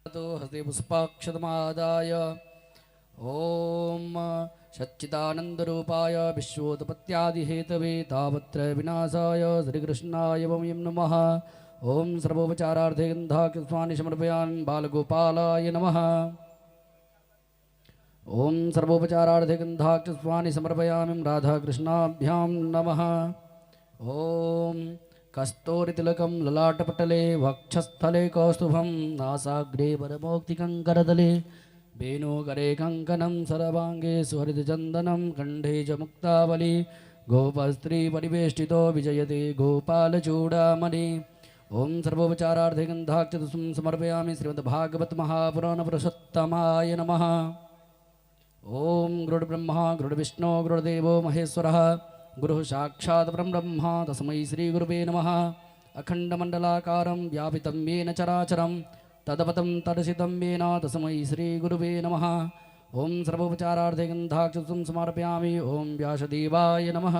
तो हस्ते पुष्पाक्षतमादाय ओम सच्चिदानंदरूपाय विश्वोत्पत्त्यादिहेतवे तापत्रय विनाशाय श्रीकृष्णाय वयं नमः। ओम सर्वोपचारार्थे गन्धाक्षपुष्पाणि समर्पयामि बालगोपालाय नमः। ओम सर्वोपचारार्थे गन्धाक्षपुष्पाणि समर्पयामि राधाकृष्णाभ्यां नमः। ओम कस्तूरितिलकं ललाटपटले वक्षस्थले कौस्तुभं नासाग्रे वरमौक्तिकङ्करदले वेणुकरे कङ्कणं सर्वाङ्गे सुहृदचन्दनं कण्ठे च मुक्तावली गोपस्त्री परिवेष्टितो विजयते गोपालचूडामणि। ओम सर्वोपचारार्थे गन्धाक्षपुष्पं समर्पयामि श्रीमद्भागवत महापुराणपुरुषोत्तमाय नमः। ओम गुरुर्ब्रह्मा गुरुर्विष्णु गुरुर्देवो महेश्वरः गुरुः साक्षात् परब्रह्म तस्मै श्रीगुरुवे नमः। अखण्डमण्डलाकारं व्यापितं येन चराचरं तदपतं तदसितं येन तस्मै श्रीगुरुवे नमः। ओम सर्वोपचारार्थे गन्धाक्षपुष्पं समर्पयामि ओम व्यासदेवाय नमः।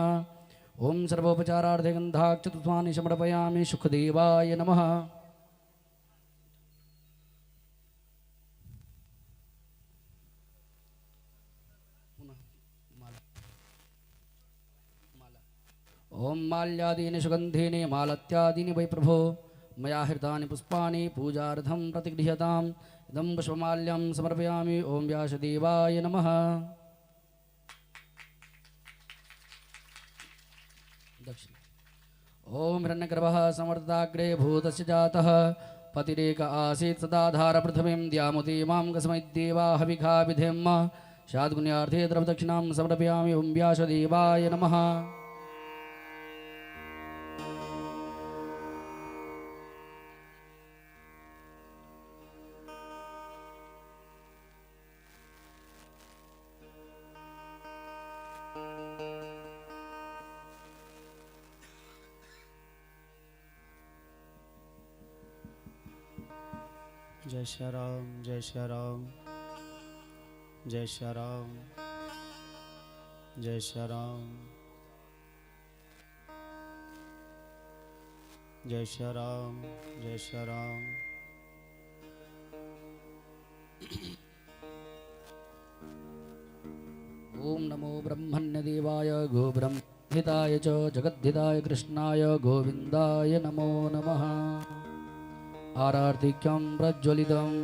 ओम सर्वोपचारार्थे गन्धाक्षपुष्पाणि समर्पयामि सुखदेवाय नमः। ओम माल्यादीनि सुगंधीनि मालत्यादीनि वै प्रभो मया हृतानि पुष्पाणि पूजार्थं प्रतिगृह्यताम् इदं पुष्पमाल्यं समर्पयामि ओम व्यासदेवाय नमः। ओम हिरण्यगर्भः समर्थताग्रे भूतस्य जातः पतिरेक आसीत् सदाधार पृथ्वीं द्यामुतीमां कस्मैद्देवा हविखा विधेम शाद्गुण्यार्थे द्रवदक्षिणां समर्पयामि ओम व्यासदेवाय नमः। जय श्री राम जय श्री राम जय श्री राम जय श्री राम जय श्री राम जय श्री राम। ओम नमो ब्रह्मण्यदेवाय गोब्रह्महिताय च जगद्धिताय कृष्णाय गोविन्दाय नमो नमः। आरार्तिक्यं प्रज्वलितम्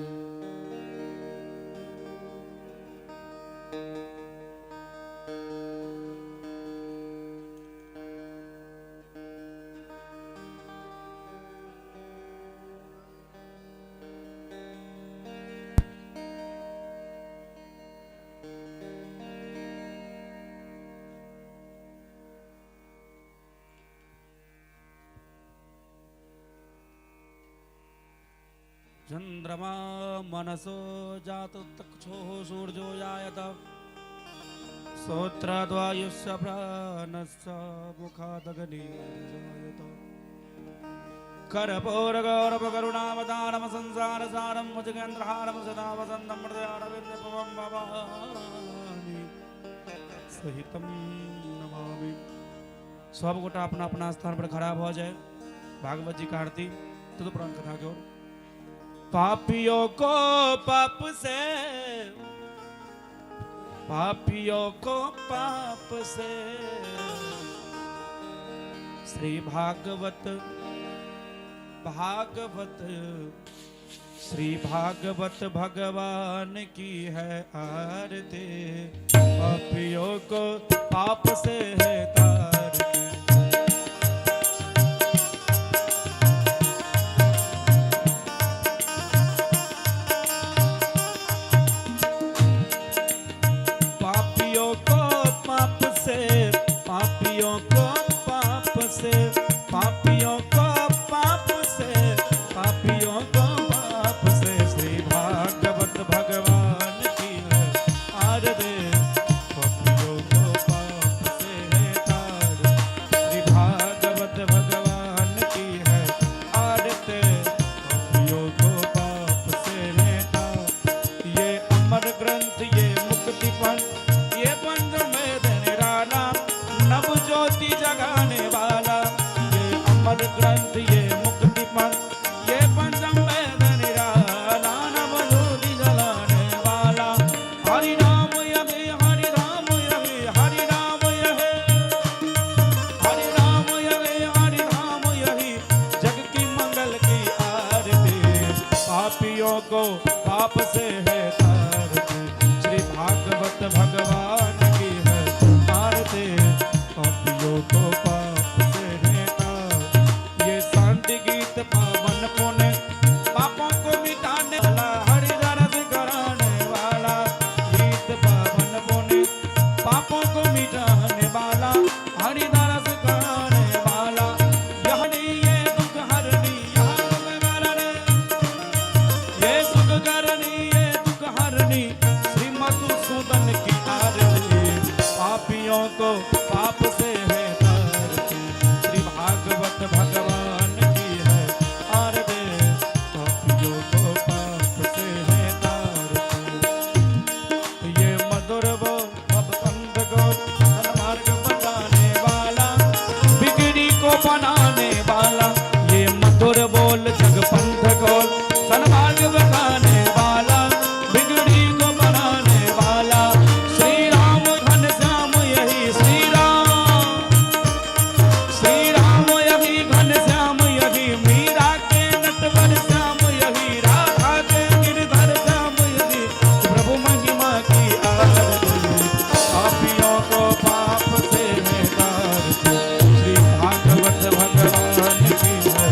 चंद्रमा मनसो जातो तक्षोः सूर्यो जायत श्रोत्रद्वायुस्य प्राणस्य मुखादग्नि जायत कर्पूरगौरवकरुणावतारं संसारसारं भुजगेन्द्रहारं सदा वसन्तं हृदयारविन्दपवं भवानि सहितं नमामि। सब गोटा अपना अपना स्थान पर खड़ा हो जाए। भागवत जी का आरती तो पुराण कथा की ओर। पापियों को पाप से पापियों को पाप से श्री भागवत भागवत श्री भागवत भगवान की है आरती। पापियों को पाप से है तारती। पापियों को पाप से पापियों को पाप से पापियों को पाप से पापियों को पाप से श्री भागवत भगवान की है आरती। पापियों को पाप से है तारती। को पाप से है तारते, श्री भागवत भगवान की है आरती, पापियों को पाप से है तार। ये शांति गीत पावन पुण्य पापों को मिटाने वाला, हरिदास कराने वाला गीत पावन पुण्य पापों को मिटाने वाला, हरिदास कराने वाला। यहनी ये दुख हरनी ये सुख करनी ये दुख हरनी, श्री मधुसूदन की आरती, पापियों को पाप से है तारती, श्री भागवत भगवान की है आरती, पापियों को पाप से है तारती। ये मधुर बोल भवबंध को सन्मार्ग बताने वाला, बिगड़ी को बनाने वाला, ये मधुर बोल जगपंथ को सन्मार्ग बताने वाला, बिगड़ी को बनाने वाला। श्री राम घनश्याम यही श्री राम यही घनश्याम यही, मीरा के नटवर श्याम यही, राधा के गिरधर श्याम यही, प्रभु महिमा की आरती, पापियों को पाप से है तारती, श्री भागवत भगवान की है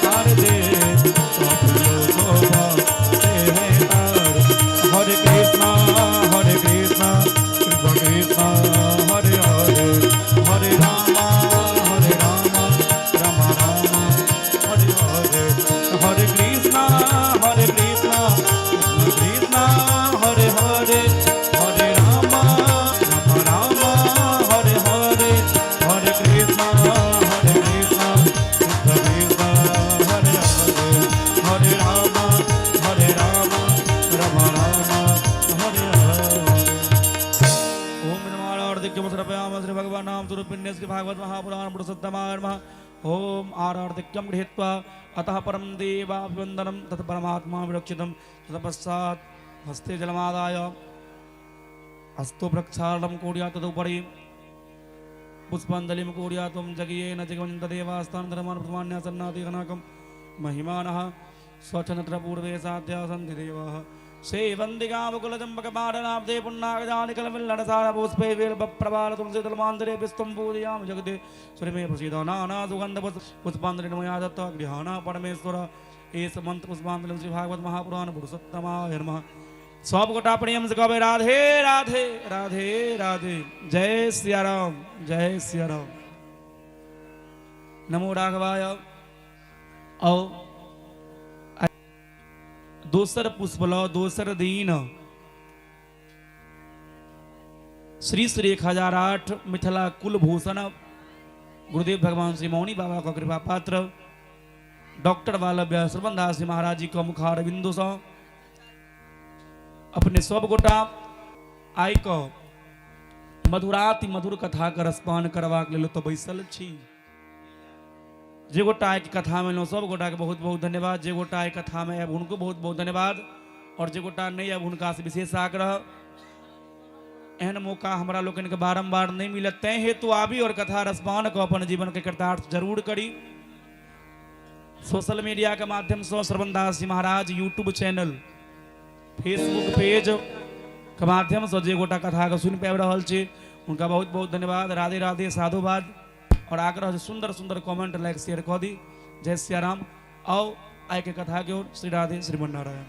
आरती, पापियों को पाप से है तारती। हरे कृष्णा कृष्ण कृष्ण हरे हरे, हरे राम राम राम हरे हरे, हरे कृष्णा कृष्ण कृष्ण हरे हरे, हरे राम राम हरे हरे, हरे कृष्णा कृष्ण कृष्ण हरे हरे, हरे राम राम हरे हरे। ओम नमः आराधिक्यमसरपयाम श्री भगवान नाम स्वरूपिण्य श्री भागवत महापुराण पुरुषोत्तमाय नमः। ओम आराधिक्यम गृहीत्वा अतः परम देवाभिवन्दनं तत् परमात्मा विरक्षितं, तत्पश्चात् हस्ते जलमादाय हस्तो प्रक्षालनं कुर्यात्, तदुपरि पुष्पाञ्जलिं कुर्यात्। त्वं जगयेन जगवन्तदेवास्तान् धर्मान् प्रमाण्यासन्नादिगणाकं महिमानः स्वच्छनत्रपूर्वे साध्या सन्ति देवाः। सेवन्दिकामुकुलचम्पकपाटलाब्धे पुण्णागजानिकलमिल्लणसारपुष्पे वेल्पप्रभार तुलसीदलमान्तरे पुष्पं पूजयामि जगते सुरमे प्रसीदो नानासुगन्धपुष्पाञ्जलिं मया दत्त्वा गृहाणा परमेश्वर। एष मंत्र पुष्पाञ्जलिं श्री भागवत महापुराण पुरुषोत्तमाय नमः। सब गोटा प्रेम से कहे राधे राधे राधे राधे। जय सिया राम जय सिया राम। नमो राघवाय। और दोसर पुष्प लो दोसर दीन श्री श्री 1008 मिथिला कुलभूषण गुरुदेव भगवान श्री मौनी बाबा का कृपा पात्र डॉक्टर वालव्य श्रवणदास जी महाराज जी का मुखार बिंदु से अपने सब गोटा आई को मधुराति मधुर कथा का रसपान करवा के तो बैसल छी। जे गोटा आय कथा में लो सब गोटा के बहुत बहुत धन्यवाद। जे गोटा आय कथा में अब उनको बहुत बहुत धन्यवाद। और जे गोटा नहीं अब उनका से विशेष आग्रह, एहन मौका हमारा लोगन के बारंबार नहीं मिलत, तय हेतु आबी और कथा रसपान को अपन जीवन के कृतार्थ जरूर करी। सोशल मीडिया के माध्यम से श्रवणदास जी महाराज यूट्यूब चैनल फेसबुक पेज के माध्यम से जे गोटा कथा के सुन पाबि रहल छी उनका बहुत बहुत धन्यवाद। राधे राधे साधुवाद। और आग्रह से सुंदर सुंदर कमेंट लाइक शेयर कर दी। जय सिया राम। आओ आय के कथा की ओर। श्री राधे श्रीमन नारायण।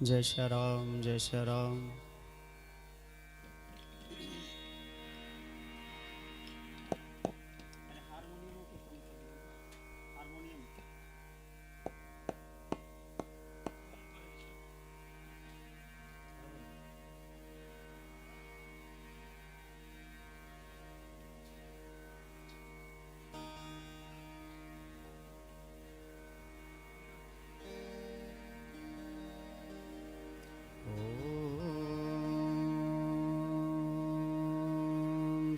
जय श्री राम, जय श्री राम।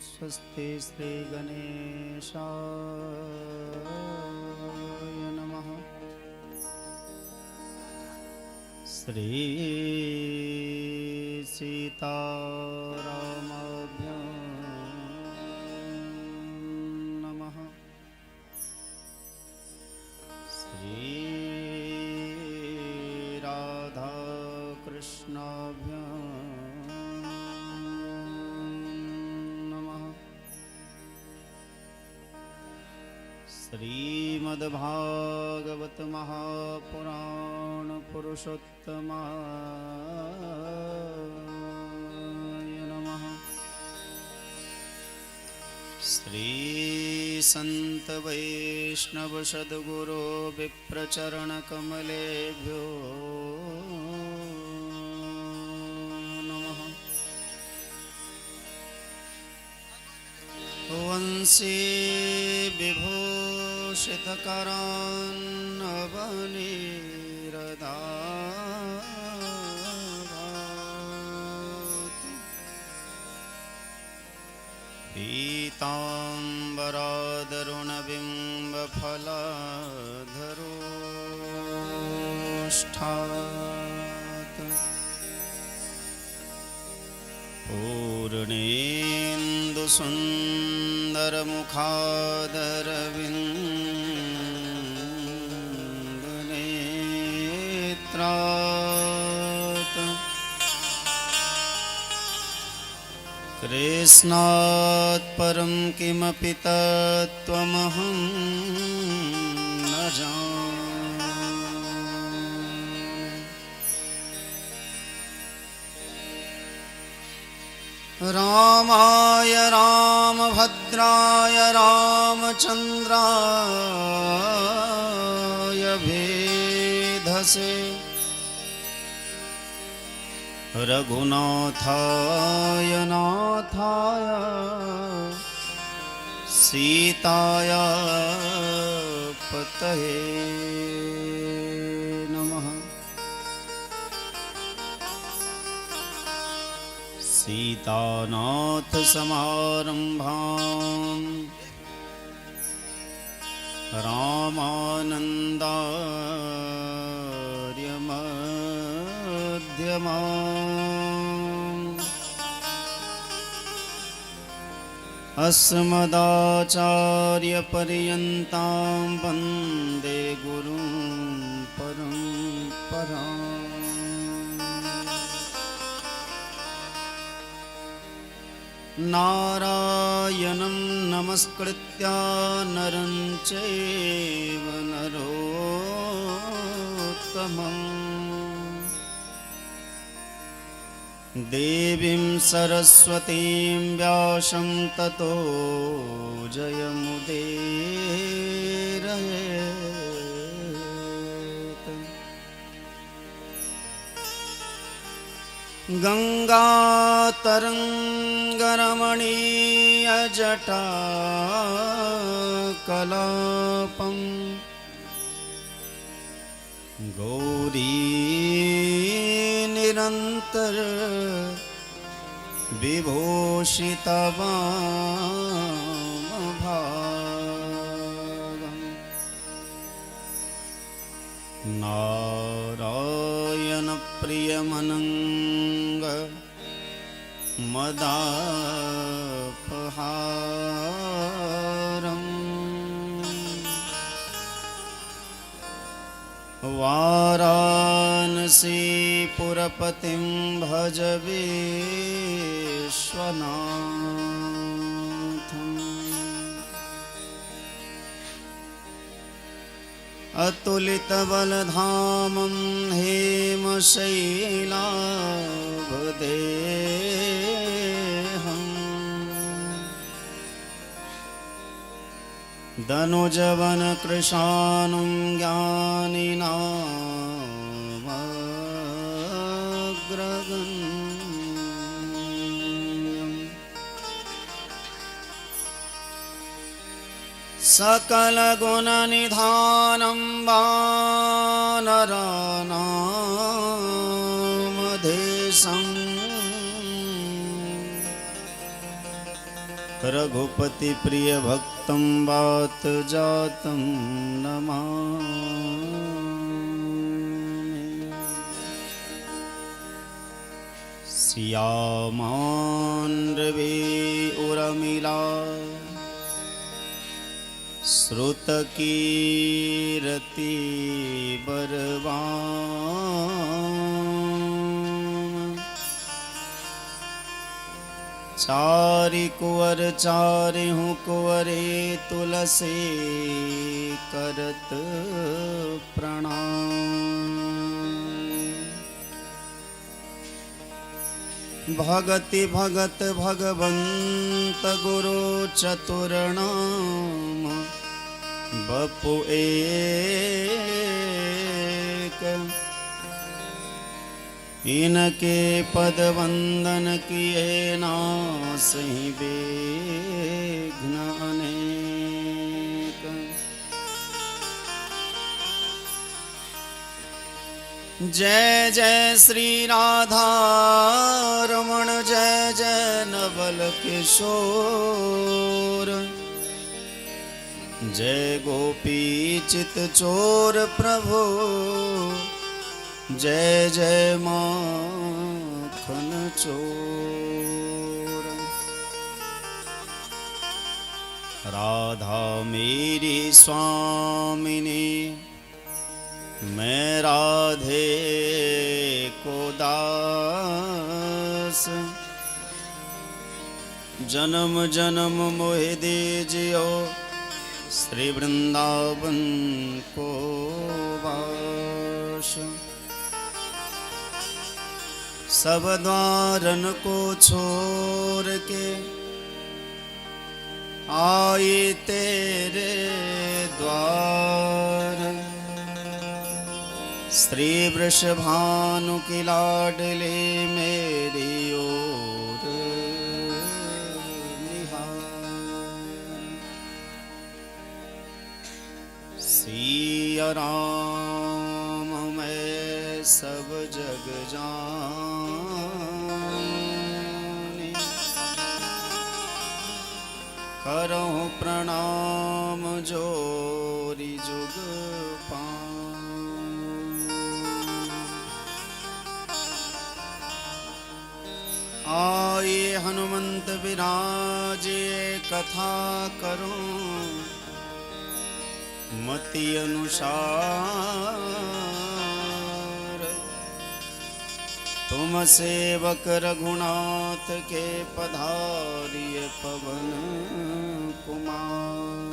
स्वस्ति श्री गणेशाय नमः। श्री सीतारामाभ्यां नमः। श्री राधाकृष्णाभ्यां श्रीमद्भागवत महापुराण पुरुषोत्तमाय नमः। श्री संत वैष्णव सद्गुरो विप्रचरण कमलेभ्यो नमः। वंशी विभूषितकरान्नवनीरदात् पीताम्बरादरुणबिम्बफलाधरोष्ठात् पूर्णेन्दुसुन्दरमुखादरविन्दनेत्रात् कृष्णात् परं किमपि तत्त्वमहं न जाने। रामाय रामभद्राय रामचन्द्राय भेधसे रघुनाथाय नाथाय सीताया पतये नमः। सीतानाथ समारंभां रामानन्दार्य मध्यमाम् अस्मदाचार्यपर्यन्तां वन्दे गुरुं परम्पराम्। नारायणं नमस्कृत्य नरं चैव नरोत्तमम् देवीं सरस्वतीं व्यासं ततो जयमुदीरयेत्। गङ्गातरङ्गरमणीयजटा कलापं गौरी निरन्तर विभूषितवामभागम् नारायण प्रियमनङ्ग मदापहारम् वाराणसीपुरपतिं भज विश्वनाथम्। अतुलितबलधामं हेमशैलाभदेहम् दनुजवनकृशानुं ज्ञानिनामग्रगण्यम् सकलगुणनिधानं वानराणामधेशम् रघुपति प्रिय भक्तं वात जातं नमामि। श्यामान्रवे उर्मिला श्रुतकीरति बरवाम चारि कुंवर चारि हूँ कुंवरे तुलसी करत प्रणाम। भगति भगत भगवंत गुरु चतुर्णाम बपु एक इनके पद वंदन किए नासहि विघ्न अनेक। जय जय श्री राधा रमण जय जय नवल किशोर जय गोपी चित चोर प्रभु जय जय माखन चोर। राधा मेरी स्वामिनी मैं राधे को दास जन्म जन्म मोहि दीजियो श्री वृंदावन को वास। सब द्वारन को छोड़ के आए तेरे द्वार श्री वृषभानु की लाडली मेरी ओर निहार। सिया राम मैं सब जग जानी करहूँ प्रणाम जोरी जुग आए हनुमंत विराजे कथा करूं मति अनुसार। तुम सेवक रघुनाथ के पधारिय पवन कुमार।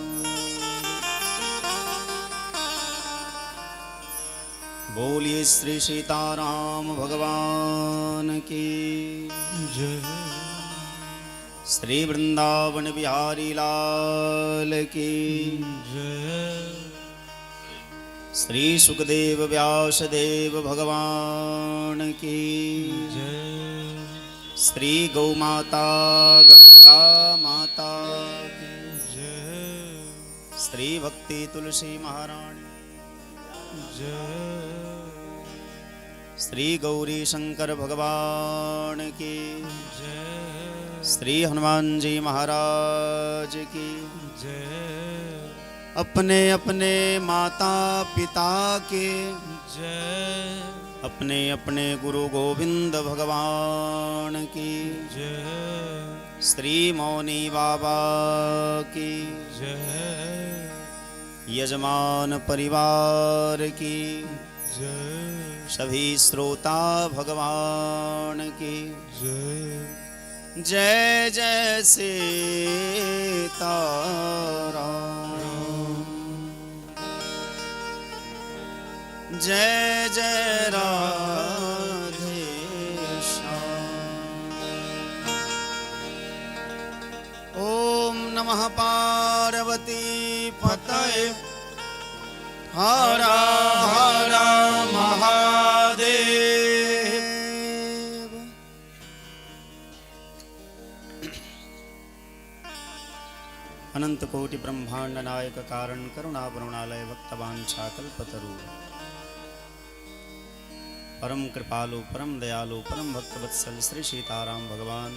बोलिए श्री सीताराम भगवान की जय। श्री वृंदावन बिहारी लाल की जय। श्री सुखदेव व्यास देव भगवान की जय। श्री गौ माता गंगा माता की जय। श्री भक्ति तुलसी महारानी जय। श्री गौरी शंकर भगवान की जय। श्री हनुमान जी महाराज की जय। अपने अपने माता पिता के जय। अपने अपने गुरु गोविंद भगवान की जय। श्री मौनी बाबा की जय। यजमान परिवार की जय। सभी श्रोता भगवान की जय। जय जय सीताराम। जय जय राधे श्याम। ओम नमः पार्वती पतये हर हर महादेव। अनंत कोटि ब्रह्मांड नायक कारण करुणा करुणालय भक्तवांछा कल्पतरु परम कृपालु परम दयालु परम भक्त वत्सल श्री सीताराम भगवान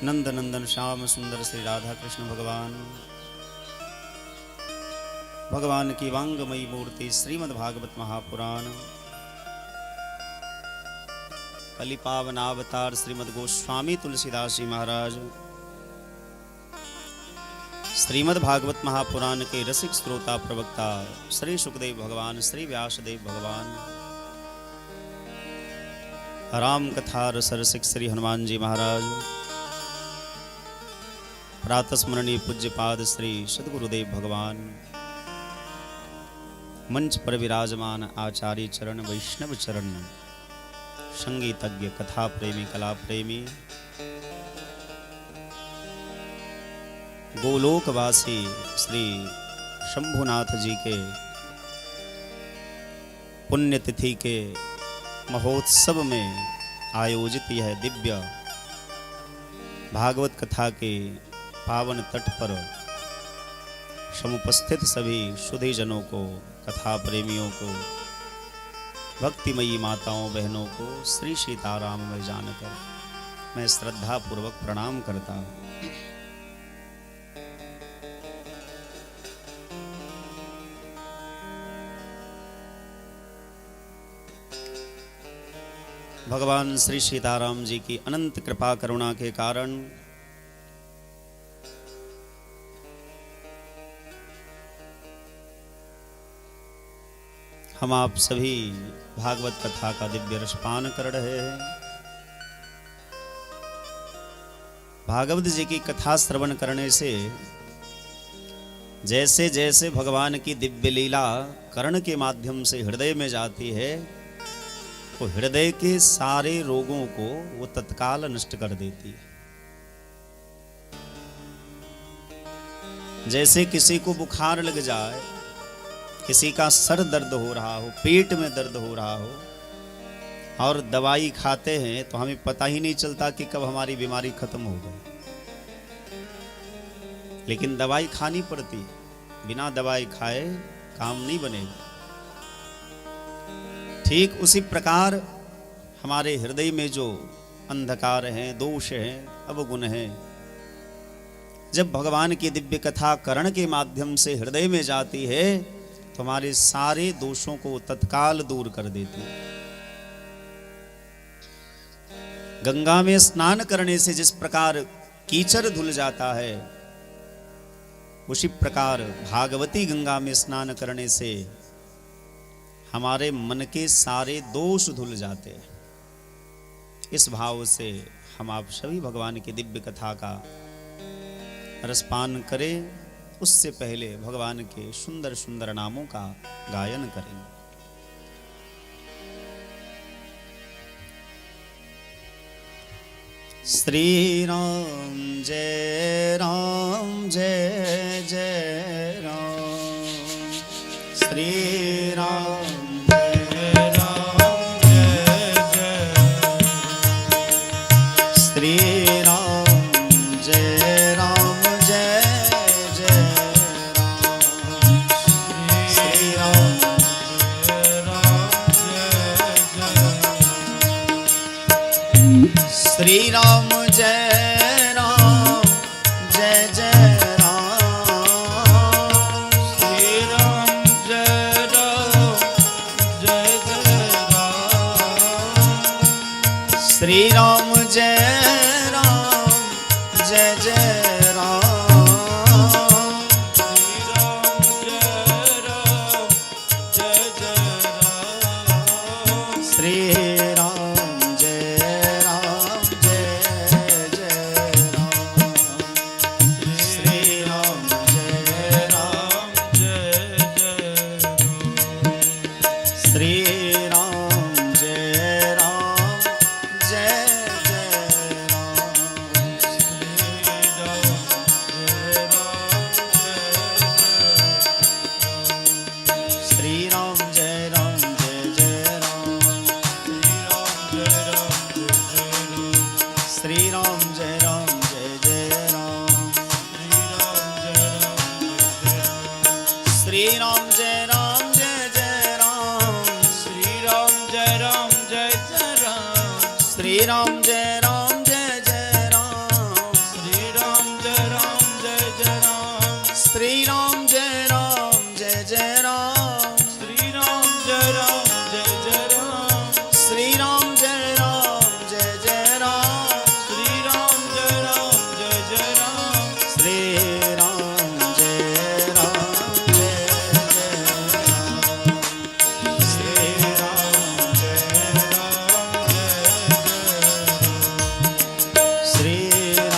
नंद नंदन श्याम सुंदर श्री राधा कृष्ण भगवान भगवान की वांगमयी मूर्ति श्रीमद् भागवत महापुराण कलिपावनावतार श्रीमद् गोस्वामी तुलसीदास जी महाराज श्रीमद् भागवत महापुराण के रसिक श्रोता प्रवक्ता श्री सुखदेव भगवान श्री व्यासदेव भगवान राम कथा रस रसिक श्री हनुमान जी महाराज प्रातस्मरणीय पूज्यपाद श्री सद्गुरुदेव भगवान मंच पर विराजमान आचार्य चरण वैष्णव चरण संगीतज्ञ कथा प्रेमी कला प्रेमी गोलोकवासी श्री शंभुनाथ जी के पुण्यतिथि के महोत्सव में आयोजित यह दिव्य भागवत कथा के पावन तट पर समुपस्थित सभी सुधी जनों को कथा प्रेमियों को भक्तिमयी माताओं बहनों को श्री सीताराम में जानकर मैं श्रद्धा पूर्वक प्रणाम करता हूँ। भगवान श्री सीताराम जी की अनंत कृपा करुणा के कारण हम आप सभी भागवत कथा का दिव्य रसपान कर रहे हैं। भागवत जी की कथा श्रवण करने से जैसे जैसे भगवान की दिव्य लीला कर्ण के माध्यम से हृदय में जाती है तो हृदय के सारे रोगों को वो तत्काल नष्ट कर देती है। जैसे किसी को बुखार लग जाए, किसी का सर दर्द हो रहा हो, पेट में दर्द हो रहा हो और दवाई खाते हैं तो हमें पता ही नहीं चलता कि कब हमारी बीमारी खत्म हो गई, लेकिन दवाई खानी पड़ती, बिना दवाई खाए काम नहीं बनेगा। ठीक उसी प्रकार हमारे हृदय में जो अंधकार हैं, दोष हैं, अवगुण हैं, जब भगवान की दिव्य कथा कर्ण के माध्यम से हृदय में जाती है तो हमारे सारे दोषों को तत्काल दूर कर देती है। गंगा में स्नान करने से जिस प्रकार कीचड़ धुल जाता है, उसी प्रकार भागवती गंगा में स्नान करने से हमारे मन के सारे दोष धुल जाते हैं। इस भाव से हम आप सभी भगवान की दिव्य कथा का रसपान करें, उससे पहले भगवान के सुंदर सुंदर नामों का गायन करेंगे। श्री राम जय राम जय जय राम, श्री राम जय राम जय जय, श्री राम जय राम जय जय राम, श्री राम जय राम जय जय, श्री राम जय राम जय जय राम, श्री राम जय राम जय जय राम, श्री राम जय राम जय जय राम, श्री राम जय राम जय जय राम, श्री राम जय राम जय जय राम, श्री राम जय राम जय जय श्री राम जय राम जय जय राम श्री राम जय राम जय जय राम श्री राम जय राम जय जय राम श्री राम जय राम जय जय राम श्री राम जय राम जय जय राम श्री राम जय राम जय जय राम श्री राम जय राम जय जय राम श्री राम जय राम जय जय राम श्री राम जय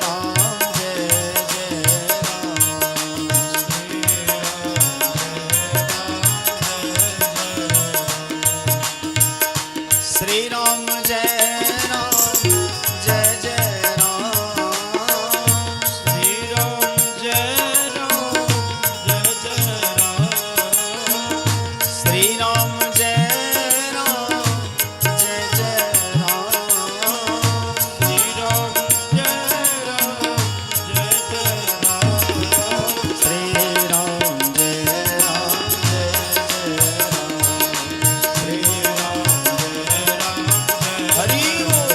राम जय जय राम श्री राम जय राम श्री राम जय राम जय श्री राम जय राम जय जय राम श्री राम जय राम जय जय राम श्री राम जय राम जय जय राम श्री राम जय राम जय जय राम श्री राम जय राम जय जय राम श्री राम हरि बोल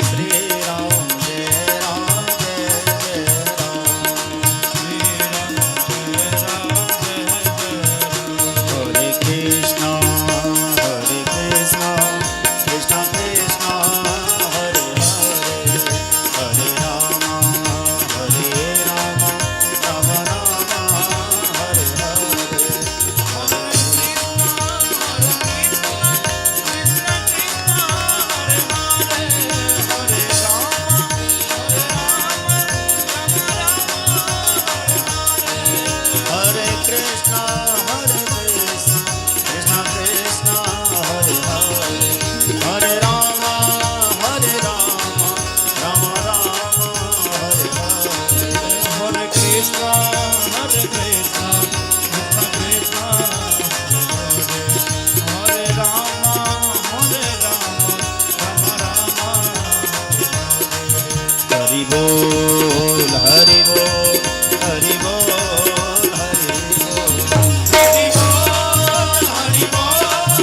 श्री राम जय राम जय जय राम हरे कृष्णा कृष्णा कृष्णा हरे हरे हरे राम राम राम हरे हरे हरे कृष्णा कृष्णा कृष्णा हरे हरे हरे राम राम राम हरे हरे हरे कृष्णा कृष्णा कृष्णा हरे राम राम राम हरि बोल हरि बोल हरि बोल हरि बोल हरि बोल हरि बोल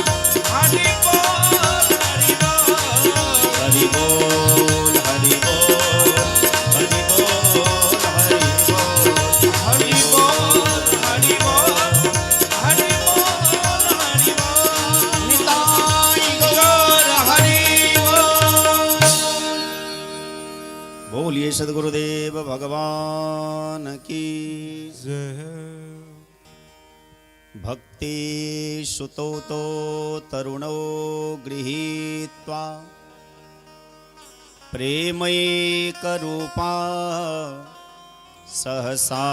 हरि बोल हरि बोल हरि बोल हरि बोल हरि बोल हरि बोल हरि बोल हरि बोल हरि बोल निताई गौर हरि बोल बोलिए सद्गुरुदेव भगवान की भक्ति सुतो तो तरुणो गृहीत्वा प्रेमैकरूपा सहसा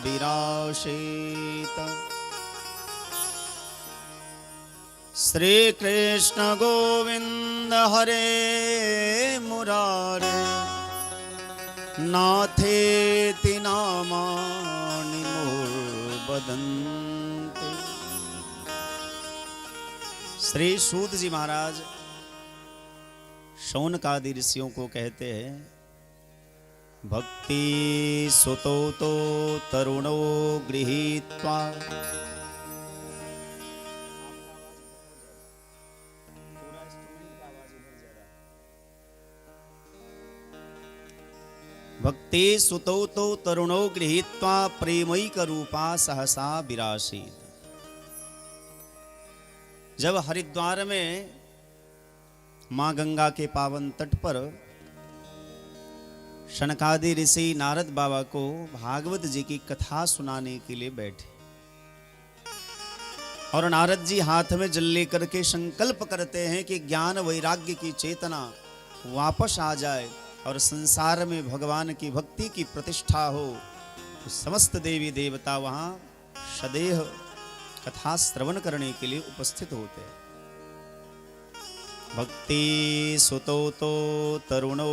विराशेत श्री कृष्ण गोविंद हरे मुरारे नाथेति नामानि मूर्बदन्ते। श्री सूत जी महाराज शौनकादि ऋषियों को कहते हैं, भक्ति सुतो तो तरुणो गृहीत्वा। भक्ति सुतो तो तरुणो गृहीत्वा प्रेमैक रूपा सहसा विरासीत। जब हरिद्वार में मां गंगा के पावन तट पर शनकादि ऋषि नारद बाबा को भागवत जी की कथा सुनाने के लिए बैठे और नारद जी हाथ में जल लेकर के संकल्प करते हैं कि ज्ञान वैराग्य की चेतना वापस आ जाए और संसार में भगवान की भक्ति की प्रतिष्ठा हो। तो समस्त देवी देवता वहां सदैव कथा श्रवण करने के लिए उपस्थित होते हैं। भक्ति सुतो तो तरुणो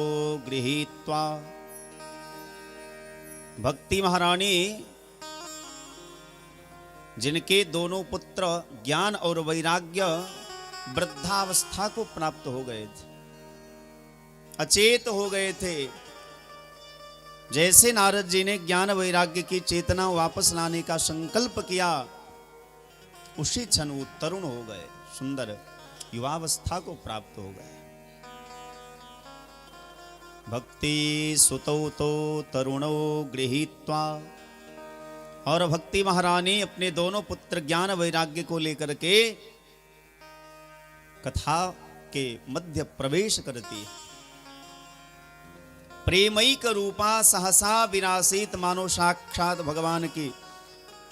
गृहीत्वा। भक्ति महारानी जिनके दोनों पुत्र ज्ञान और वैराग्य वृद्धावस्था को प्राप्त हो गए थे, अचेत हो गए थे, जैसे नारद जी ने ज्ञान वैराग्य की चेतना वापस लाने का संकल्प किया, उसी क्षण वो तरुण हो गए, सुंदर युवावस्था को प्राप्त हो गए। भक्ति सुतौ तो तरुणो गृहीत्वा, और भक्ति महारानी अपने दोनों पुत्र ज्ञान वैराग्य को लेकर के कथा के मध्य प्रवेश करती है। प्रेमैक रूपा सहसा विरासित, मानो साक्षात भगवान की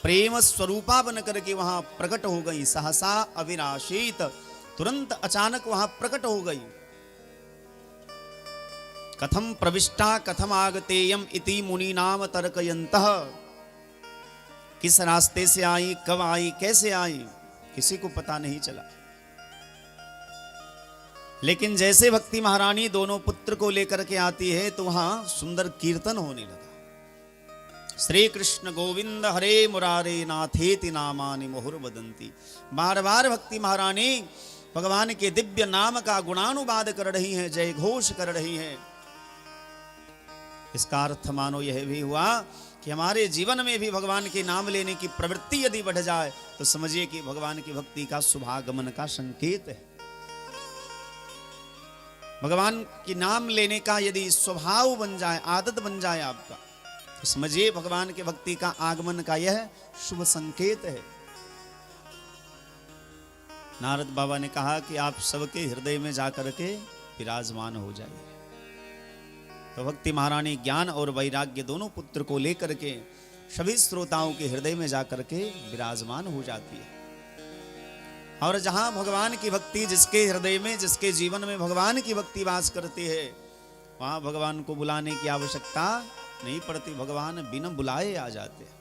प्रेम स्वरूपा बन करके वहां प्रकट हो गई। सहसा अविनाशित, तुरंत अचानक वहां प्रकट हो गई। कथम प्रविष्टा कथम आगतेयम इति मुनि नाम तर्कयन्तः, किस रास्ते से आई, कब आई, कैसे आई, किसी को पता नहीं चला। लेकिन जैसे भक्ति महारानी दोनों पुत्र को लेकर के आती है तो वहां सुंदर कीर्तन होने लगा। श्री कृष्ण गोविंद हरे मुरारे नाथेति नामानि मुहुर वदंती। बार बार भक्ति महारानी भगवान के दिव्य नाम का गुणानुवाद कर रही हैं, जय घोष कर रही हैं। इसका अर्थ मानो यह भी हुआ कि हमारे जीवन में भी भगवान के नाम लेने की प्रवृत्ति यदि बढ़ जाए तो समझिए कि भगवान की भक्ति का शुभागमन का संकेत है। भगवान के नाम लेने का यदि स्वभाव बन जाए, आदत बन जाए आपका, तो समझिए भगवान के भक्ति का आगमन का यह शुभ संकेत है। नारद बाबा ने कहा कि आप सबके हृदय में जाकर के विराजमान हो जाइए। तो भक्ति महारानी ज्ञान और वैराग्य दोनों पुत्र को लेकर के सभी श्रोताओं के हृदय में जाकर के विराजमान हो जाती है। और जहां भगवान की भक्ति जिसके हृदय में, जिसके जीवन में भगवान की भक्ति वास करती है, वहां भगवान को बुलाने की आवश्यकता नहीं पड़ती, भगवान बिना बुलाए आ जाते हैं।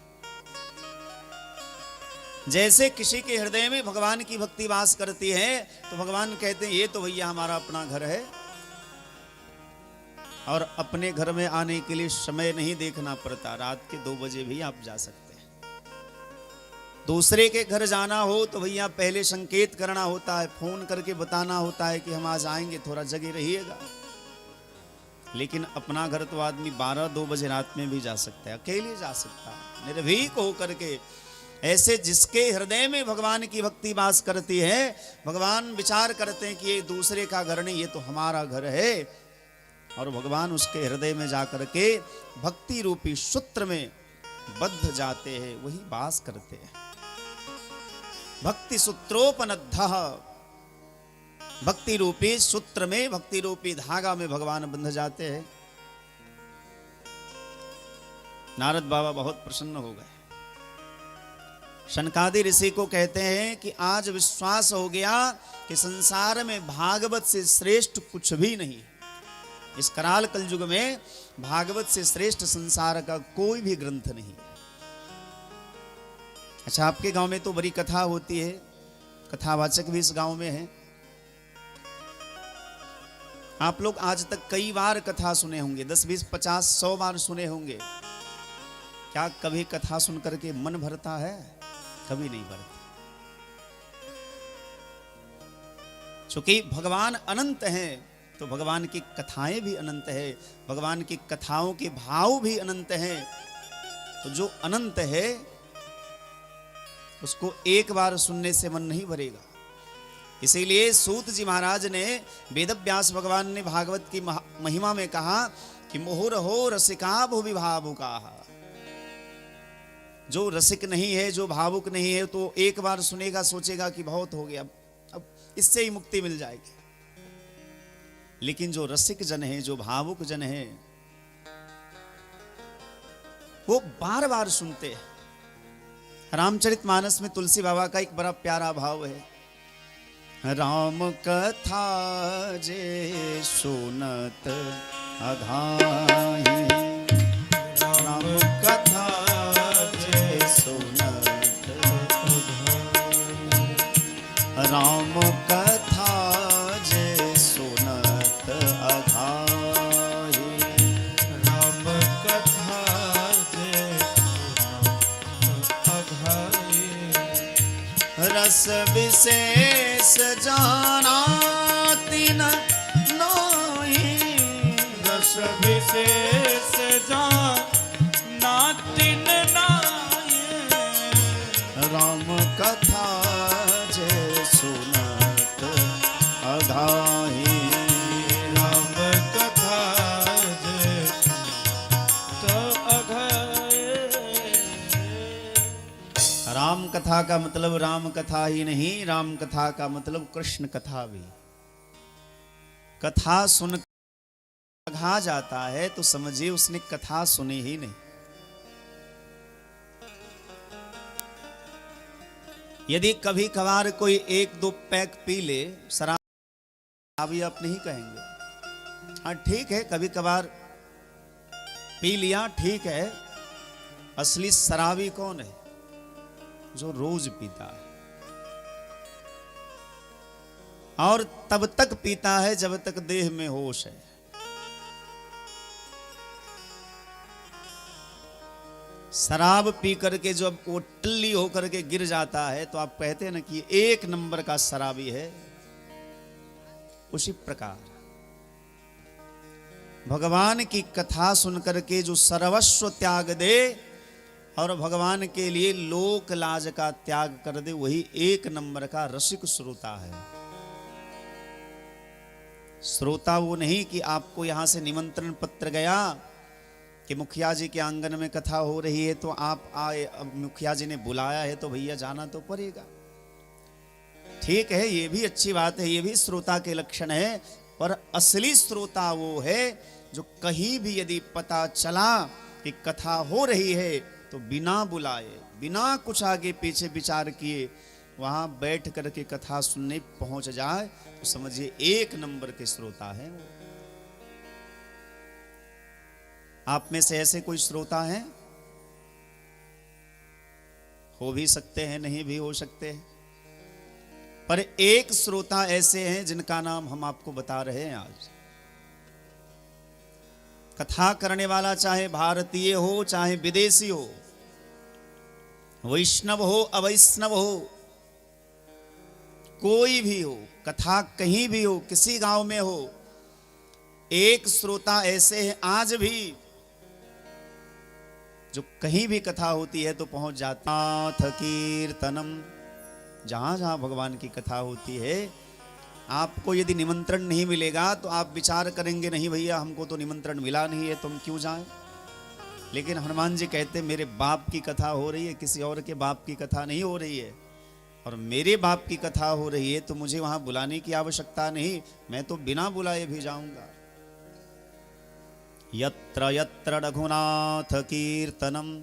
जैसे किसी के हृदय में भगवान की भक्ति वास करती है तो भगवान कहते हैं ये तो भैया हमारा अपना घर है, और अपने घर में आने के लिए समय नहीं देखना पड़ता, रात के 2 बजे भी आप जा सकते हैं। दूसरे के घर जाना हो तो भैया पहले संकेत करना होता है, फोन करके बताना होता है कि हम आज आएंगे, थोड़ा जगे रहिएगा। लेकिन अपना घर तो आदमी 12-2 बजे रात में भी जा सकता है, अकेले जा सकता है, निर्भीक होकर के। ऐसे जिसके हृदय में भगवान की भक्ति वास करती है, भगवान विचार करते हैं कि ये दूसरे का घर नहीं, ये तो हमारा घर है, और भगवान उसके हृदय में जाकर के भक्ति रूपी सूत्र में बद्ध जाते हैं, वही वास करते हैं। भक्ति सूत्रोपनद्धः, भक्ति रूपी सूत्र में, भक्ति रूपी धागा में भगवान बंध जाते हैं। नारद बाबा बहुत प्रसन्न हो गए। शनकादि ऋषि को कहते हैं कि आज विश्वास हो गया कि संसार में भागवत से श्रेष्ठ कुछ भी नहीं। इस कराल कलयुग में भागवत से श्रेष्ठ संसार का कोई भी ग्रंथ नहीं। अच्छा, आपके गांव में तो बड़ी कथा होती है, कथावाचक भी इस गांव में है। आप लोग आज तक कई बार कथा सुने होंगे, 10, 20, 50, 100 बार सुने होंगे। क्या कभी कथा सुन करके मन भरता है? कभी नहीं भरता। चूंकि भगवान अनंत हैं तो भगवान की कथाएं भी अनंत है, भगवान की कथाओं के भाव भी अनंत हैं। तो जो अनंत है उसको एक बार सुनने से मन नहीं भरेगा। इसीलिए सूत जी महाराज ने, वेदव्यास भगवान ने भागवत की महिमा में कहा कि मुहुर्हो रसिका भुवि भावुकाः। जो रसिक नहीं है, जो भावुक नहीं है, तो एक बार सुनेगा, सोचेगा कि बहुत हो गया, अब इससे ही मुक्ति मिल जाएगी। लेकिन जो रसिक जन है, जो भावुक जन है, वो बार बार सुनते हैं। रामचरितमानस में तुलसी बाबा का एक बड़ा प्यारा भाव है, राम कथा जे सुनत अघाहि, राम कथा जे सुनत अघाहि, राम कथा जे सुनत अघाहि, राम कथा जे सुनत अघाहि, रस विशेष जाना तिन नाहि, रस विशेष जान दिन नाये राम कथा जे सुनत अघाही राम कथा जे तो अघाये। राम कथा का मतलब राम कथा ही नहीं, राम कथा का मतलब कृष्ण कथा भी। कथा सुन अघा जाता है तो समझिए उसने कथा सुनी ही नहीं। यदि कभी कभार कोई एक दो पैक पी ले, शराबी आप नहीं कहेंगे, हाँ ठीक है कभी कभार पी लिया ठीक है। असली शराबी कौन है? जो रोज पीता है, और तब तक पीता है जब तक देह में होश है। शराब पी करके जब वो टल्ली होकर के गिर जाता है तो आप कहते हैं ना कि एक नंबर का शराबी है। उसी प्रकार भगवान की कथा सुनकर के जो सर्वस्व त्याग दे और भगवान के लिए लोक लाज का त्याग कर दे, वही एक नंबर का रसिक श्रोता है। श्रोता वो नहीं कि आपको यहां से निमंत्रण पत्र गया कि मुखिया जी के आंगन में कथा हो रही है तो आप आए, अब मुखिया जी ने बुलाया है तो भैया जाना तो पड़ेगा। ठीक है, ये भी अच्छी बात है, ये भी श्रोता के लक्षण है। पर असली श्रोता वो है जो कहीं भी यदि पता चला कि कथा हो रही है तो बिना बुलाए, बिना कुछ आगे पीछे विचार किए वहां बैठ करके कथा सुनने पहुंच जाए तो समझिए एक नंबर के श्रोता है वो। आप में से ऐसे कोई श्रोता हैं? हो भी सकते हैं, नहीं भी हो सकते हैं, पर एक श्रोता ऐसे हैं जिनका नाम हम आपको बता रहे हैं आज। कथा करने वाला चाहे भारतीय हो चाहे विदेशी हो, वैष्णव हो अवैष्णव हो, कोई भी हो, कथा कहीं भी हो, किसी गांव में हो, एक श्रोता ऐसे हैं आज भी जो कहीं भी कथा होती है तो पहुंच जाता। नाथ कीर्तनम, जहां जहां भगवान की कथा होती है, आपको यदि निमंत्रण नहीं मिलेगा तो आप विचार करेंगे नहीं भैया हमको तो निमंत्रण मिला नहीं है, तुम क्यों जाएं। लेकिन हनुमान जी कहते मेरे बाप की कथा हो रही है, किसी और के बाप की कथा नहीं हो रही है, और मेरे बाप की कथा हो रही है तो मुझे वहां बुलाने की आवश्यकता नहीं, मैं तो बिना बुलाए भी जाऊंगा। यत्र यत्र रघुनाथ कीर्तनम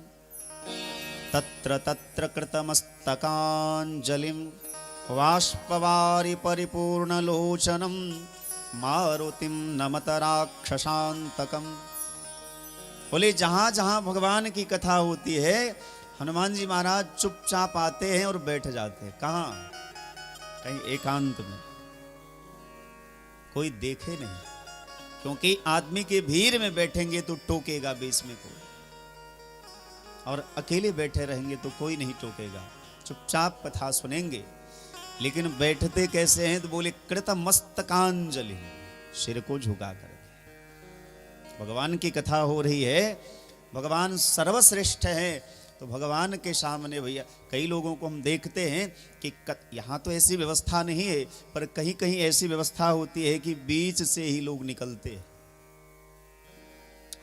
तत्र तत्र कृतमस्तकांजलिं वाष्पवारि परिपूर्णलोचनं मारुतिं नमत राक्षसांतकम्। बोले जहां जहां भगवान की कथा होती है हनुमान जी महाराज चुपचाप आते हैं और बैठ जाते हैं। कहां? कहीं एकांत में, कोई देखे नहीं, क्योंकि आदमी के भीड़ में बैठेंगे तो टोकेगा बीच में कोई, और अकेले बैठे रहेंगे तो कोई नहीं टोकेगा, चुपचाप कथा सुनेंगे। लेकिन बैठते कैसे हैं तो बोले कृत मस्तकांजलि, सिर को झुका कर। भगवान की कथा हो रही है, भगवान सर्वश्रेष्ठ है, तो भगवान के सामने भैया कई लोगों को हम देखते हैं कि यहाँ तो ऐसी व्यवस्था नहीं है, पर कहीं कहीं ऐसी व्यवस्था होती है कि बीच से ही लोग निकलते हैं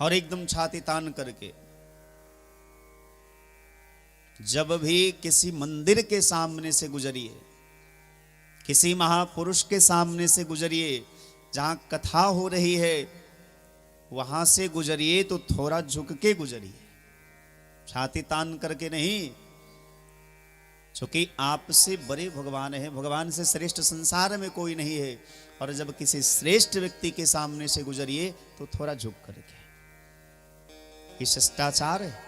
और एकदम छाती तान करके। जब भी किसी मंदिर के सामने से गुजरिए, किसी महापुरुष के सामने से गुजरिए, जहां कथा हो रही है वहां से गुजरिए तो थोड़ा झुक के गुजरिए, छाती तान करके नहीं, क्योंकि आपसे बड़े भगवान है, भगवान से श्रेष्ठ संसार में कोई नहीं है। और जब किसी श्रेष्ठ व्यक्ति के सामने से गुजरिए तो थोड़ा झुक करके, ये शिष्टाचार है।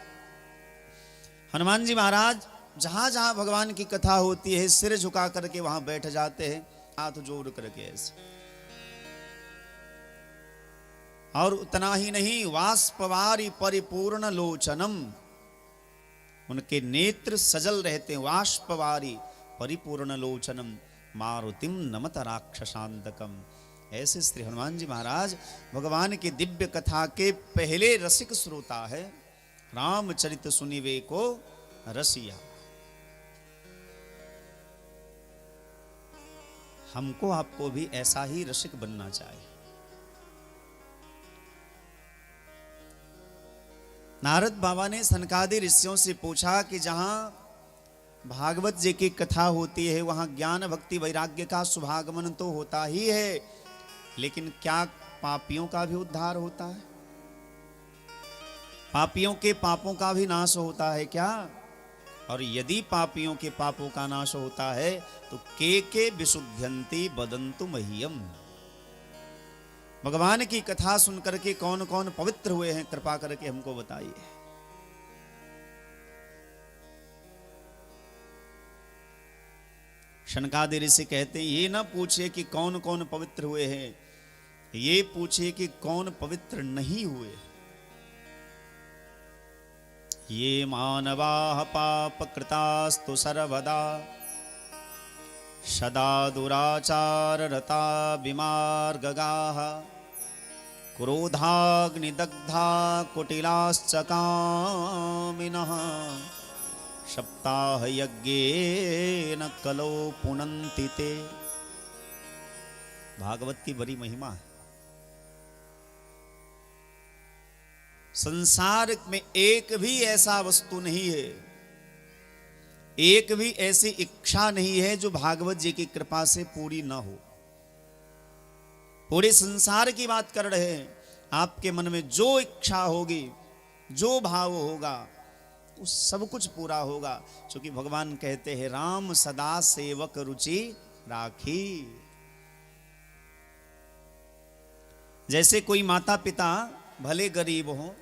हनुमान जी महाराज जहां जहां भगवान की कथा होती है सिर झुका करके वहां बैठ जाते हैं, हाथ जोड़ करके ऐसे। और उतना ही नहीं, वाष्पवारि परिपूर्ण लोचनम, उनके नेत्र सजल रहते हैं। वाष्पवारि परिपूर्ण लोचनम मारुतिम नमत राक्षसांतकम। ऐसे श्री हनुमान जी महाराज भगवान की दिव्य कथा के पहले रसिक श्रोता है रामचरित सुनिवे को रसिया। हमको आपको भी ऐसा ही रसिक बनना चाहिए। नारद बाबा ने सनकादि ऋषियों से पूछा कि जहां भागवत जी की कथा होती है वहां ज्ञान भक्ति वैराग्य का शुभागमन तो होता ही है, लेकिन क्या पापियों का भी उद्धार होता है? पापियों के पापों का भी नाश होता है क्या? और यदि पापियों के पापों का नाश होता है तो के विशुद्धयन्ति वदन्तु मह्यम। भगवान की कथा सुनकर के कौन कौन पवित्र हुए हैं, कृपा करके हमको बताइए। शनकादि ऋषि कहते हैं ये ना पूछे कि कौन कौन पवित्र हुए हैं, ये पूछे कि कौन पवित्र नहीं हुए। ये मानवाः पापकृतास्तु सर्वदा सदा दुराचाररता विमार्गगाः क्रोधाग्निदग्धा कुटिलाश्च कामिनः सप्ताहयज्ञेन कलो पुनन्ति ते। भागवत की बड़ी महिमा है। संसार में एक भी ऐसा वस्तु नहीं है, एक भी ऐसी इच्छा नहीं है जो भागवत जी की कृपा से पूरी ना हो। पूरे संसार की बात कर रहे हैं। आपके मन में जो इच्छा होगी, जो भाव होगा, वो सब कुछ पूरा होगा, क्योंकि भगवान कहते हैं राम सदा सेवक रुचि राखी। जैसे कोई माता पिता भले गरीब हो,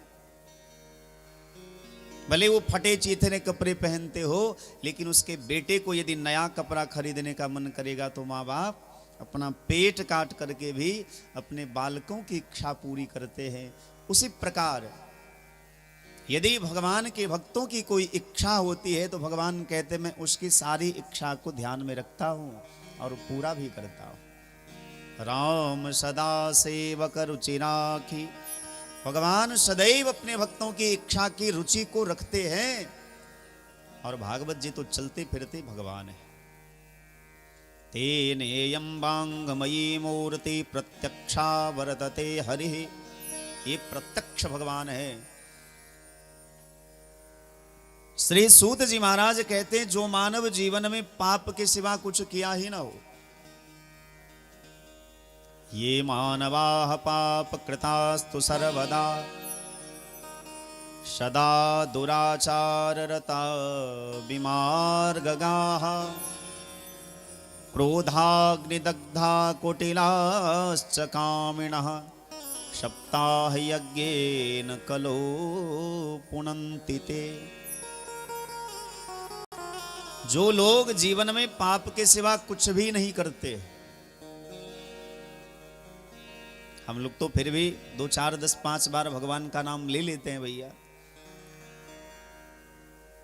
भले वो फटे चीथरे कपड़े पहनते हो, लेकिन उसके बेटे को यदि नया कपड़ा खरीदने का मन करेगा तो माँ बाप अपना पेट काट करके भी अपने बालकों की इच्छा पूरी करते हैं। उसी प्रकार यदि भगवान के भक्तों की कोई इच्छा होती है तो भगवान कहते मैं उसकी सारी इच्छा को ध्यान में रखता हूं और पूरा भी करता हूं। राम सदा सेवक रुचि राखी। भगवान सदैव अपने भक्तों की इच्छा की रुचि को रखते हैं। और भागवत जी तो चलते फिरते भगवान है। तेनेयं वांगमयी मूर्ति प्रत्यक्षा वर्तते हरि। ये प्रत्यक्ष भगवान है। श्री सूत जी महाराज कहते हैं जो मानव जीवन में पाप के सिवा कुछ किया ही ना हो, ये मानवाः पापकृतास्तु सर्वदा सदा दुराचाररता विमार्गगाः क्रोधाग्निदग्धा कुटिलाश्च कामिनः सप्ताहयज्ञेन कलो पुनन्ति ते। जो लोग जीवन में पाप के सिवा कुछ भी नहीं करते, हम लोग तो फिर भी 2, 4, 10, 5 बार भगवान का नाम ले लेते हैं भैया।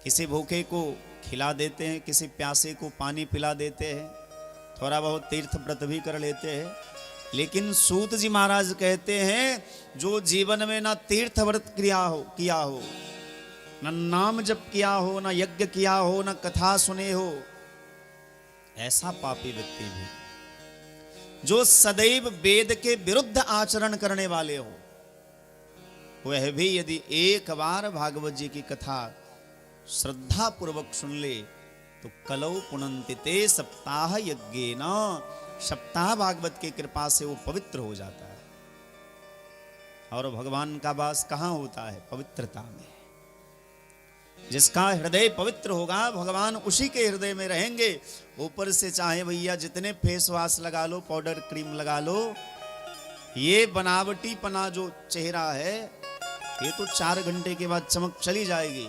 किसी भूखे को खिला देते हैं, किसी प्यासे को पानी पिला देते हैं, थोड़ा बहुत तीर्थ व्रत भी कर लेते हैं। लेकिन सूत जी महाराज कहते हैं जो जीवन में ना तीर्थ व्रत किया हो, न नाम जप किया हो, न यज्ञ किया हो, न कथा सुने हो, ऐसा पापी व्यक्ति भी, जो सदैव वेद के विरुद्ध आचरण करने वाले हो, वह भी यदि एक बार भागवत जी की कथा श्रद्धा पूर्वक सुन ले तो कलौ पुनन्ति ते सप्ताह यज्ञेन। सप्ताह भागवत की कृपा से वो पवित्र हो जाता है। और भगवान का वास कहाँ होता है? पवित्रता में। जिसका हृदय पवित्र होगा भगवान उसी के हृदय में रहेंगे। ऊपर से चाहे भैया जितने फेस वॉश लगा लो, पाउडर क्रीम लगा लो, ये बनावटी पना जो चेहरा है ये तो 4 घंटे के बाद चमक चली जाएगी।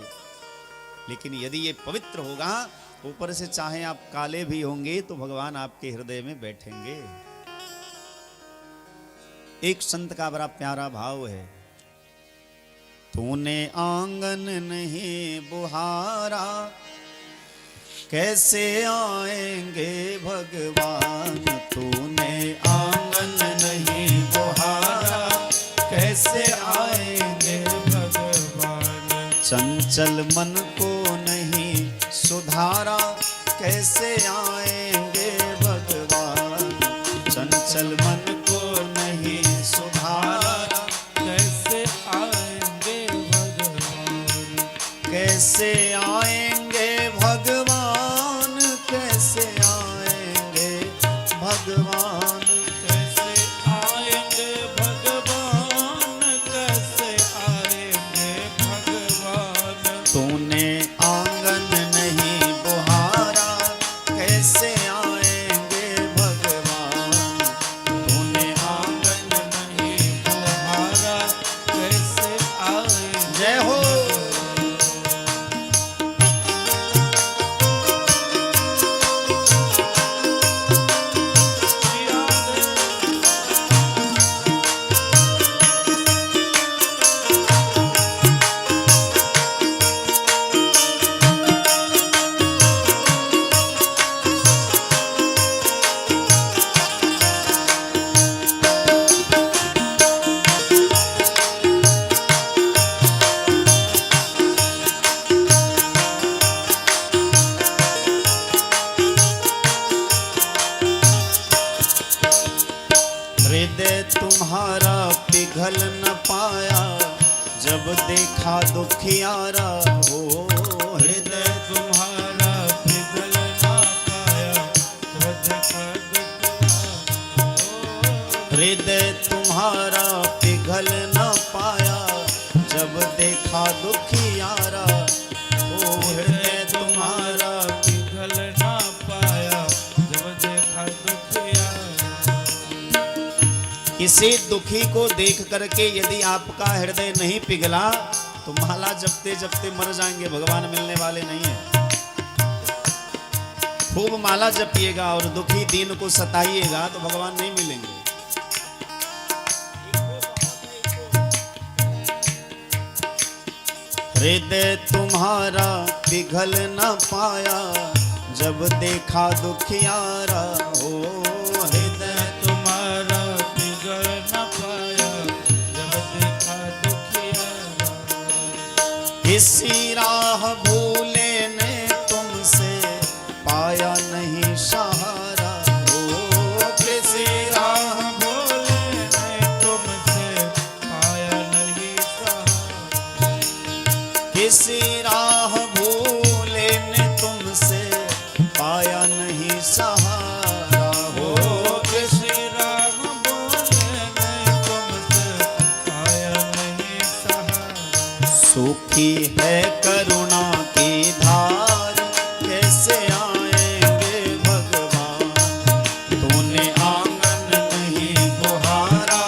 लेकिन यदि ये पवित्र होगा, ऊपर से चाहे आप काले भी होंगे तो भगवान आपके हृदय में बैठेंगे। एक संत का बड़ा प्यारा भाव है, तूने आंगन नहीं बुहारा कैसे आएंगे भगवान। तूने आंगन नहीं बुहारा कैसे आएंगे भगवान। चंचल मन को नहीं सुधारा, कैसे आएंगे भगवान। चंचल मन को नहीं सुधारा, कैसे आएंगे भगवान। कैसे आएंगे भगवान, कैसे आएंगे भगवान। कैसे आएंगे भगवान, कैसे आएंगे भगवान। तूने आंगन नहीं बुहारा, कैसे आएंगे भगवान। तूने आंगन नहीं तुम्हारा, कैसे आएंगे। जय हो। हृदय तुम्हारा पिघल न पाया, जब देखा दुखियारा हो। हृदय तुम्हारा पिघल ना पाया, हृदय तुम्हारा पिघल न पाया, जब देखा दुखियारा हो। हृदय तुम्हारा पिघल ना पाया, जब देखा दुखिया। किसी दुखी को देख करके यदि आपका हृदय नहीं पिघला तो माला जपते जपते मर जाएंगे, भगवान मिलने वाले नहीं है। खूब माला जपिएगा और दुखी दीन को सताइएगा तो भगवान नहीं मिलेंगे। हृदय तुम्हारा पिघल न पाया, जब देखा दुखियारा हो। हृदय तुम्हारा पिघल न पाया, जब देखा दुखिया। इसी राह भूले ने तुमसे पाया नहीं सहारा हो। किसी राह भोले ने तुमसे पाया नहीं सहारा। किसी राह भूले ने तुमसे पाया नहीं सहारा हो। किसी राह भोले ने तुमसे पाया नहीं सहारा। सूखी है करुणा की धार, कैसे आएंगे भगवान। तूने आंगन नहीं बुहारा,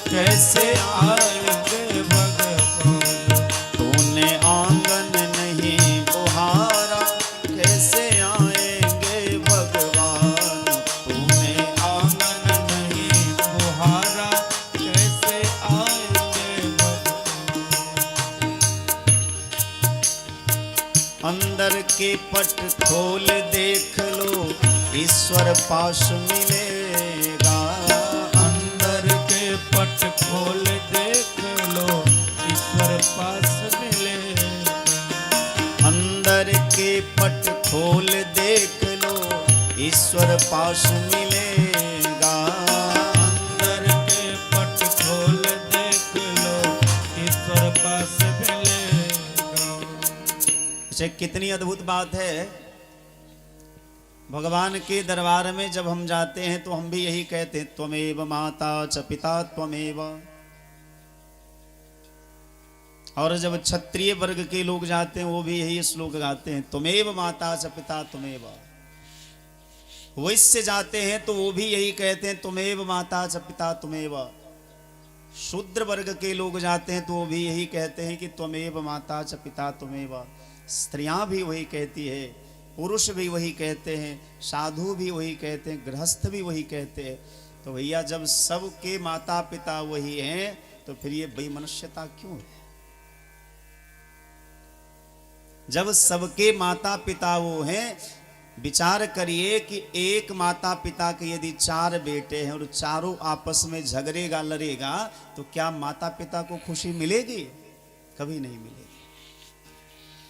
कैसे आएंगे भगवान। तूने आंगन नहीं बुहारा, कैसे आएंगे भगवान। तूने आंगन नहीं बुहारा, कैसे आएंगे भगवान। अंदर के पट खोल देख लो, ईश्वर पास मिलेगा। अंदर के पट खोल देख लो, ईश्वर पास मिलेगा। अंदर के पट खोल देख लो, ईश्वर पास मिलेगा। अंदर के पट खोल देख लो, ईश्वर पास मिलेगा। अच्छा, कितनी अद्भुत बात है। भगवान के दरबार में जब हम जाते हैं तो हम भी यही कहते हैं, त्वमेव माता च पिता त्वमेव। और जब क्षत्रिय वर्ग के लोग जाते हैं वो भी यही श्लोक गाते हैं, त्वमेव माता च पिता त्वमेव। वैश्य जाते हैं तो वो भी यही कहते हैं, त्वमेव माता च पिता त्वमेव। शूद्र वर्ग के लोग जाते हैं तो वो भी यही कहते हैं कि त्वमेव माता च पिता त्वमेव। स्त्रियां भी वही कहती है, पुरुष भी वही कहते हैं, साधु भी वही कहते हैं, गृहस्थ भी वही कहते हैं। तो भैया जब सबके माता पिता वही हैं तो फिर ये बेमनुष्यता क्यों है। जब सबके माता पिता वो हैं, विचार करिए कि एक माता पिता के यदि 4 बेटे हैं और चारों आपस में झगड़ेगा लड़ेगा तो क्या माता पिता को खुशी मिलेगी? कभी नहीं मिलेगी।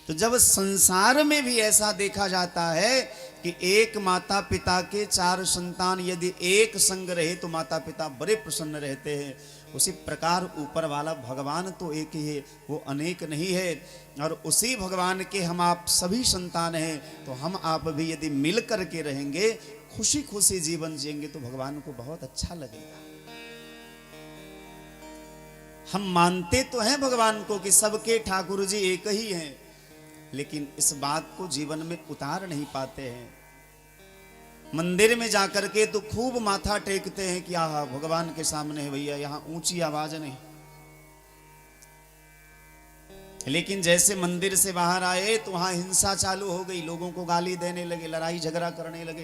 तो जब संसार में भी ऐसा देखा जाता है कि एक माता पिता के 4 संतान यदि एक संग रहे तो माता पिता बड़े प्रसन्न रहते हैं, उसी प्रकार ऊपर वाला भगवान तो एक ही है, वो अनेक नहीं है। और उसी भगवान के हम आप सभी संतान हैं, तो हम आप भी यदि मिल कर के रहेंगे, खुशी खुशी जीवन जिएंगे तो भगवान को बहुत अच्छा लगेगा। हम मानते तो हैं भगवान को कि सबके ठाकुर जी एक ही हैं, लेकिन इस बात को जीवन में उतार नहीं पाते हैं। मंदिर में जाकर के तो खूब माथा टेकते हैं कि आहा भगवान के सामने है भैया, यहां ऊंची आवाज नहीं। लेकिन जैसे मंदिर से बाहर आए तो वहां हिंसा चालू हो गई, लोगों को गाली देने लगे, लड़ाई झगड़ा करने लगे।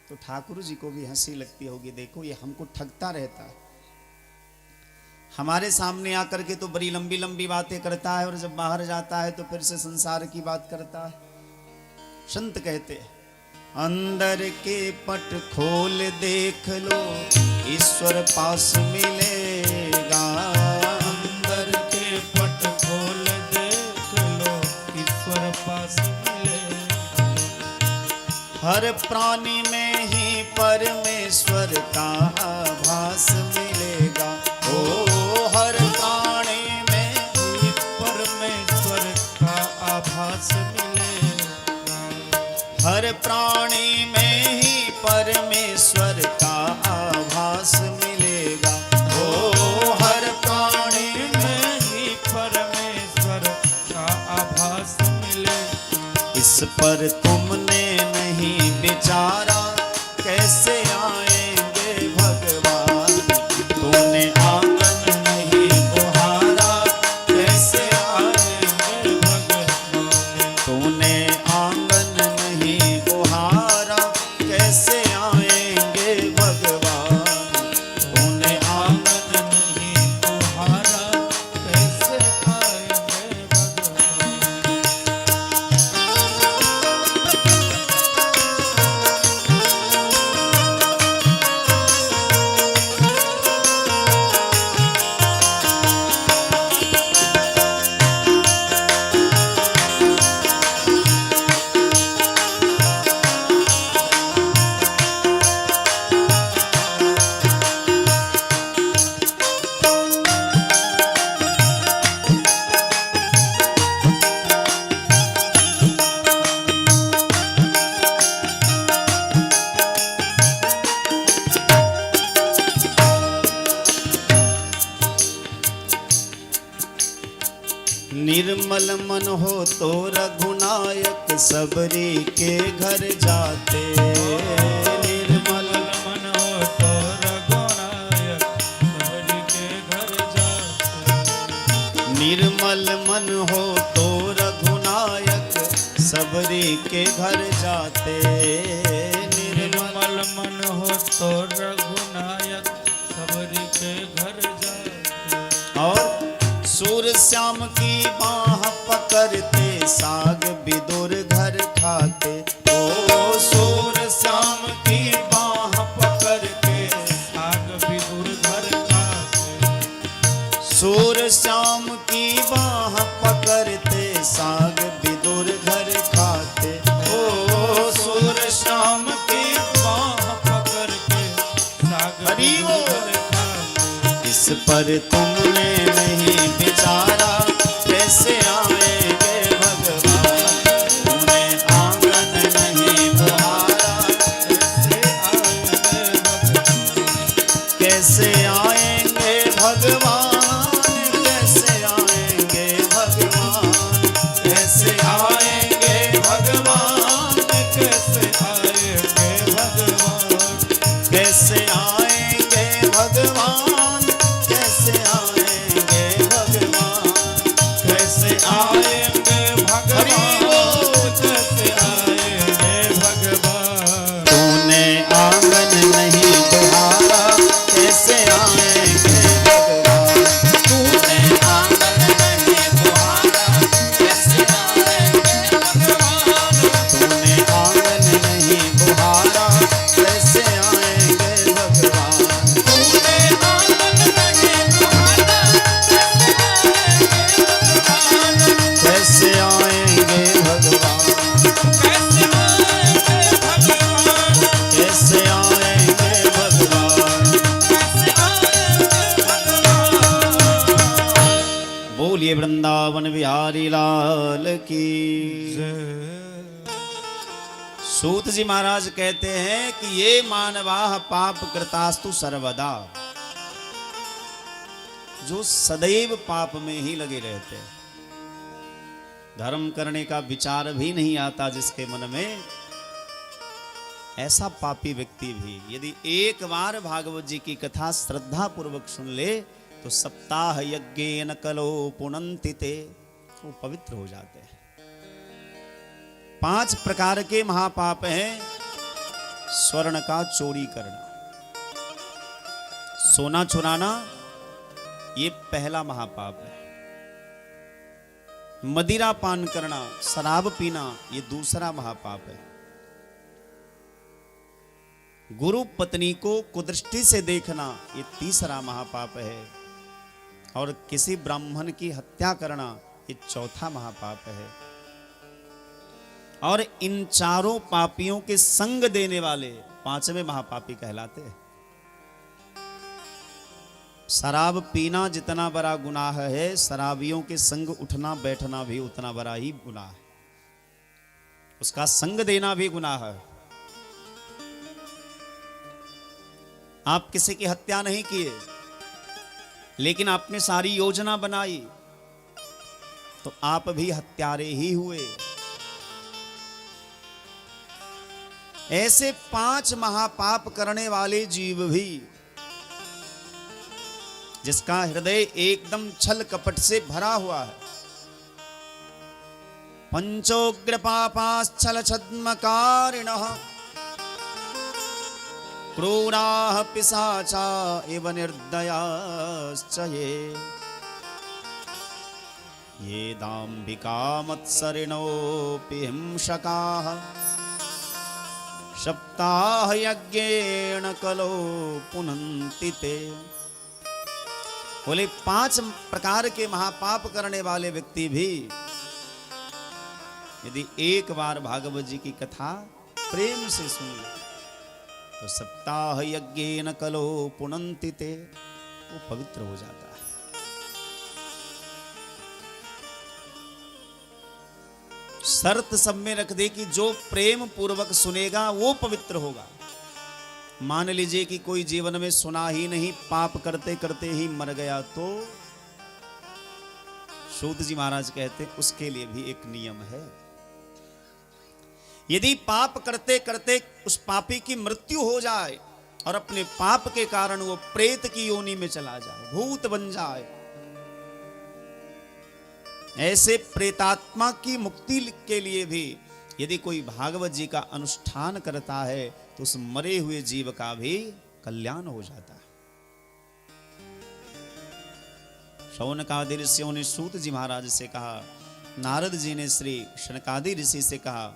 तो ठाकुर जी को भी हंसी लगती होगी, देखो ये हमको ठगता रहता है, हमारे सामने आकर के तो बड़ी लंबी लंबी बातें करता है और जब बाहर जाता है तो फिर से संसार की बात करता है। संत कहते हैं अंदर के पट खोल देख लो ईश्वर पास मिलेगा। अंदर के पट खोल देख लो ईश्वर पास मिलेगा। हर प्राणी में ही परमेश्वर का आभास मिलेगा। ओ हर प्राणी में ही परमेश्वर का आभास मिलेगा। हर प्राणी में ही परमेश्वर का आभास मिलेगा। ओ हर प्राणी में ही परमेश्वर का आभास मिलेगा। इस पर तुमने नहीं विचारा कैसे आएंगे भगवान। तूने आंगन नहीं बुहारा कैसे आएंगे भगवान। तूने आंगन नहीं बुहारा कैसे आएंगे भगवान। तूने आंगन नहीं बुहारा कैसे आएंगे भगवान। निर्मल मन हो तो रघुनायक सबरी के घर जाते। निर्मल मन हो तो रघुनायक सबरी के घर जाते। निर्मल मन हो तो रघुनायक सबरी के घर जाते। निर्मल मन हो तो रघुनायक सबरी के घर जाते। और सूर श्याम की बाह पकड़ते साग विदुर घर खाते। ओ सूर श्याम की बाह पकड़ते साग विदुर घर खाते। सूर श्याम की बाह पकड़ते साग विदुर घर खाते। ओ सूर श्याम की बाह पकड़ के साग हरि बोल। विदुर घर खाते। इस पर तुमने नहीं विचारा कैसे आएंगे भगवान। तूने आंगन नहीं बुहारा कैसे आएंगे भगवान। कैसे आएंगे भगवान। कैसे आएंगे भगवान। कैसे आएंगे भगवान। कैसे आएंगे भगवान। कैसे आएंगे लाल की। सूत जी महाराज कहते हैं कि ये मानवाह पाप कृतास्तु सर्वदा, जो सदैव पाप में ही लगे रहते हैं, धर्म करने का विचार भी नहीं आता जिसके मन में, ऐसा पापी व्यक्ति भी यदि एक बार भागवत जी की कथा श्रद्धा पूर्वक सुन ले तो सप्ताह यज्ञेन कलो पुनन्ति ते, वो पवित्र हो जाते हैं। 5 प्रकार के महापाप हैं। स्वर्ण का चोरी करना, सोना चुराना, ये पहला महापाप है। मदिरा पान करना, शराब पीना, ये दूसरा महापाप है। गुरु पत्नी को कुदृष्टि से देखना, ये तीसरा महापाप है। और किसी ब्राह्मण की हत्या करना, ये चौथा महापाप है। और इन चारों पापियों के संग देने वाले 5वें महापापी कहलाते हैं। शराब पीना जितना बड़ा गुनाह है, शराबियों के संग उठना बैठना भी उतना बड़ा ही गुनाह है। उसका संग देना भी गुनाह है। आप किसी की हत्या नहीं किए, लेकिन आपने सारी योजना बनाई, तो आप भी हत्यारे ही हुए। ऐसे 5 महापाप करने वाले जीव भी, जिसका हृदय एकदम छल कपट से भरा हुआ है, पंचोग्र पापाश्चल छद्मकारिणः क्रूराः पिशाचा इव निर्दयाश्च ये दाम्भिका मत्सरिणोऽपि हिंसकाः सप्ताह यज्ञेन कलो पुनन्ति ते। बोले 5 प्रकार के महापाप करने वाले व्यक्ति भी यदि एक बार भागवत जी की कथा प्रेम से सुन ले तो सप्ताह यज्ञेन कलो पुनन्ति ते, वो पवित्र हो जाता है। शर्त सब में रख दे कि जो प्रेम पूर्वक सुनेगा वो पवित्र होगा। मान लीजिए कि कोई जीवन में सुना ही नहीं, पाप करते करते ही मर गया, तो सूत जी महाराज कहते उसके लिए भी एक नियम है। यदि पाप करते करते उस पापी की मृत्यु हो जाए और अपने पाप के कारण वो प्रेत की योनि में चला जाए, भूत बन जाए, ऐसे प्रेतात्मा की मुक्ति के लिए भी यदि कोई भागवत जी का अनुष्ठान करता है तो उस मरे हुए जीव का भी कल्याण हो जाता है। शौनकादि ऋषियों ने सूत जी महाराज से कहा, नारद जी ने श्री शनकादि ऋषि से कहा,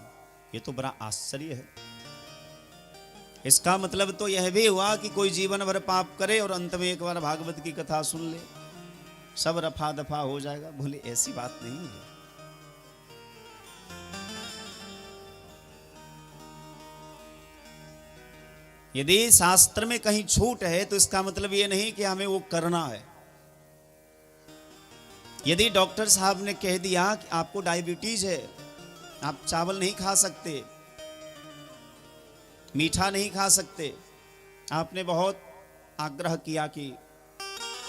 ये तो बड़ा आश्चर्य है। इसका मतलब तो यह भी हुआ कि कोई जीवन भर पाप करे और अंत में एक बार भागवत की कथा सुन ले, सब रफा दफा हो जाएगा। बोले ऐसी बात नहीं है। यदि शास्त्र में कहीं छूट है तो इसका मतलब यह नहीं कि हमें वो करना है। यदि डॉक्टर साहब ने कह दिया कि आपको डायबिटीज है, आप चावल नहीं खा सकते, मीठा नहीं खा सकते, आपने बहुत आग्रह किया कि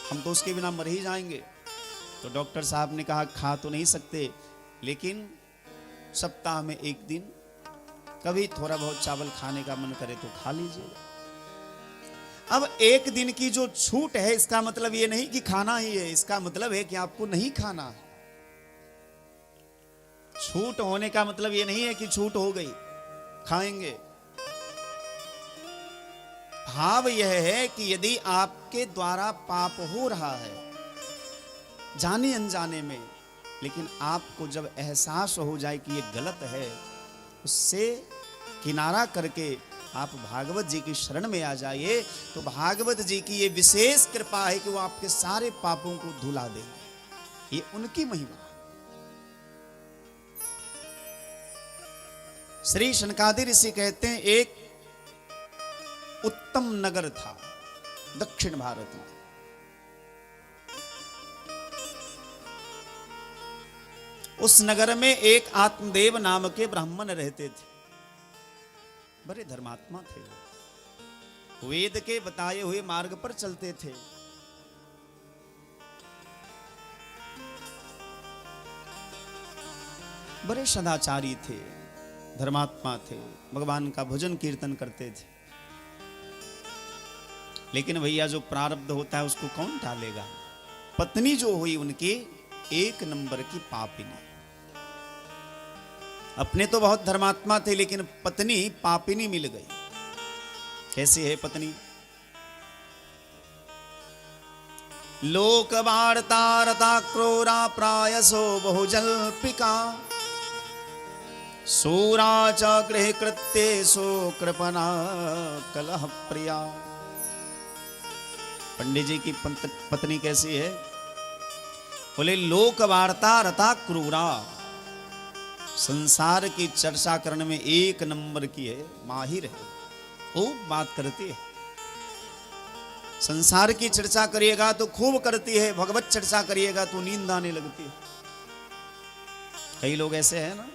हम तो उसके बिना मर ही जाएंगे, तो डॉक्टर साहब ने कहा खा तो नहीं सकते, लेकिन सप्ताह में एक दिन कभी थोड़ा बहुत चावल खाने का मन करे तो खा लीजिए। अब एक दिन की जो छूट है इसका मतलब ये नहीं कि खाना ही है, इसका मतलब है कि आपको नहीं खाना है। छूट होने का मतलब ये नहीं है कि छूट हो गई खाएंगे। भाव यह है कि यदि आपके द्वारा पाप हो रहा है जाने अनजाने में, लेकिन आपको जब एहसास हो जाए कि ये गलत है, उससे किनारा करके आप भागवत जी की शरण में आ जाइए, तो भागवत जी की ये विशेष कृपा है कि वो आपके सारे पापों को धुला देंगे। ये उनकी महिमा। श्री शनकादि ऋषि कहते हैं एक उत्तम नगर था दक्षिण भारत में। उस नगर में एक आत्मदेव नाम के ब्राह्मण रहते थे, बड़े धर्मात्मा थे, वेद के बताए हुए मार्ग पर चलते थे। बड़े सदाचारी थे, धर्मात्मा थे, भगवान का भजन कीर्तन करते थे। लेकिन भैया जो प्रारब्ध होता है उसको कौन टालेगा। पत्नी जो हुई उनकी एक नंबर की पापिनी। अपने तो बहुत धर्मात्मा थे लेकिन पत्नी पापिनी मिल गई। कैसे है पत्नी? लोक वार्ता रता क्रोरा प्रायसो बहुजल्पिका सूरा च गृह कृत्येषु कृपणा कलह प्रिया। पंडित जी की पत्नी कैसी है? बोले लोक वार्ता रता क्रूरा, संसार की चर्चा करने में एक नंबर की है, माहिर है, खूब बात करती है। संसार की चर्चा करिएगा तो खूब करती है, भगवत चर्चा करिएगा तो नींद आने लगती है। कई लोग ऐसे हैं ना।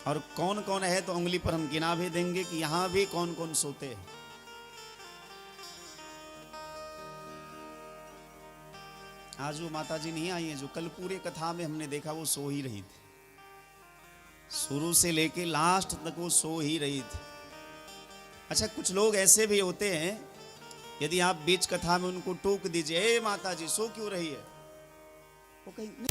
और कौन कौन है तो उंगली पर हम गिना भी देंगे कि यहां भी कौन कौन सोते हैं। आज वो माता जी नहीं आई है जो कल पूरे कथा में हमने देखा वो सो ही रही थी, शुरू से लेके लास्ट तक वो सो ही रही थी। अच्छा, कुछ लोग ऐसे भी होते हैं, यदि आप बीच कथा में उनको टोक दीजिए, ए माता जी सो क्यों रही है, वो कहीं नहीं।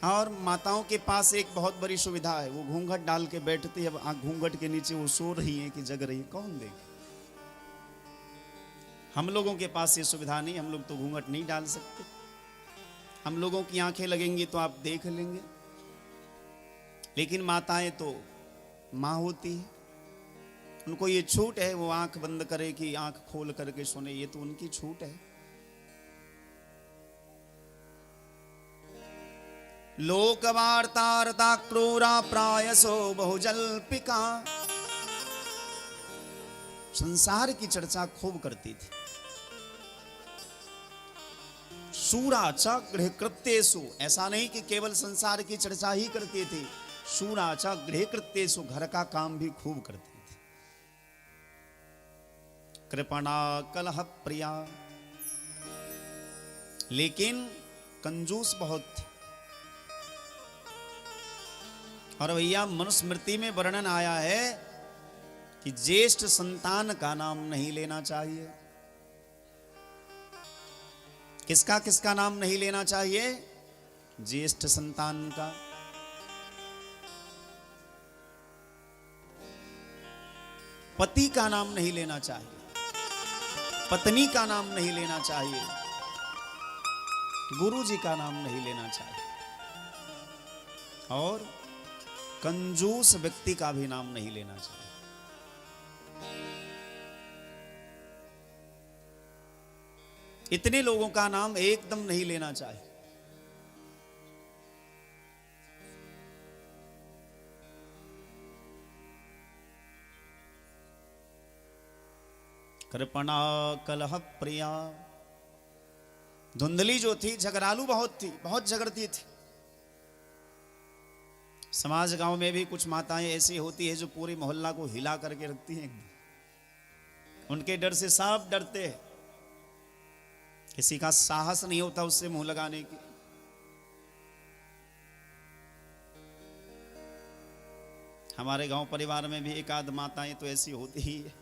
और माताओं के पास एक बहुत बड़ी सुविधा है, वो घूंघट डाल के बैठती है, अब घूंघट के नीचे वो सो रही है कि जग रही है, कौन देखे। हम लोगों के पास ये सुविधा नहीं, हम लोग तो घूंघट नहीं डाल सकते। हम लोगों की आंखें लगेंगी तो आप देख लेंगे, लेकिन माताएं तो माँ होती है, उनको ये छूट है, वो आंख बंद करे कि आंख खोल करके सोने, ये तो उनकी छूट है। लोक वार्ता रता क्रूरा प्रायसो बहुजल्पिका, संसार की चर्चा खूब करती थी। सूरा च गृह कृत्येषु, ऐसा नहीं कि केवल संसार की चर्चा ही करती थी, सूरा च गृह कृत्येषु, घर का काम भी खूब करती थी। कृपणा कलह प्रिया, लेकिन कंजूस बहुत थी। और भैया मनुस्मृति में वर्णन आया है कि ज्येष्ठ संतान का नाम नहीं लेना चाहिए। किसका किसका नाम नहीं लेना चाहिए? ज्येष्ठ संतान का। पति का नाम नहीं लेना चाहिए, पत्नी का नाम नहीं लेना चाहिए, गुरु जी का नाम नहीं लेना चाहिए, और कंजूस व्यक्ति का भी नाम नहीं लेना चाहिए। इतने लोगों का नाम एकदम नहीं लेना चाहिए। कृपणा कलह प्रिया, धुंधली जो थी झगड़ालू बहुत थी, बहुत झगड़ती थी। समाज गांव में भी कुछ माताएं ऐसी होती है जो पूरी मोहल्ला को हिला करके रखती हैं। उनके डर से सब डरते हैं, किसी का साहस नहीं होता उससे मुंह लगाने की। हमारे गांव परिवार में भी एक आध माताएं तो ऐसी होती ही है।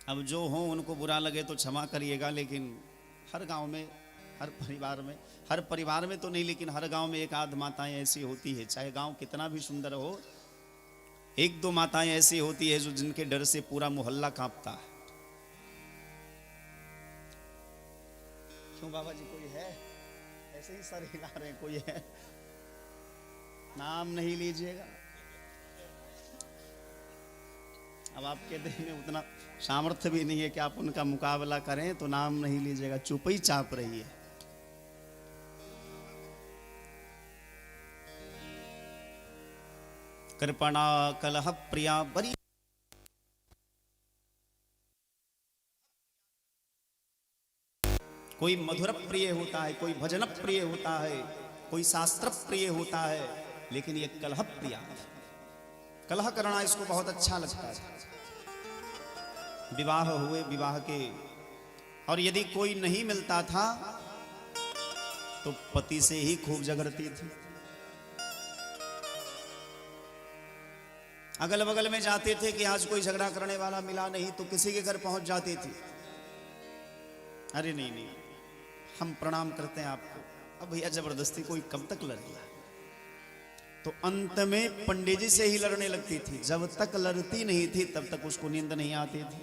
अब जो हो उनको बुरा लगे तो क्षमा करिएगा, लेकिन हर गांव में, हर परिवार में तो नहीं, लेकिन हर गांव में एक आध माताएं ऐसी होती है। चाहे गांव कितना भी सुंदर हो, एक दो माताएं ऐसी होती है जो जिनके डर से पूरा मोहल्ला कांपता है। क्यों बाबा जी, कोई है? ऐसे ही सर हिला रहे हैं, कोई है? नाम नहीं लीजिएगा। अब आपके देह में उतना सामर्थ्य भी नहीं है कि आप उनका मुकाबला करें, तो नाम नहीं लीजिएगा, चुप ही चाप रही है। कृपणा कलह प्रिया बरी। कोई मधुर प्रिय होता है, कोई भजन प्रिय होता है, कोई शास्त्र प्रिय होता है, लेकिन ये कलह प्रिया, कलह करना इसको बहुत अच्छा लगता है। विवाह हुए, विवाह के, और यदि कोई नहीं मिलता था तो पति से ही खूब झगड़ती थी। अगल बगल में जाते थे कि आज कोई झगड़ा करने वाला मिला नहीं, तो किसी के घर पहुंच जाती थी, अरे नहीं नहीं हम प्रणाम करते हैं आपको। अब भैया जबरदस्ती कोई कब तक लड़ेगा, तो अंत में पंडित जी से ही लड़ने लगती थी। जब तक लड़ती नहीं थी तब तक उसको नींद नहीं आती थी।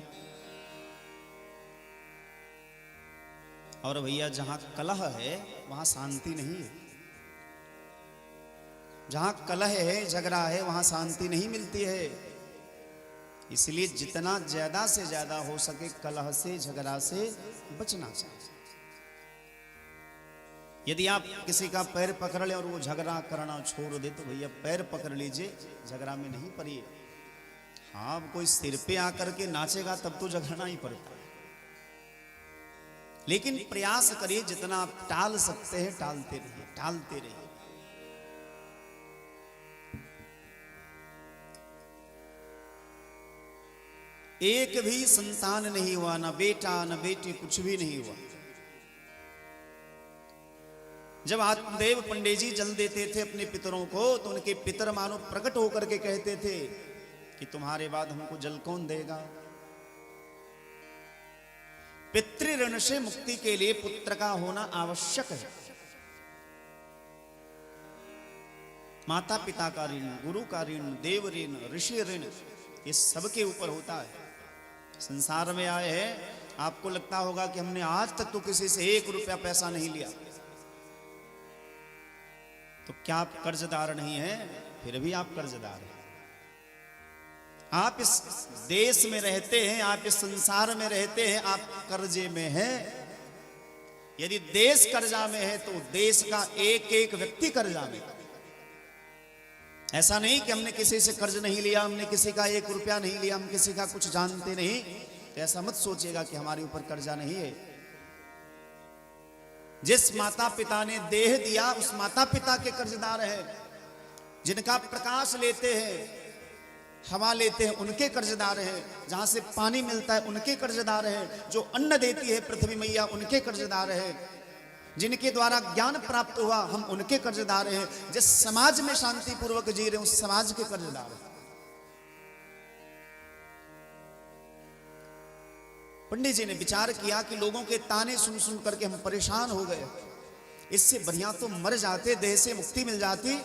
और भैया जहां कलह है वहां शांति नहीं है, जहां कलह है, झगड़ा है, वहां शांति नहीं मिलती है। इसलिए जितना ज्यादा से ज्यादा हो सके कलह से, झगड़ा से बचना चाहिए। यदि आप किसी का पैर पकड़ ले और वो झगड़ा करना छोड़ दे तो भैया पैर पकड़ लीजिए, झगड़ा में नहीं पड़िए। हाँ, कोई सिर पे आकर के नाचेगा तब तो झगड़ना ही पड़ता है, लेकिन प्रयास करिए जितना आप टाल सकते हैं टालते रहिए, टालते रहिए। एक भी संतान नहीं हुआ, ना बेटा ना बेटी, कुछ भी नहीं हुआ। जब आत्मदेव पंडित जी जल देते थे अपने पितरों को, तो उनके पितर मानो प्रकट होकर के कहते थे कि तुम्हारे बाद हमको जल कौन देगा। पितृऋण से मुक्ति के लिए पुत्र का होना आवश्यक है। माता पिता का ऋण, गुरु का ऋण, देव ऋण, ऋषि ऋण, ये सबके ऊपर होता है। संसार में आए हैं, आपको लगता होगा कि हमने आज तक तो किसी से 1 रुपया पैसा नहीं लिया, तो क्या आप कर्जदार नहीं हैं? फिर भी आप कर्जदार हैं। आप इस देश में रहते हैं, आप इस संसार में रहते हैं, आप कर्जे में हैं। यदि देश कर्जा में है तो देश का एक एक व्यक्ति कर्जा में। ऐसा नहीं कि हमने किसी से कर्ज नहीं लिया, हमने किसी का 1 रुपया नहीं लिया, हम किसी का कुछ जानते नहीं, तो ऐसा मत सोचिएगा कि हमारे ऊपर कर्जा नहीं है। जिस माता पिता ने देह दिया उस माता पिता के कर्जदार हैं। जिनका प्रकाश लेते हैं, हवा लेते हैं, उनके कर्जदार हैं। जहां से पानी मिलता है उनके कर्जदार हैं। जो अन्न देती है पृथ्वी मैया उनके कर्जदार हैं। जिनके द्वारा ज्ञान प्राप्त हुआ हम उनके कर्जदार हैं। जिस समाज में शांति पूर्वक जी रहे उस समाज के कर्जदार हैं। पंडित जी ने विचार किया कि लोगों के ताने सुन सुन करके हम परेशान हो गए, इससे बढ़िया तो मर जाते, देह से मुक्ति मिल जाती।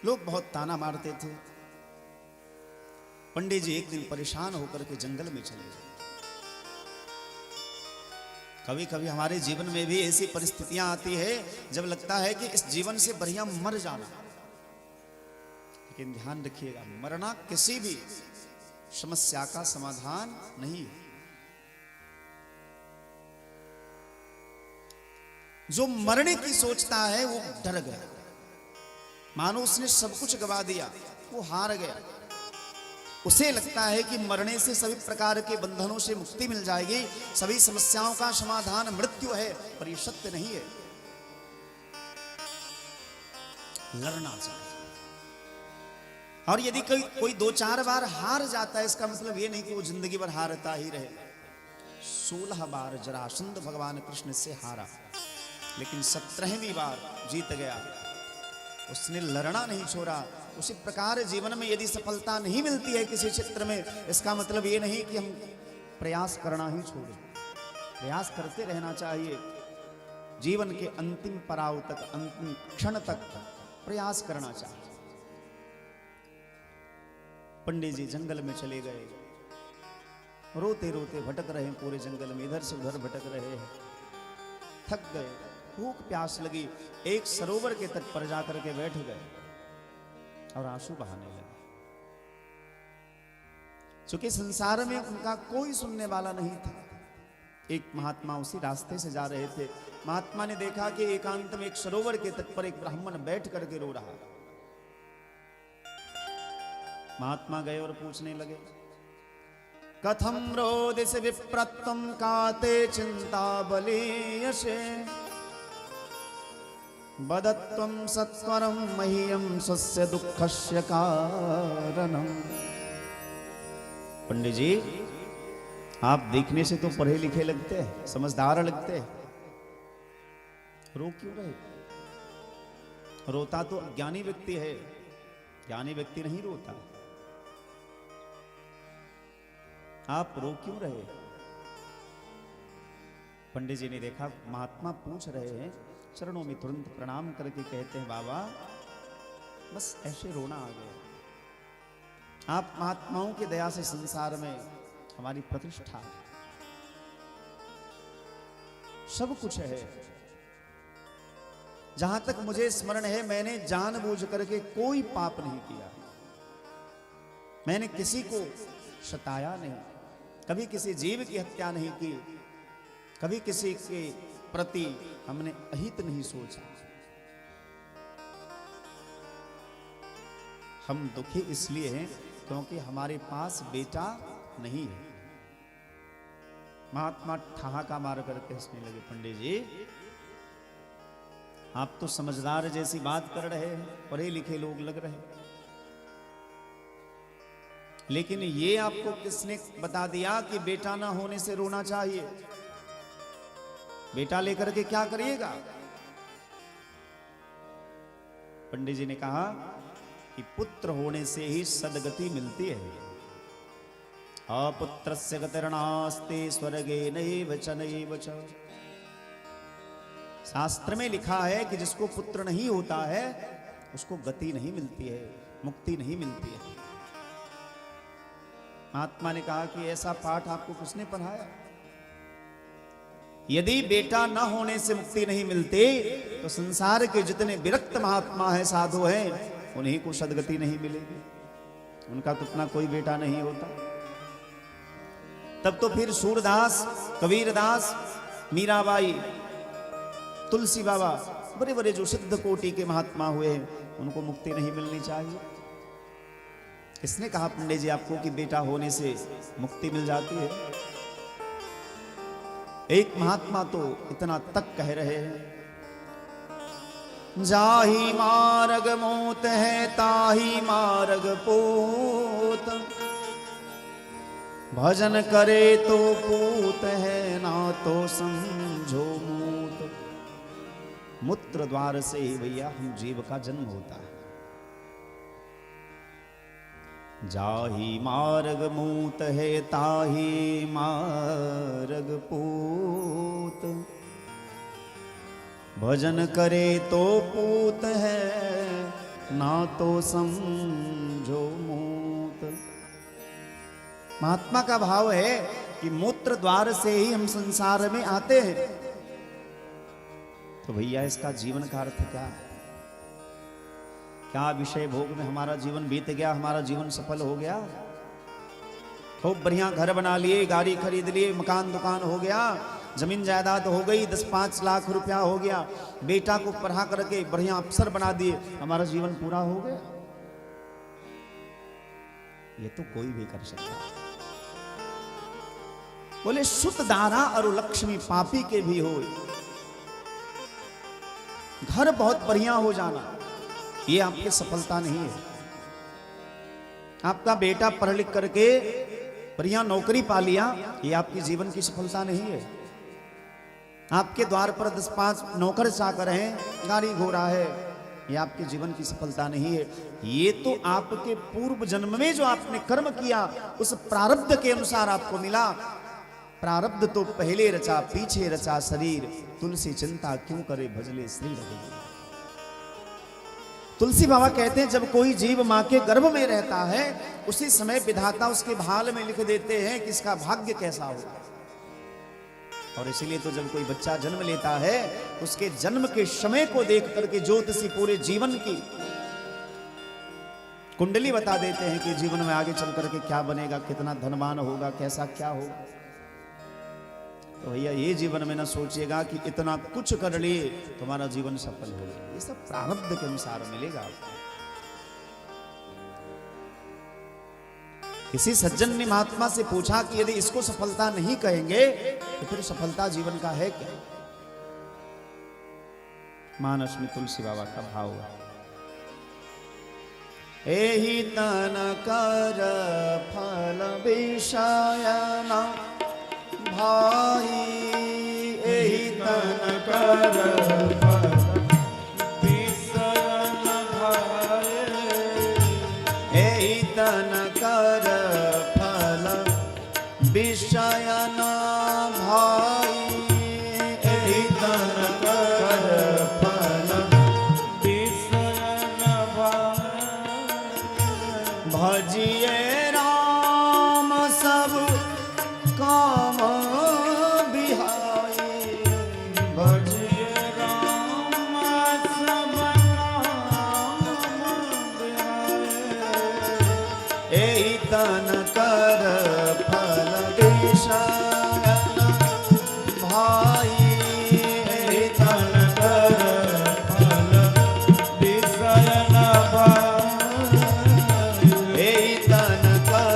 लोग बहुत ताना मारते थे। पंडित जी एक दिन परेशान होकर के जंगल में चले गए। कभी कभी हमारे जीवन में भी ऐसी परिस्थितियां आती है जब लगता है कि इस जीवन से बढ़िया मर जाना, लेकिन ध्यान रखिएगा मरना किसी भी समस्या का समाधान नहीं है। जो मरने की सोचता है वो डर गया, मानो उसने सब कुछ गवा दिया, वो हार गया। उसे लगता है कि मरने से सभी प्रकार के बंधनों से मुक्ति मिल जाएगी, सभी समस्याओं का समाधान मृत्यु है, पर यह सत्य नहीं है। लड़ना चाहिए। और यदि कोई 2-4 बार हार जाता है, इसका मतलब ये नहीं कि वो जिंदगी भर हारता ही रहे। 16 बार जरासंध भगवान कृष्ण से हारा, लेकिन 17वीं बार जीत गया। उसने लड़ना नहीं छोड़ा। उसी प्रकार जीवन में यदि सफलता नहीं मिलती है किसी क्षेत्र में, इसका मतलब ये नहीं कि हम प्रयास करना ही छोड़ें। प्रयास करते रहना चाहिए। जीवन के अंतिम पड़ाव तक, अंतिम क्षण तक प्रयास करना चाहिए। पंडित जी जंगल में चले गए, रोते रोते भटक रहे हैं पूरे जंगल में, इधर से उधर भटक रहे हैं, थक गए, भूख प्यास लगी, एक सरोवर के तट पर जाकर के बैठ गए और आंसू बहाने लगे। चूंकि संसार में उनका कोई सुनने वाला नहीं था। एक महात्मा उसी रास्ते से जा रहे थे। महात्मा ने देखा कि एकांत में एक सरोवर के तट पर एक ब्राह्मण बैठ करके रो रहा। महात्मा गए और पूछने लगे, कथम रोदिस विप्रत्वम काते चिंता बलीयसे बदत्वम सत्वरम मह्यम स्वस्य दुःखस्य कारणम। पंडित जी, आप देखने से तो पढ़े लिखे लगते हैं, समझदार लगते हैं, रो क्यों रहे? रोता तो अज्ञानी व्यक्ति है, ज्ञानी व्यक्ति नहीं रोता। आप रो क्यों रहे? पंडित जी ने देखा महात्मा पूछ रहे हैं, चरणों में तुरंत प्रणाम करके कहते हैं, बाबा बस ऐसे रोना आ गया। आप महात्माओं की दया से संसार में हमारी प्रतिष्ठा है, सब कुछ है। जहां तक मुझे स्मरण है, मैंने जानबूझ करके कोई पाप नहीं किया, मैंने किसी को सताया नहीं, कभी किसी जीव की हत्या नहीं की, कभी किसी के प्रति हमने अहित नहीं सोचा। हम दुखी इसलिए हैं क्योंकि हमारे पास बेटा नहीं है। महात्मा ठहाका मार करके हंसने लगे, पंडित जी आप तो समझदार जैसी बात कर रहे हैं, पढ़े लिखे लोग लग रहे हैं, लेकिन ये आपको किसने बता दिया कि बेटा ना होने से रोना चाहिए? बेटा लेकर के क्या करिएगा? पंडित जी ने कहा कि पुत्र होने से ही सदगति मिलती है। अपुत्रस्य गतिर्नास्ति स्वर्गे नैव च नैव च। शास्त्र में लिखा है कि जिसको पुत्र नहीं होता है उसको गति नहीं मिलती है, मुक्ति नहीं मिलती है। महात्मा ने कहा कि ऐसा पाठ आपको किसने पढ़ाया? यदि बेटा न होने से मुक्ति नहीं मिलती तो संसार के जितने विरक्त महात्मा हैं, साधु हैं, उन्हीं को सदगति नहीं मिलेगी। उनका तो अपना कोई बेटा नहीं होता। तब तो फिर सूरदास, कबीरदास, मीराबाई, तुलसी बाबा, बड़े बड़े जो सिद्ध कोटि के महात्मा हुए हैं, उनको मुक्ति नहीं मिलनी चाहिए। किसने कहा पंडित जी आपको कि बेटा होने से मुक्ति मिल जाती है? एक महात्मा तो इतना तक कह रहे हैं, जाही मार्ग मोत है ताही मार्ग पोत, भजन करे तो पूत है ना तो समझो मूत। मूत्र द्वार से ही भैया हम जीव का जन्म होता है। जाही मार्ग मूत है ताही मार्ग पूत, भजन करे तो पूत है ना तो समझो मूत। महात्मा का भाव है कि मूत्र द्वार से ही हम संसार में आते हैं। तो भैया इसका जीवन का अर्थ क्या है? क्या विषय भोग में हमारा जीवन बीत गया, हमारा जीवन सफल हो गया? खूब बढ़िया घर बना लिए, गाड़ी खरीद लिए, मकान दुकान हो गया, जमीन जायदाद हो गई, 10-5 लाख रुपया हो गया, बेटा को पढ़ा करके बढ़िया अफसर बना दिए, हमारा जीवन पूरा हो गया? ये तो कोई भी कर सकता है। बोले सुत दारा और लक्ष्मी पापी के भी हो। घर बहुत बढ़िया हो जाना ये आपकी सफलता नहीं है। आपका बेटा पढ़ लिख करके बढ़िया नौकरी पा लिया, ये आपके जीवन की सफलता नहीं है। आपके द्वार पर 10-5 नौकर चाकर हैं, गाड़ी घोड़ा है, ये आपके जीवन की सफलता नहीं है। ये तो आपके पूर्व जन्म में जो आपने कर्म किया उस प्रारब्ध के अनुसार आपको मिला। प्रारब्ध तो पहले रचा पीछे रचा शरीर, तुलसी चिंता क्यों करे भजले श्री रघुवीर। तुलसी बाबा कहते हैं जब कोई जीव मां के गर्भ में रहता है उसी समय विधाता उसके भाल में लिख देते हैं कि इसका भाग्य कैसा होगा। और इसीलिए तो जब कोई बच्चा जन्म लेता है उसके जन्म के समय को देख करके ज्योतिषी पूरे जीवन की कुंडली बता देते हैं कि जीवन में आगे चल करके क्या बनेगा, कितना धनवान होगा, कैसा क्या होगा। तो भैया ये जीवन में ना सोचिएगा कि इतना कुछ कर लिए तुम्हारा जीवन सफल होगा। ये सब प्रारब्ध के अनुसार मिलेगा आपको। किसी सज्जन ने महात्मा से पूछा कि यदि इसको सफलता नहीं कहेंगे तो फिर सफलता जीवन का है क्या? मानस में तुलसी बाबा का भाव है, एहि तन कर फल विषयन भाई, एहि तन कर फल विषयन भाई, एहि तन कर फल विषयन भाई, एहि तन कर फल विषयन भाई, भजिए राम सब काम बिहाई, भजिए राम सब काम बिहाए, एहि तन कर फल विषयन भाई, एहि तन कर फल विषयन भाई, एहि तन कर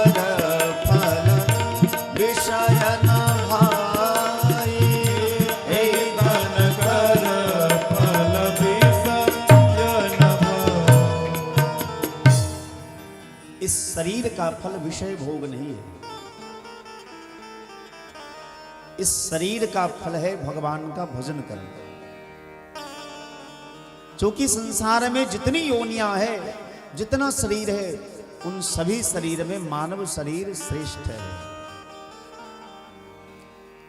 फल विषयन भाई, एहि तन कर फल विषयन भाई। इस शरीर का फल विषय भोग नहीं है, इस शरीर का फल है भगवान का भजन करना। क्योंकि संसार में जितनी योनियां है, जितना शरीर है, उन सभी शरीर में मानव शरीर श्रेष्ठ है।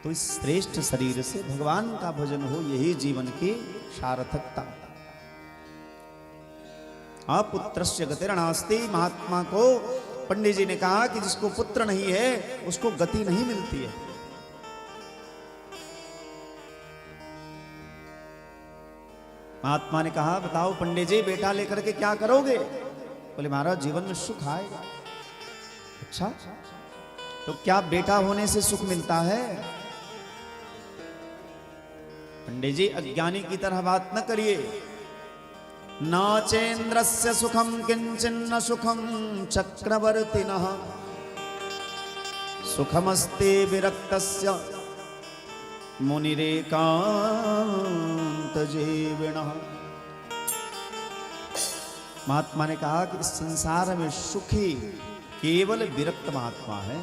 तो इस श्रेष्ठ शरीर से भगवान का भजन हो, यही जीवन की सार्थकता। अपुत्रस्य गतिर्नास्ति, महात्मा को पंडित जी ने कहा कि जिसको पुत्र नहीं है उसको गति नहीं मिलती है। महात्मा ने कहा बताओ पंडित जी बेटा लेकर के क्या करोगे? बोले महाराज जीवन में सुख आएगा। अच्छा तो क्या बेटा होने से सुख मिलता है? पंडित जी अज्ञानी की तरह बात न करिए। न चेन्द्रस्य सुखम किंचिन्न सुखम चक्रवर्तिनः, सुखमस्ते विरक्तस्य मुनिरेकांत जीविनः। महात्मा ने कहा कि इस संसार में सुखी केवल विरक्त महात्मा है।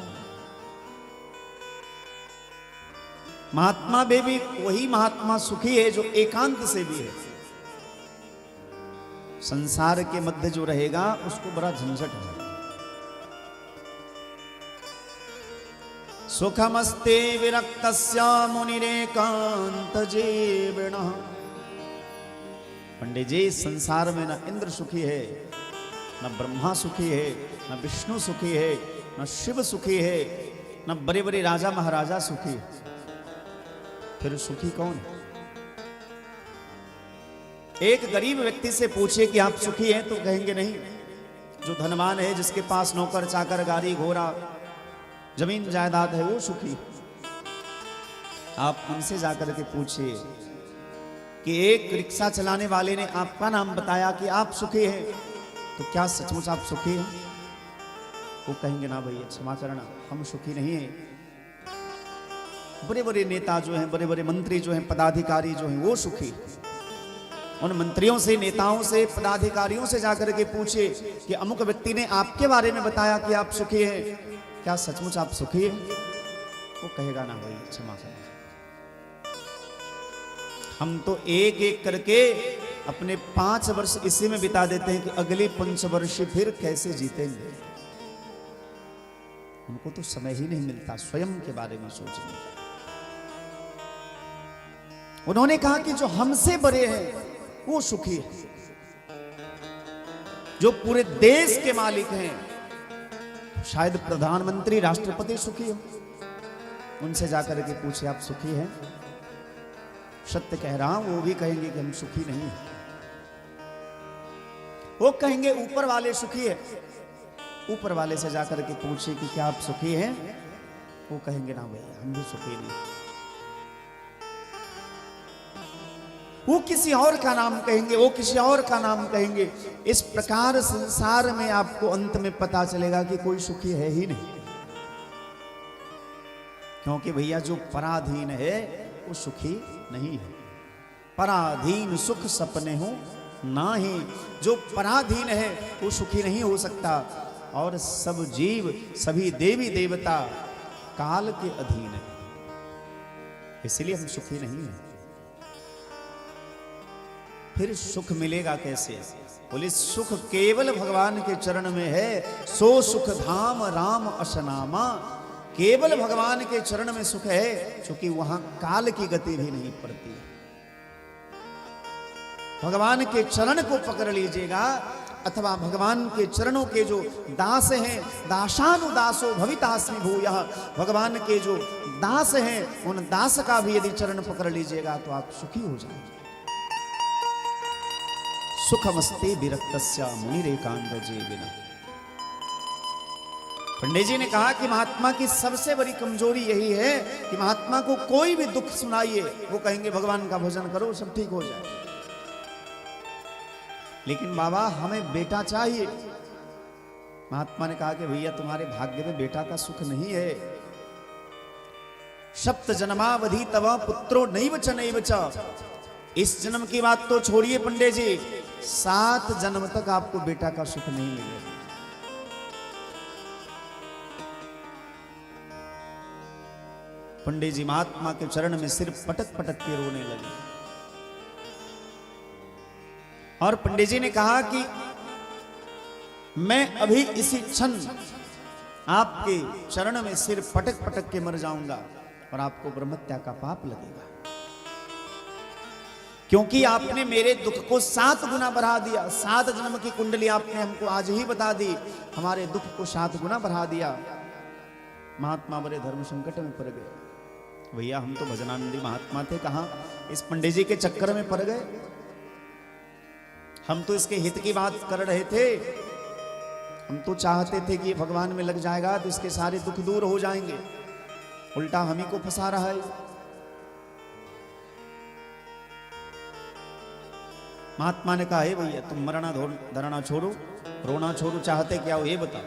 महात्मा में भी वही महात्मा सुखी है जो एकांत से भी है। संसार के मध्य जो रहेगा उसको बड़ा झंझट है। सुखमस्ते विरक्तस्य मुनिरेकांत जीविनः। पंडित जी संसार में न इंद्र सुखी है, न ब्रह्मा सुखी है, न विष्णु सुखी है, न शिव सुखी है, न बड़े बड़े राजा महाराजा सुखी है। फिर सुखी कौन है? एक गरीब व्यक्ति से पूछे कि आप सुखी हैं तो कहेंगे नहीं। जो धनवान है, जिसके पास नौकर चाकर गाड़ी घोड़ा जमीन जायदाद है, वो सुखी। आप उनसे जाकर के पूछिए कि एक रिक्शा चलाने वाले ने आपका नाम बताया कि आप सुखी हैं, तो क्या सचमुच आप सुखी हैं? वो कहेंगे ना भैया क्षमा करना, हम सुखी नहीं हैं। बड़े बड़े नेता जो हैं, बड़े बड़े मंत्री जो हैं, पदाधिकारी जो हैं, वो सुखी। उन मंत्रियों से, नेताओं से, पदाधिकारियों से जाकर के पूछे कि अमुक व्यक्ति ने आपके बारे में बताया कि आप सुखी हैं, क्या सचमुच आप सुखी हैं? वो कहेगा ना भाई क्षमा करना, हम तो एक एक करके अपने 5 वर्ष इसी में बिता देते हैं कि अगले 5 वर्ष फिर कैसे जीतेंगे। उनको तो समय ही नहीं मिलता स्वयं के बारे में सोचने। उन्होंने कहा कि जो हमसे बड़े हैं वो सुखी है, जो पूरे देश के मालिक हैं, शायद प्रधानमंत्री राष्ट्रपति सुखी हो। उनसे जाकर के पूछे आप सुखी हैं? सत्य कह रहा हूं, वो भी कहेंगे कि हम सुखी नहीं हैं। वो कहेंगे ऊपर वाले सुखी है। ऊपर वाले से जाकर के पूछे कि क्या आप सुखी हैं? वो कहेंगे ना भैया हम भी सुखी नहीं। वो किसी और का नाम कहेंगे, वो किसी और का नाम कहेंगे। इस प्रकार संसार में आपको अंत में पता चलेगा कि कोई सुखी है ही नहीं। क्योंकि भैया जो पराधीन है वो सुखी नहीं है। पराधीन सुख सपने हो ना ही, जो पराधीन है वो सुखी नहीं हो सकता। और सब जीव, सभी देवी देवता काल के अधीन है, इसलिए हम सुखी नहीं हैं। फिर सुख मिलेगा कैसे? बोले सुख केवल भगवान के चरण में है, सो सुख धाम राम असनामा। केवल भगवान के चरण में सुख है, क्योंकि वहां काल की गति भी नहीं पड़ती। भगवान के चरण को पकड़ लीजिएगा, अथवा भगवान के चरणों के जो दास हैं, दासानुदासो भवितास्मि भूयः, भगवान के जो दास हैं उन दास का भी यदि चरण पकड़ लीजिएगा तो आप सुखी हो जाएंगे। सुखमस्ते विरक्तस्य मुनिरेकांतजे विना। पंडित जी ने कहा कि महात्मा की सबसे बड़ी कमजोरी यही है कि महात्मा को कोई भी दुख सुनाइए, वो कहेंगे भगवान का भजन करो सब ठीक हो जाए। लेकिन बाबा हमें बेटा चाहिए। महात्मा ने कहा कि भैया तुम्हारे भाग्य में बेटा का सुख नहीं है। सप्त जन्मावधि तव पुत्रो नैव च नैव च। इस जन्म की बात तो छोड़िए पंडित जी, 7 जन्म तक आपको बेटा का सुख नहीं मिलेगा। पंडित जी महात्मा के चरण में सिर पटक पटक के रोने लगे। और पंडित जी ने कहा कि मैं अभी इसी क्षण आपके चरण में सिर पटक पटक के मर जाऊंगा और आपको ब्रह्महत्या का पाप लगेगा, क्योंकि आपने मेरे दुख को 7 गुना बढ़ा दिया। 7 जन्म की कुंडली आपने हमको आज ही बता दी, हमारे दुख को 7 गुना बढ़ा दिया। महात्मा बड़े धर्म संकट में पड़ गए। भैया हम तो भजनानंदी महात्मा थे, कहां इस पंडित जी के चक्कर में पड़ गए। हम तो इसके हित की बात कर रहे थे, हम तो चाहते थे कि भगवान में लग जाएगा तो इसके सारे दुख दूर हो जाएंगे, उल्टा हम ही को फंसा रहा है। महात्मा ने कहा हे भैया तुम मरना धरना छोड़ो, रोना छोड़ो, चाहते क्या हो ये बताओ।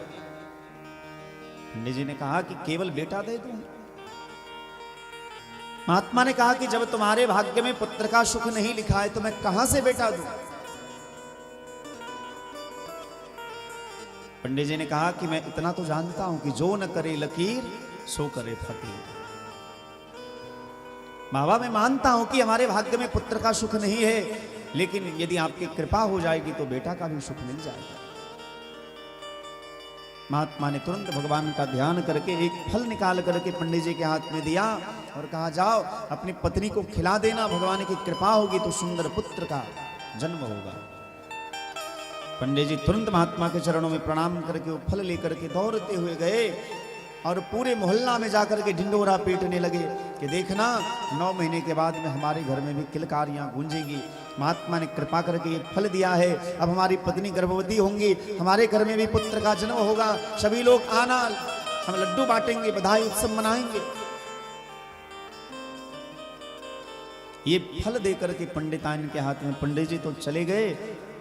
पंडित जी ने कहा कि केवल बेटा दे दूं। महात्मा ने कहा कि जब तुम्हारे भाग्य में पुत्र का सुख नहीं लिखा है तो मैं कहां से बेटा दूं। पंडित जी ने कहा कि मैं इतना तो जानता हूं कि जो न करे लकीर सो करे फकीर। बाबा मैं मानता हूं कि हमारे भाग्य में पुत्र का सुख नहीं है, लेकिन यदि आपकी कृपा हो जाएगी तो बेटा का भी सुख मिल जाएगा। महात्मा ने तुरंत भगवान का ध्यान करके एक फल निकाल करके पंडित जी के हाथ में दिया और कहा जाओ अपनी पत्नी को खिला देना, भगवान की कृपा होगी तो सुंदर पुत्र का जन्म होगा। पंडित जी तुरंत महात्मा के चरणों में प्रणाम करके वो फल लेकर के दौड़ते हुए गए और पूरे मोहल्ला में जाकर के ढिंडोरा पीटने लगे कि देखना 9 महीने के बाद में हमारे घर में भी किलकारियां गूंजेंगी। महात्मा ने कृपा करके ये फल दिया है, अब हमारी पत्नी गर्भवती होंगी, हमारे घर में भी पुत्र का जन्म होगा, सभी लोग आना, हम लड्डू बांटेंगे, बधाई उत्सव मनाएंगे। ये फल देकर के पंडिताइन के हाथ में पंडित जी तो चले गए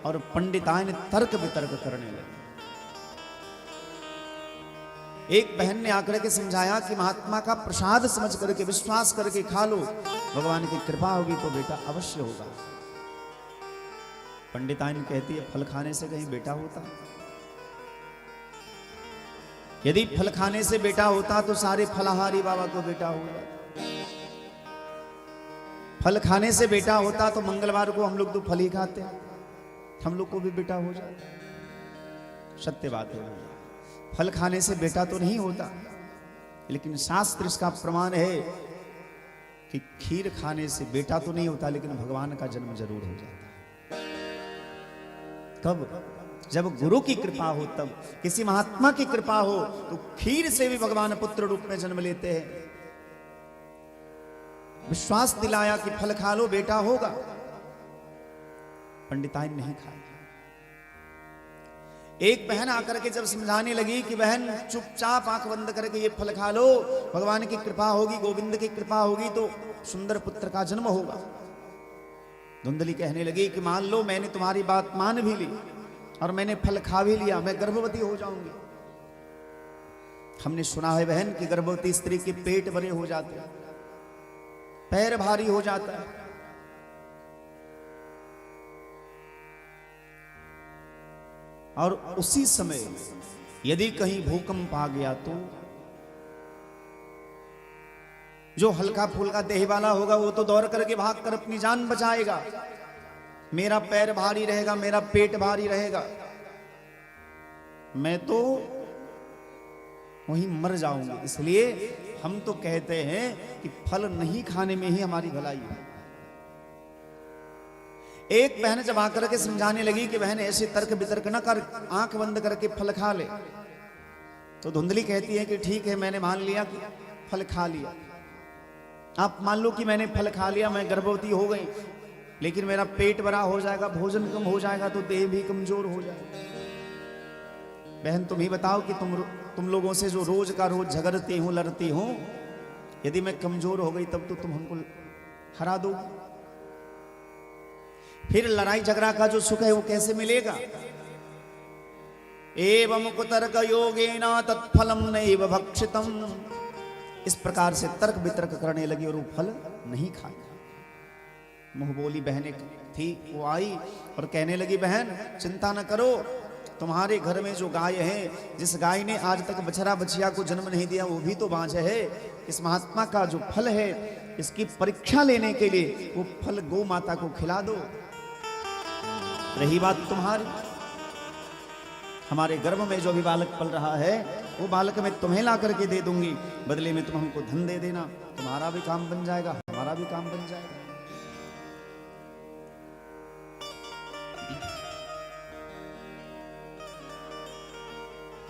और पंडिताइन तर्क वितर्क करने लगे। एक बहन ने आकर के समझाया कि महात्मा का प्रसाद समझ करके विश्वास करके खा लो, भगवान की कृपा होगी तो बेटा अवश्य होगा। पंडिताइन कहती है फल खाने से कहीं बेटा होता? यदि फल खाने से बेटा होता तो सारे फलाहारी बाबा को बेटा होगा। फल खाने से बेटा होता तो मंगलवार को हम लोग तो फल ही खाते हैं, हम लोग को भी बेटा हो जाए। सत्य बात है, फल खाने से बेटा तो नहीं होता, लेकिन शास्त्र इसका प्रमाण है कि खीर खाने से बेटा तो नहीं होता, लेकिन भगवान का जन्म जरूर हो जाता है। कब? जब गुरु की कृपा हो, तब किसी महात्मा की कृपा हो तो खीर से भी भगवान पुत्र रूप में जन्म लेते हैं। विश्वास दिलाया कि फल खा लो बेटा होगा, पंडिताइन नहीं खाया। एक बहन आकर के जब समझाने लगी कि बहन चुपचाप आंख बंद करके ये फल खा लो, भगवान की कृपा होगी, गोविंद की कृपा होगी तो सुंदर पुत्र का जन्म होगा। धुंधली कहने लगी कि मान लो मैंने तुम्हारी बात मान भी ली और मैंने फल खा भी लिया, मैं गर्भवती हो जाऊंगी। हमने सुना है बहन कि गर्भवती स्त्री के पेट बड़े हो जाते हैं, पैर भारी हो जाता है। और उसी समय यदि कहीं भूकंप आ गया तो जो हल्का फुल्का देह वाला होगा वो तो दौड़ करके भाग कर अपनी जान बचाएगा, मेरा पैर भारी रहेगा, मेरा पेट भारी रहेगा, मैं तो वहीं मर जाऊंगी। इसलिए हम तो कहते हैं कि फल नहीं खाने में ही हमारी भलाई है। एक बहन जब आकर के समझाने लगी कि बहन ऐसे तर्क वितर्क न कर, आंख बंद करके फल खा ले, तो धुंधली कहती है कि ठीक है, मैंने मान लिया कि फल खा लिया। आप मान लो कि मैंने फल खा लिया, मैं गर्भवती हो गई, लेकिन मेरा पेट बड़ा हो जाएगा, भोजन कम हो जाएगा तो देह भी कमजोर हो जाएगा। बहन तुम ही बताओ कि तुम लोगों से जो रोज का रोज झगड़ती हूं, लड़ती हूं, यदि मैं कमजोर हो गई तब तो तुम हमको हरा दो। फिर लड़ाई झगड़ा का जो सुख है वो कैसे मिलेगा? एवं कुतर्क योगेन तत्फलम नैव भक्षितम। इस प्रकार से तर्क वितर्क करने लगी और वो फल नहीं खाया। मुंह बोली बहन थी, वो आई और कहने लगी बहन चिंता न करो, तुम्हारे घर में जो गाय है, जिस गाय ने आज तक बछड़ा बछिया को जन्म नहीं दिया वो भी तो बाँझ है। इस महात्मा का जो फल है इसकी परीक्षा लेने के लिए वो फल गौ माता को खिला दो। रही बात तुम्हारी, हमारे गर्भ में जो अभी बालक पल रहा है वो बालक मैं तुम्हें ला करके दे दूंगी, बदले में तुम हमको धन दे देना, तुम्हारा भी काम बन जाएगा, हमारा भी काम बन जाएगा।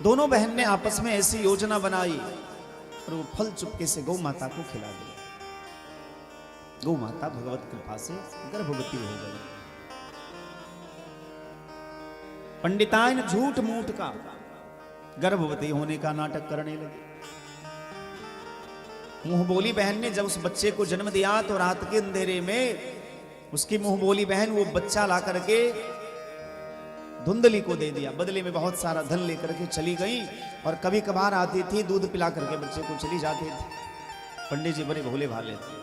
दोनों बहन ने आपस में ऐसी योजना बनाई और वो फल चुपके से गौ माता को खिला दिया। गौ माता भगवत कृपा से गर्भवती हो गई। पंडिताइन झूठ मूठ का गर्भवती होने का नाटक करने लगे। मुंह बोली बहन ने जब उस बच्चे को जन्म दिया तो रात के अंधेरे में उसकी मुंह बोली बहन वो बच्चा ला करके धुंधली को दे दिया, बदले में बहुत सारा धन लेकर के चली गई और कभी कभार आती थी दूध पिला करके बच्चे को चली जाती थी। पंडित जी बड़े भोले भाले थे,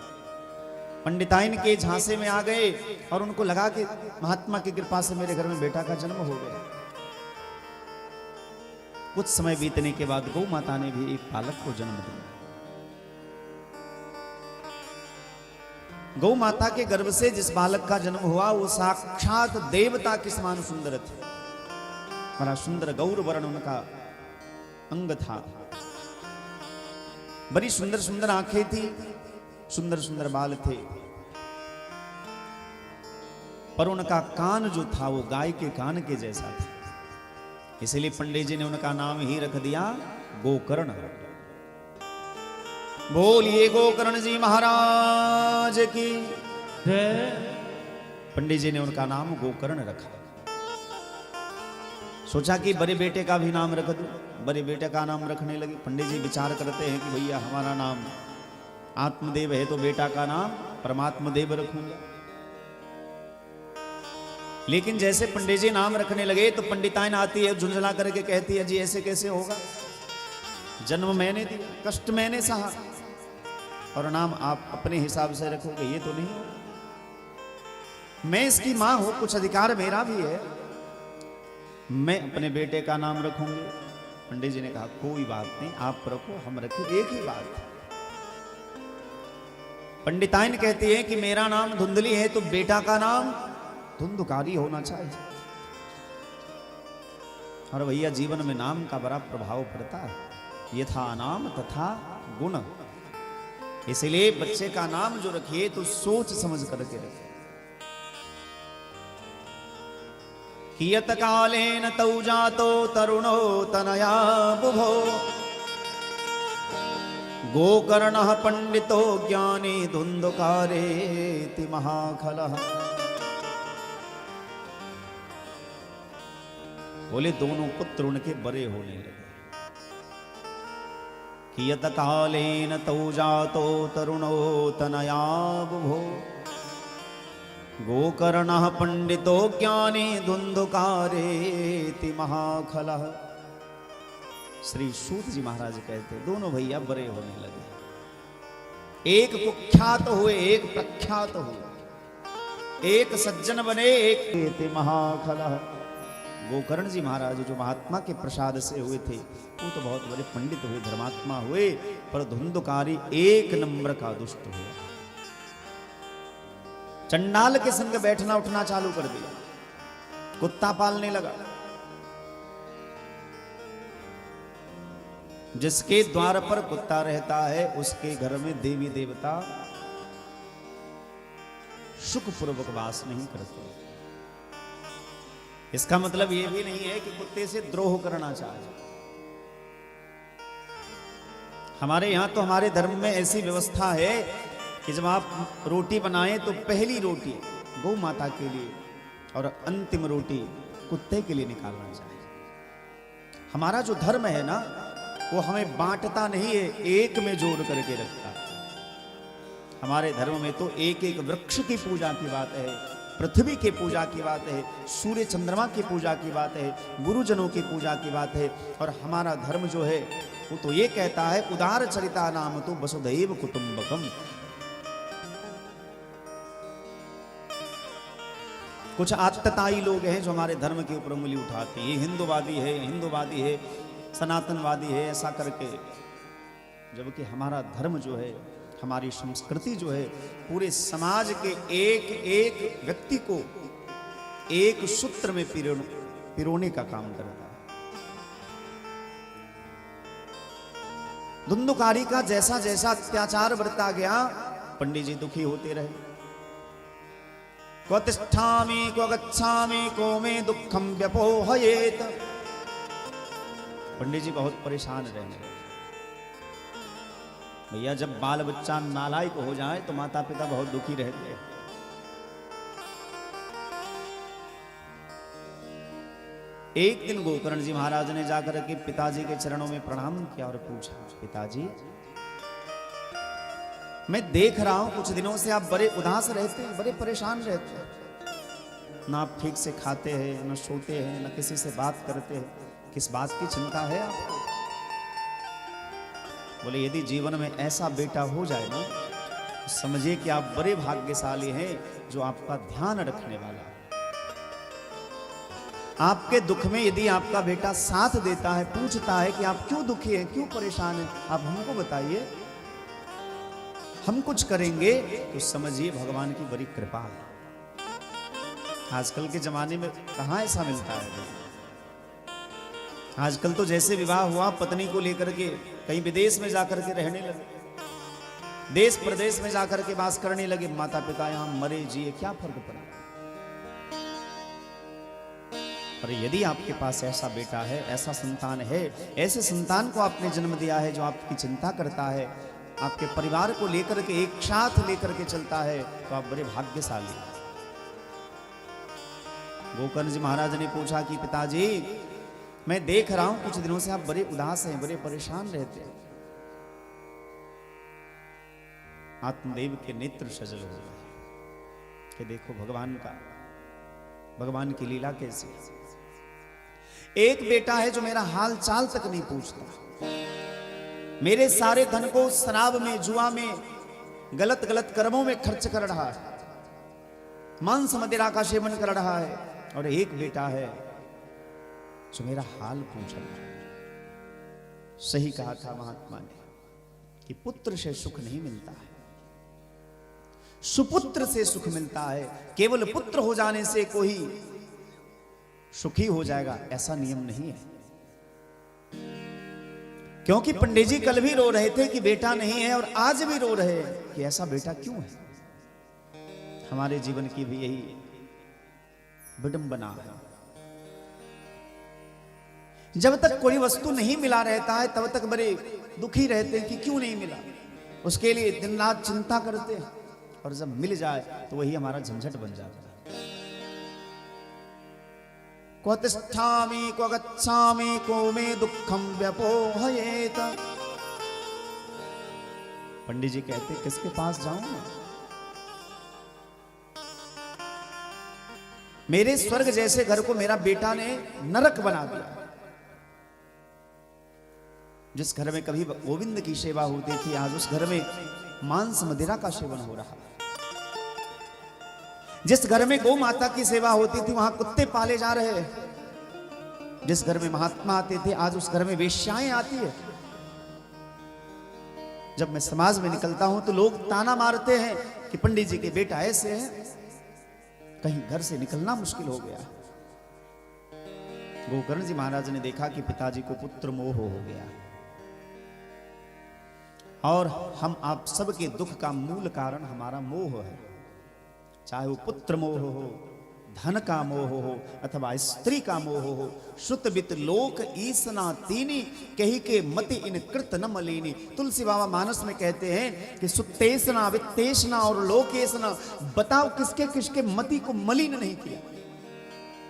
पंडिताइन के झांसे में आ गए और उनको लगा कि महात्मा की कृपा से मेरे घर में बेटा का जन्म हो गया। कुछ समय बीतने के बाद गौ माता ने भी एक बालक को जन्म दिया। गौ माता के गर्भ से जिस बालक का जन्म हुआ वो साक्षात देवता के समान सुंदर थे। बड़ा सुंदर गौर वर्ण उनका अंग था, बड़ी सुंदर सुंदर आंखें थी, सुंदर सुंदर बाल थे, पर उनका कान जो था वो गाय के कान के जैसा था। इसलिए पंडित जी ने उनका नाम ही रख दिया गोकर्ण। बोलिए गोकर्ण जी महाराज की जय। पंडित जी ने उनका नाम गोकर्ण रखा। सोचा कि बड़े बेटे का भी नाम रख दूं, बड़े बेटे का नाम रखने लगे। पंडित जी विचार करते हैं कि भैया हमारा नाम आत्मदेव है तो बेटा का नाम परमात्मा देव रखूंगा। लेकिन जैसे पंडित जी नाम रखने लगे तो पंडिताइन आती है, झुंझला करके कहती है जी ऐसे कैसे होगा, जन्म मैंने दिया, कष्ट मैंने सहा और नाम आप अपने हिसाब से रखोगे, ये तो नहीं होगा। मैं इसकी मां हूं, कुछ अधिकार मेरा भी है, मैं अपने बेटे का नाम रखूंगी। पंडित जी ने कहा कोई बात नहीं, आप रखो हम रखो, एक ही बात है। पंडिताइन कहती है कि मेरा नाम धुंधली है तो बेटा का नाम धुंधकारी होना चाहिए। और भैया जीवन में नाम का बड़ा प्रभाव पड़ता है, यथा नाम तथा गुण। इसलिए बच्चे का नाम जो रखिए तो सोच समझ करके रखिए। कियत कालेन तौ जातो तरुणो तनया बुभो गोकर्णः पंडितो ज्ञानी धुंधकारेति महाखलः। बोले दोनों पुत्र उनके बड़े होने लगे। कियत कालेन तौ जातो तरुणो तनया बुभो गोकर्ण पंडितो ज्ञानी धुंधुकारेति महाखलः। श्री सूत जी महाराज कहते दोनों भैया बड़े होने लगे, एक कुख्यात हुए, एक प्रख्यात हुए, एक सज्जन बने, एक महाखलः। गोकर्ण जी महाराज जो महात्मा के प्रसाद से हुए थे वो तो बहुत बड़े पंडित हुए, धर्मात्मा हुए, पर धुंधुकारी एक नंबर का दुष्ट हुआ। चंडाल के संग बैठना उठना चालू कर दिया, कुत्ता पालने लगा। जिसके द्वार पर कुत्ता रहता है उसके घर में देवी देवता सुखपूर्वक वास नहीं करते। इसका मतलब यह भी नहीं है कि कुत्ते से द्रोह करना चाहिए। हमारे यहां तो हमारे धर्म में ऐसी व्यवस्था है कि जब आप रोटी बनाएं तो पहली रोटी गौ माता के लिए और अंतिम रोटी कुत्ते के लिए निकालना चाहिए। हमारा जो धर्म है ना वो हमें बांटता नहीं है, एक में जोड़ करके रखता है। हमारे धर्म में तो एक एक वृक्ष की पूजा की बात है, पृथ्वी की पूजा की बात है, सूर्य चंद्रमा की पूजा की बात है, गुरुजनों की पूजा की बात है। और हमारा धर्म जो है वो तो ये कहता है उदार चरिता नाम तो वसुधैव कुटुंबकम। कुछ आत्मताई लोग हैं जो हमारे धर्म के ऊपर उंगली उठाते हैं, ये हिंदूवादी है, सनातनवादी है, ऐसा करके। जबकि हमारा धर्म जो है, हमारी संस्कृति जो है, पूरे समाज के एक एक व्यक्ति को एक सूत्र में पिरोने का काम करता है। धुंधुकारी का जैसा जैसा अत्याचार बढ़ता गया पंडित जी दुखी होते रहे। क्व तिष्ठामि क्व गच्छामि को मे दुखम व्यपोहयेत। पंडित जी बहुत परेशान रहने। भैया जब बाल बच्चा नालायक हो जाए तो माता पिता बहुत दुखी रहते हैं। एक दिन गोकर्ण जी महाराज ने जाकर के पिताजी के चरणों में प्रणाम किया और पूछा, पिताजी मैं देख रहा हूं कुछ दिनों से आप बड़े उदास रहते हैं, बड़े परेशान रहते हैं। ना आप ठीक से खाते हैं, ना सोते हैं, ना किसी से बात करते हैं। किस बात की चिंता है आपको? बोले यदि जीवन में ऐसा बेटा हो जाए ना तो समझिए कि आप बड़े भाग्यशाली हैं जो आपका ध्यान रखने वाला है। आपके दुख में यदि आपका बेटा साथ देता है, पूछता है कि आप क्यों दुखी हैं, क्यों परेशान हैं, आप हमको बताइए, हम कुछ करेंगे तो समझिए भगवान की बड़ी कृपा है। आजकल के जमाने में कहां ऐसा मिलता है? आजकल तो जैसे विवाह हुआ पत्नी को लेकर के कहीं विदेश में जाकर के रहने लगे, देश प्रदेश में जाकर के वास करने लगे। माता पिता यहां मरे जिए क्या फर्क पड़ा? पर यदि आपके पास ऐसा बेटा है, ऐसा संतान है, ऐसे संतान को आपने जन्म दिया है जो आपकी चिंता करता है, आपके परिवार को लेकर के एक साथ लेकर के चलता है, तो आप बड़े भाग्यशाली हैं। गोकर्ण जी महाराज ने पूछा कि पिताजी मैं देख रहा हूं कुछ दिनों से आप बड़े उदास हैं, बड़े परेशान रहते हैं। आत्मदेव के नेत्र सजल हो गए कि देखो भगवान की लीला कैसी है। एक बेटा है जो मेरा हाल चाल तक नहीं पूछता, मेरे सारे धन को शराब में, जुआ में, गलत गलत कर्मों में खर्च कर रहा है, मांस मदिरा का सेवन कर रहा है। और एक बेटा है जो मेरा हाल पूछ रहा है। सही कहा था महात्मा ने कि पुत्र से सुख नहीं मिलता है, सुपुत्र से सुख मिलता है। केवल पुत्र हो जाने से कोई सुखी हो जाएगा ऐसा नियम नहीं है। क्योंकि पंडित जी कल भी रो रहे थे कि बेटा नहीं है, और आज भी रो रहे हैं कि ऐसा बेटा क्यों है। हमारे जीवन की भी यही विडंबना है। जब तक कोई वस्तु नहीं मिला रहता है तब तक बड़े दुखी रहते हैं कि क्यों नहीं मिला, उसके लिए दिन रात चिंता करते हैं, और जब मिल जाए तो वही हमारा झंझट बन जाता है। क्व तिष्ठामि क्व गच्छामि को मे दुखम व्यपोहयेत। पंडित जी कहते किसके पास जाऊं मैं? मेरे स्वर्ग जैसे घर को मेरा बेटा ने नरक बना दिया। जिस घर में कभी गोविंद की सेवा होती थी, आज उस घर में मांस मदिरा का सेवन हो रहा। जिस घर में गौ माता की सेवा होती थी, वहां कुत्ते पाले जा रहे हैं। जिस घर में महात्मा आते थे, आज उस घर में वेश्याएं आती है। जब मैं समाज में निकलता हूं तो लोग ताना मारते हैं कि पंडित जी के बेटा ऐसे हैं, कहीं घर से निकलना मुश्किल हो गया। गोकर्ण जी महाराज ने देखा कि पिताजी को पुत्र मोह हो गया, और हम आप सबके दुख का मूल कारण हमारा मोह है। चाहे वो पुत्र मोह हो, धन का मोह हो, अथवा स्त्री का मोह हो। श्रुत वित लोक ईसना तीनी, कही के मति इन कृत न मलिनी। तुलसी बाबा मानस में कहते हैं कि सुतेसना वित्तेषणा और लोकेशना, बताओ किसके किसके मति को मलिन नहीं किया।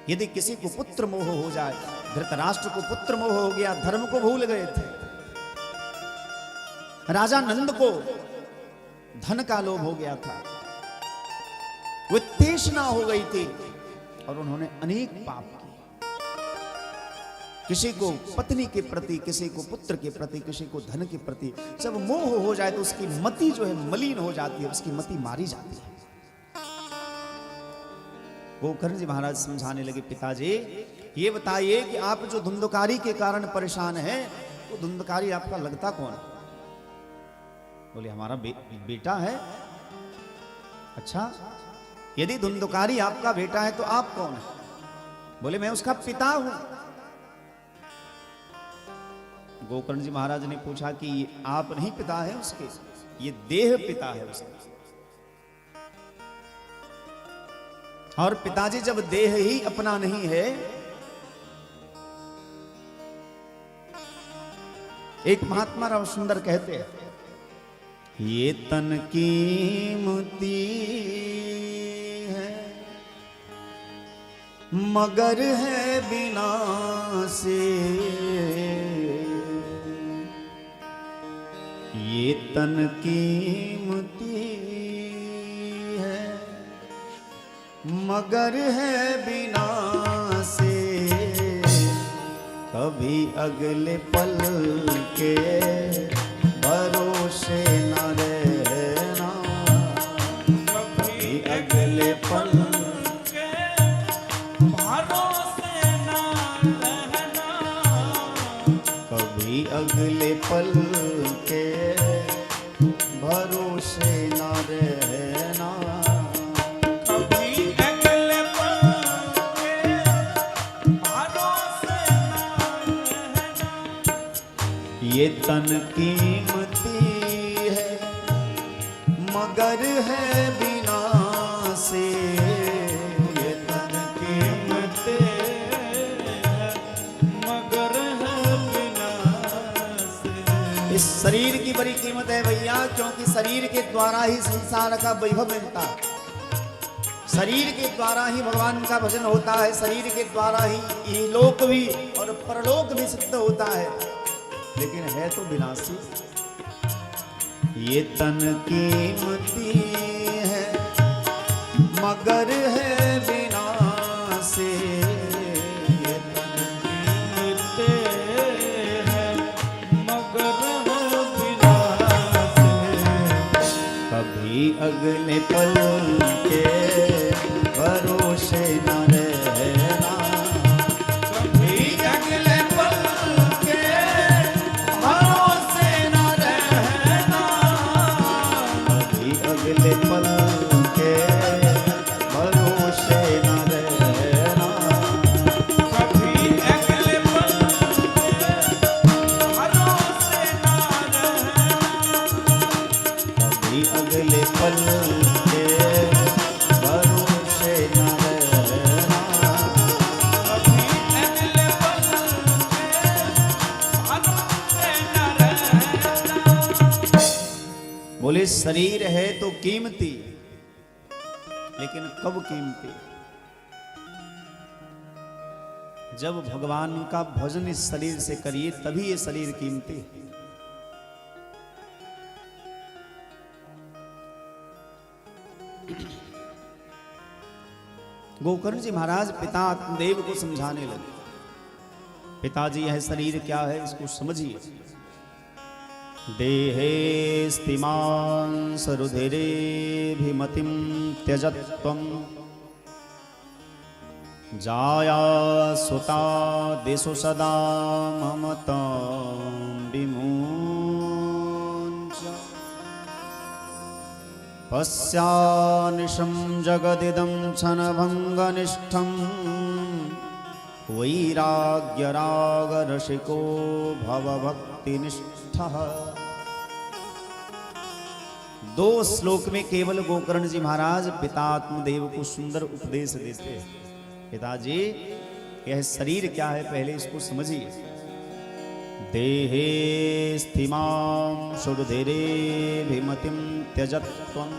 यदि किसी को पुत्र मोह हो जाए, धृतराष्ट्र को पुत्र मोह हो गया, धर्म को भूल गए थे। राजा नंद को धन का लोभ हो गया था, वित्तेषणा हो गई थी, और उन्होंने अनेक पाप किए। किसी को पत्नी के प्रति, किसी को पुत्र के प्रति, किसी को धन के प्रति। जब मोह हो जाए तो उसकी मति जो है मलिन हो जाती है, उसकी मति मारी जाती है। गोकर्ण जी महाराज समझाने लगे, पिताजी ये बताइए कि आप जो धुंधकारी के कारण परेशान हैं, वो धुंधकारी आपका लगता कौन है? बोले हमारा बेटा है। अच्छा, यदि धुंधकारी आपका बेटा है तो आप कौन है? बोले मैं उसका पिता हूं। गोकर्ण जी महाराज ने पूछा कि आप नहीं पिता है उसके, ये देह पिता है उसका। और पिताजी जब देह ही अपना नहीं है, एक महात्मा राम सुंदर कहते हैं, ये तन कीमती है मगर है बिना से, ये तन कीमती है मगर है बिना से, कभी अगले पल के भरोसे न रहना, कभी अगले पल के भरोसे न रहना, कभी अगले पल के भरोसे न रहना, कभी अगले पल के भरोसे न रहना। ये तन कीमती है मगर है बिना से, ये तन कीमती है मगर है बिना से। इस शरीर की बड़ी कीमत है भैया, क्योंकि शरीर के द्वारा ही संसार का वैभव मिलता है। शरीर के द्वारा ही भगवान का भजन होता है, शरीर के द्वारा ही लोक भी और परलोक भी सिद्ध होता है, लेकिन है तो विनाशी। ये तन कीमती है मगर है बिना से, ये तन कीमती है मगर है बिना से। कभी अगले पल के भरोसे न रहना, कभी अगले पल के भरोसे न रहना, कभी अगले पल के भरोसे न रहना, कभी अगले पल के भरोसे न रहना, कभी अगले पल के भरोसे न रहना। कभी अगले पल के भरोसे न रहना। बोले शरीर है तो कीमती, लेकिन कब कीमती? जब भगवान का भजन इस शरीर से करिए तभी ये शरीर कीमती है। गोकर्ण जी महाराज पिता आत्मदेव को समझाने लगे, पिताजी यह शरीर क्या है इसको समझिए। देहे स्तिमान् सरुधिरेऽभिमतिं त्यजत्वम् जाया सुता दिशु सदा ममतां विमुञ्च पश्यानिशं जगदिदं क्षणभङ्गनिष्ठं वैराग्यरागरसिको भवभक्तिनिष्ठः। दो श्लोक में केवल गोकर्ण जी महाराज पिता आत्मदेव को सुंदर उपदेश देते हैं। पिताजी यह शरीर क्या है पहले इसको समझिए। देहे स्थिमां सुरुधिरेऽभिमतिं त्यजत्वम्।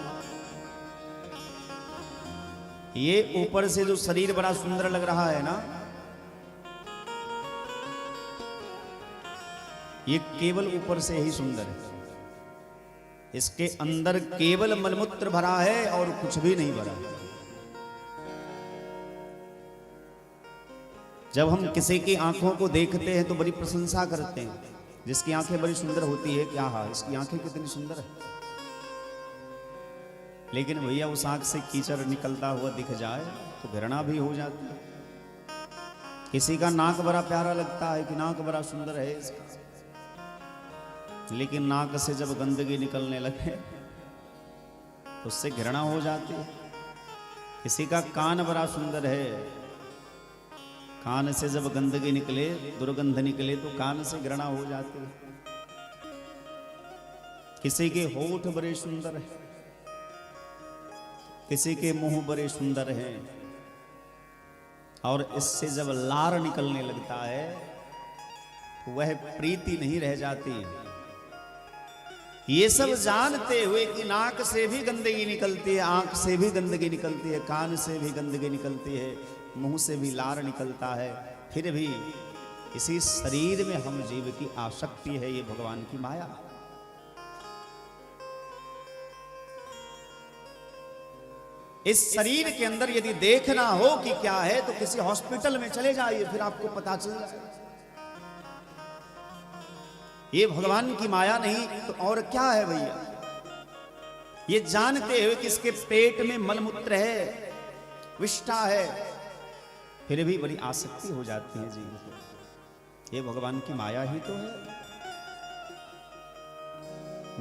ये ऊपर से जो शरीर बड़ा सुंदर लग रहा है ना, ये केवल ऊपर से ही सुंदर है। इसके अंदर केवल मलमूत्र भरा है और कुछ भी नहीं भरा। जब हम किसी की आंखों को देखते हैं तो बड़ी प्रशंसा करते हैं, जिसकी आंखें बड़ी सुंदर होती है, क्या हा इसकी आंखें कितनी सुंदर है। लेकिन भैया उस आंख से कीचड़ निकलता हुआ दिख जाए तो घृणा भी हो जाती है। किसी का नाक बड़ा प्यारा लगता है कि नाक बड़ा सुंदर है इसका, लेकिन नाक से जब गंदगी निकलने लगे तो उससे घृणा हो जाती है। किसी का कान बड़ा सुंदर है, कान से जब गंदगी निकले, दुर्गंध निकले तो कान से घृणा हो जाती है। किसी के होठ बड़े सुंदर है, किसी के मुंह बड़े सुंदर हैं, और इससे जब लार निकलने लगता है तो वह प्रीति नहीं रह जाती। ये सब जानते हुए कि नाक से भी गंदगी निकलती है, आंख से भी गंदगी निकलती है, कान से भी गंदगी निकलती है, मुंह से भी लार निकलता है, फिर भी इसी शरीर में हम जीव की आसक्ति है। ये भगवान की माया। इस शरीर के अंदर यदि देखना हो कि क्या है तो किसी हॉस्पिटल में चले जाइए, फिर आपको पता चल जाए। ये भगवान की माया नहीं तो और क्या है भैया। ये जानते हुए कि इसके पेट में मलमूत्र है, विष्ठा है, फिर भी बड़ी आसक्ति हो जाती है जीव को। ये भगवान की माया ही तो है।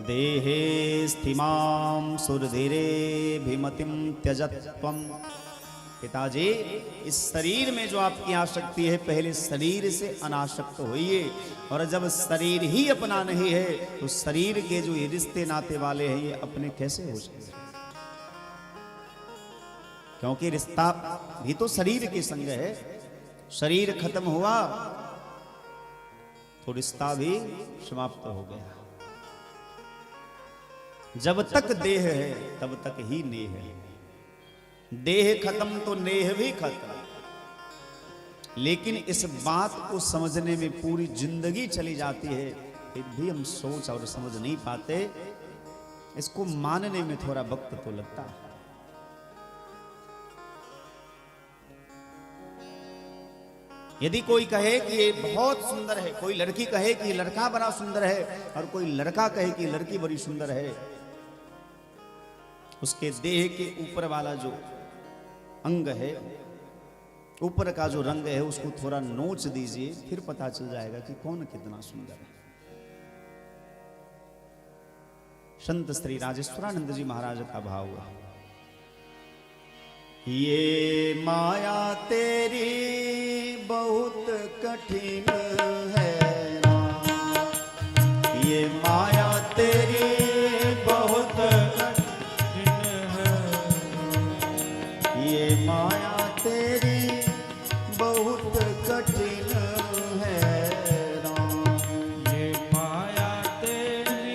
देहे स्थिमां सुरधिरेऽभिमतिं त्यजत्वम्। पिताजी इस शरीर में जो आपकी आसक्ति है, पहले शरीर से अनासक्त होइए, और जब शरीर ही अपना नहीं है तो शरीर के जो ये रिश्ते नाते वाले हैं ये अपने कैसे हो सकते? क्योंकि रिश्ता भी तो शरीर के संग है। शरीर खत्म हुआ तो रिश्ता भी समाप्त हो गया। जब तक देह है तब तक ही नेह है। देह खत्म तो नेह भी खत्म। लेकिन इस बात को समझने में पूरी जिंदगी चली जाती है, फिर भी हम सोच और समझ नहीं पाते। इसको मानने में थोड़ा वक्त तो लगता है। यदि कोई कहे कि ये बहुत सुंदर है, कोई लड़की कहे कि लड़का बड़ा सुंदर है, और कोई लड़का कहे कि लड़की बड़ी सुंदर है, उसके देह के ऊपर वाला जो अंग है, ऊपर का जो रंग है, उसको थोड़ा नोच दीजिए, फिर पता चल जाएगा कि कौन कितना सुंदर है। संत श्री राजेश्वरानंद जी महाराज का भाव है, ये माया तेरी बहुत कठिन है ना, ये माया तेरी बहुत कठिन है, ये माया तेरी बहुत कठिन है ना, ये माया तेरी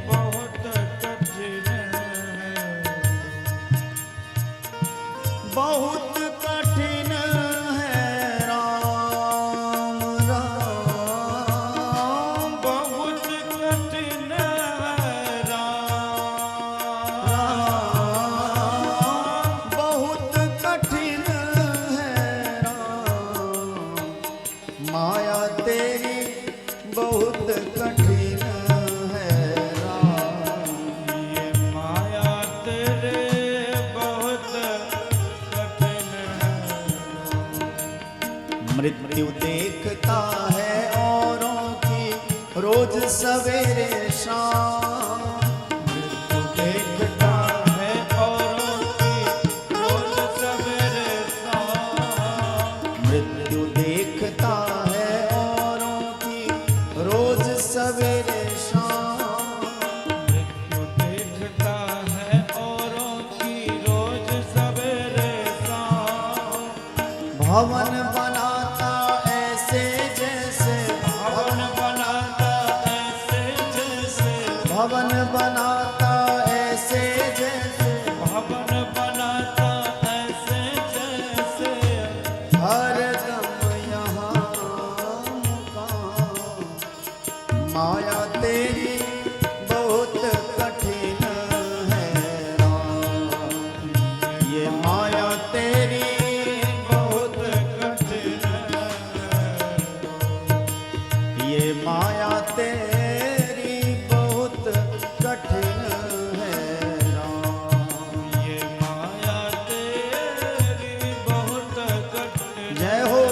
बहुत कठिन है, बहुत कठिन है राम राम, बहुत कठिन बहुत कठिन है राम। ये माया तेरे बहुत कठिन है। मृत्यु देखता है औरों की रोज सवेरे शाम। मृत्यु देखता है औरों की रोज सवेरे शाम। मृत्यु देखता है औरों की रोज सवेरे शाम। मृत्यु देखता है औरों की रोज सवेरे शाम। भवन बनाता ऐसे जैसे, भवन बनाता ऐसे जैसे, भवन बनाता ऐसे जैसे, भवन बनाता ऐसे जैसे। हर दम यहाँ मुकाम। माया तेरी बहुत कठिन है राम। ये माया तेरी बहुत कठिन है। ये माया तेरी बहुत कठिन है राम। ये माया तेरी बहुत कठिन। जय हो।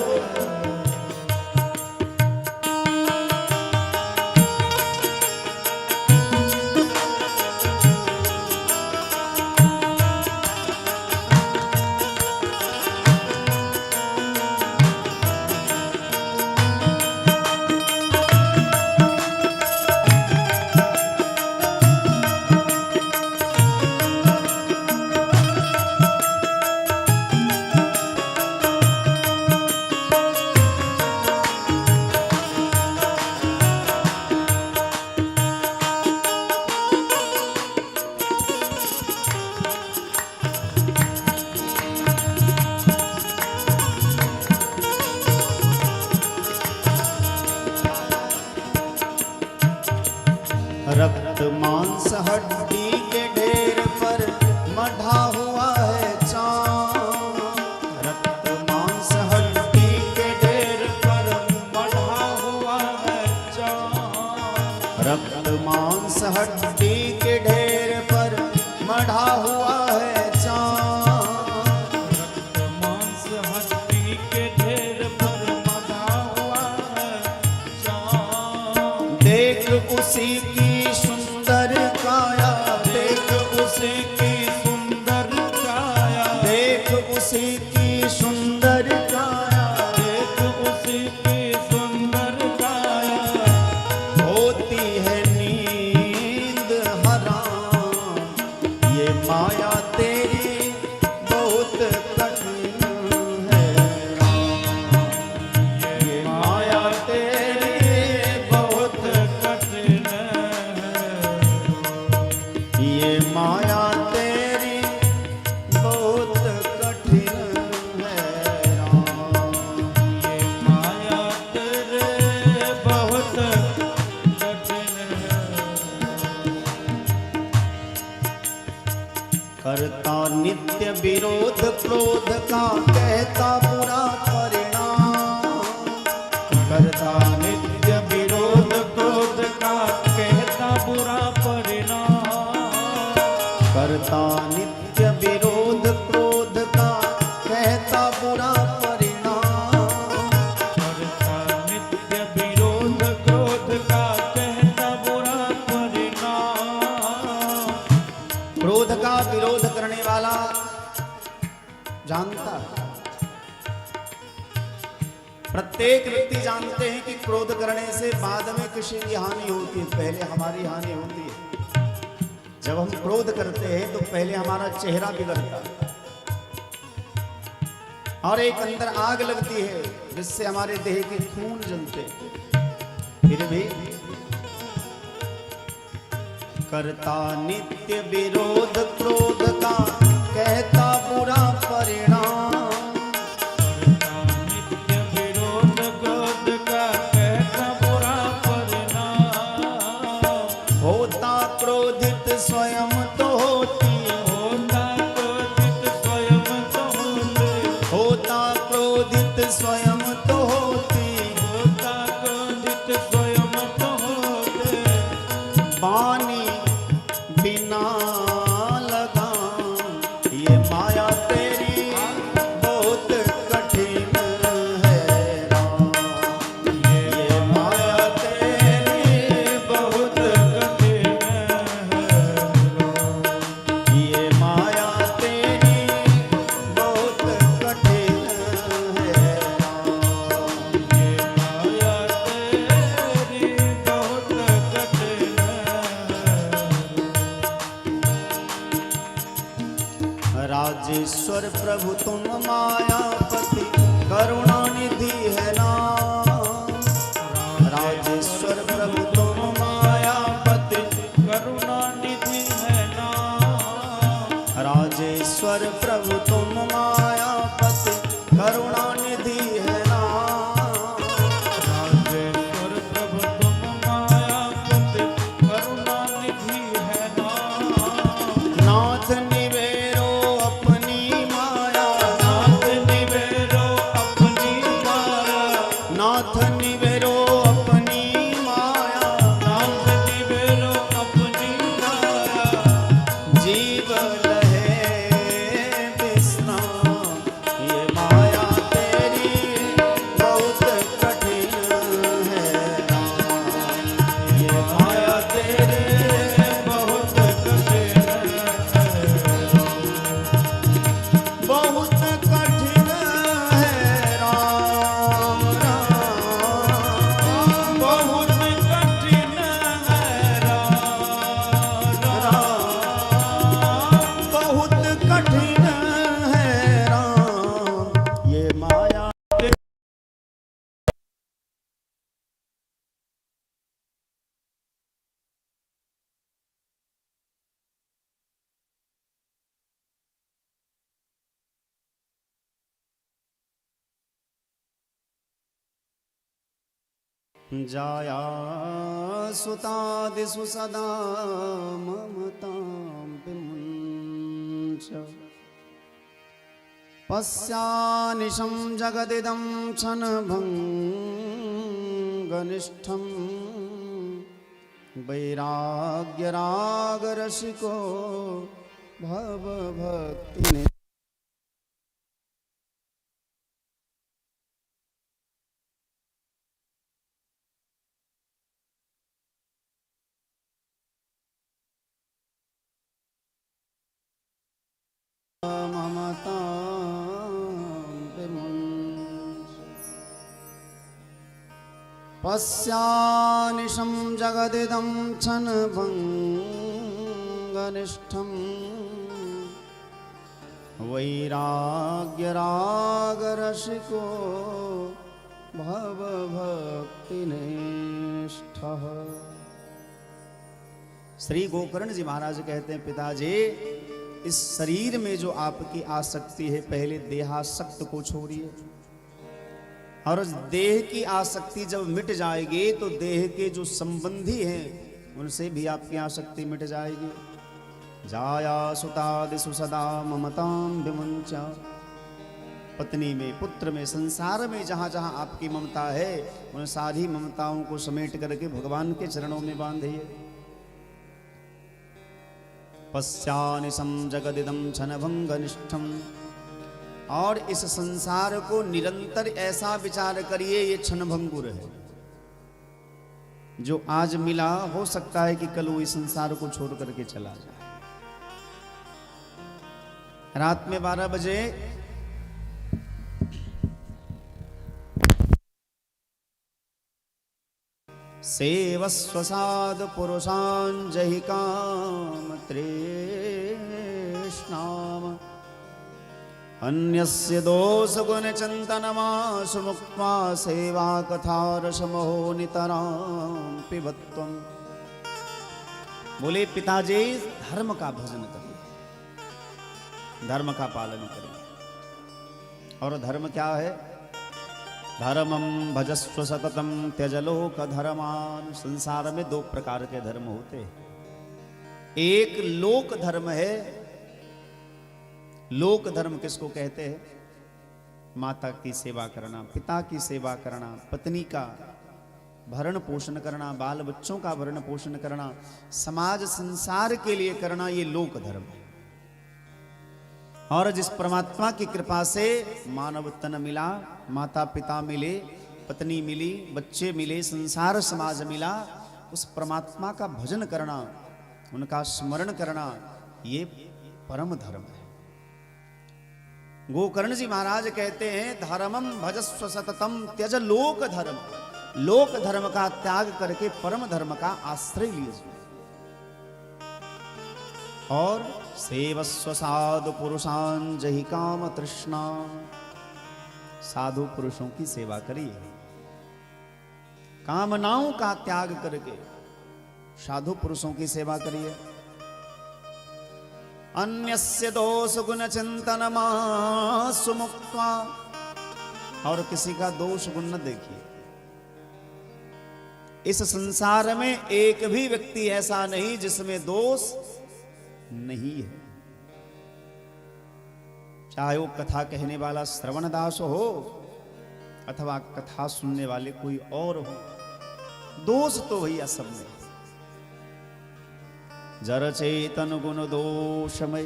रक्त मांस हड्डी के ढेर पर मढ़ा हुआ है चाँद। रक्त मांस हड्डी के ढेर पर मढ़ा हुआ है चाँद। रक्त मांस हड्डी के ढेर पर मढ़ा हुआ है चाँद। रक्त मांस हड्डी के ढेर पर मढ़ा हुआ है चाँद। देख उसी की सुंदर काया, देख उसी की सुंदर काया। देख उसी की सुंदर काया। देख उसी की सुंदर काया। होती है नींद हराम। ये माया तेरी बहुत कठिन है राम। ये माया तेरी बहुत, कठिन है। ये माया तेरी बहुत कठिन है राम। ये माया तेरे बहुत कठिन है। करता नित्य विरोध क्रोध का कहता बुरा परिणाम। करता नित्य विरोध क्रोध का कहता बुरा परिणाम। करता नित्य विरोध क्रोध का कहता बुरा परिणाम। करता नित्य विरोध क्रोध का कहता बुरा परिणाम। क्रोध का विरोध करने वाला जानता है। प्रत्येक व्यक्ति जानते हैं कि क्रोध करने से बाद में किसी की हानि होती है, पहले हमारी हानि होती है। जब हम क्रोध करते हैं तो पहले हमारा चेहरा बिगड़ता है और एक अंदर आग लगती है जिससे हमारे देह के खून जलते हैं। फिर भी करता नित्य विरोध क्रोध का कहता बुरा परिणाम। करता नित्य विरोध क्रोध का कहता बुरा परिणाम। होता क्रोधित स्वयं तो होती, होता क्रोधित स्वयं तो होते। होता क्रोधित स्वयं तो होती। होता क्रोधित स्वयं बानी बिना लगा, ये माया तेरी बहुत कठिन है राम, ये माया तेरी बहुत कठिन है, ये माया तेरी बहुत कठिन है राम, माया तेरी बहुत कठिन है। राजेश्वर प्रभु तुम मायापति करुणा निधि है नाम, राजेश्वर प्रभु तुम मायापति करुणा निधि है नाम, राजेश्वर प्रभु तुम मायापति करुणा निधि है नाम, राजेश्वर प्रभु तुम मायापति करुणा निधि है नाम, नाथ निवेरो अपनी माया, नाथ निवेरो अपनी माया, नाथ निवेरो अपनी माया, नाथ निवेरो अपनी माया, जीव लहे विश्राम, ये माया तेरी बहुत कठिन है राम, ये माया तेरी बहुत कठिन है। बहुत कठिन है राम राम, बहुत कठिन है राम, बहुत कठिन है राम, ये माया जाया सुतादिषु सदा ममतां विमुञ्च, पश्यानिशं जगदिदं क्षणभङ्गनिष्ठं, वैराग्यरागरसिको भवभक्तिनि पश्यानिशं जगदिदं क्षणभङ्गनिष्ठं, वैराग्यरागरसिको भवभक्तिनिष्ठः। श्री गोकर्ण जी महाराज कहते हैं, पिताजी इस शरीर में जो आपकी आसक्ति है, पहले देहासक्त को छोड़िए, और उस देह की आसक्ति जब मिट जाएगी तो देह के जो संबंधी हैं उनसे भी आपकी आसक्ति मिट जाएगी। जाया सुतादिषु सदा ममतां विमुञ्च, पत्नी में, पुत्र में, संसार में जहां जहां आपकी ममता है उन सारी ममताओं को समेट करके भगवान के चरणों में बांधिए। पश्यानिशं जगदिदं क्षणभङ्गनिष्ठं, और इस संसार को निरंतर ऐसा विचार करिए ये क्षणभंगुर है, जो आज मिला हो सकता है कि कल वो इस संसार को छोड़ करके चला जाए। रात में 12 बजे सेवस्वसाद पुरुषान् जहि काम तृष्णाम, अन्यस्य दोष गुण चिंतनमाशु मुक्त्वा सेवा कथा रसमहो नितरां पिबत्वम्। बोले पिताजी धर्म का भजन करिए, धर्म का पालन करिए। और धर्म क्या है? धर्मम भजस्व सततम त्यजलोक धर्मान। संसार में 2 प्रकार के धर्म होते हैं। एक लोक धर्म है। लोक धर्म किसको कहते हैं? माता की सेवा करना, पिता की सेवा करना, पत्नी का भरण पोषण करना, बाल बच्चों का भरण पोषण करना, समाज संसार के लिए करना, ये लोक धर्म है। और जिस परमात्मा की कृपा से मानव तन मिला, माता पिता मिले, पत्नी मिली, बच्चे मिले, संसार समाज मिला, उस परमात्मा का भजन करना, उनका स्मरण करना, ये परम धर्म है। गोकर्ण जी महाराज कहते हैं, धर्मम भजस्व सततम त्यज लोक धर्म। लोक धर्म का त्याग करके परम धर्म का आश्रय लीजिए और सेवस्व साधु पुरुषान जहि काम तृष्णा। साधु पुरुषों की सेवा करिए, कामनाओं का त्याग करके साधु पुरुषों की सेवा करिए। अन्यस्य दोष गुण चिंतन मासु मुक्त्वा, और किसी का दोष गुण न देखिए। इस संसार में एक भी व्यक्ति ऐसा नहीं जिसमें दोष नहीं है, चाहे वो कथा कहने वाला श्रवण दास हो अथवा कथा सुनने वाले कोई और हो, दोष तो भैया सब में। जर चेतन गुण दोषमय,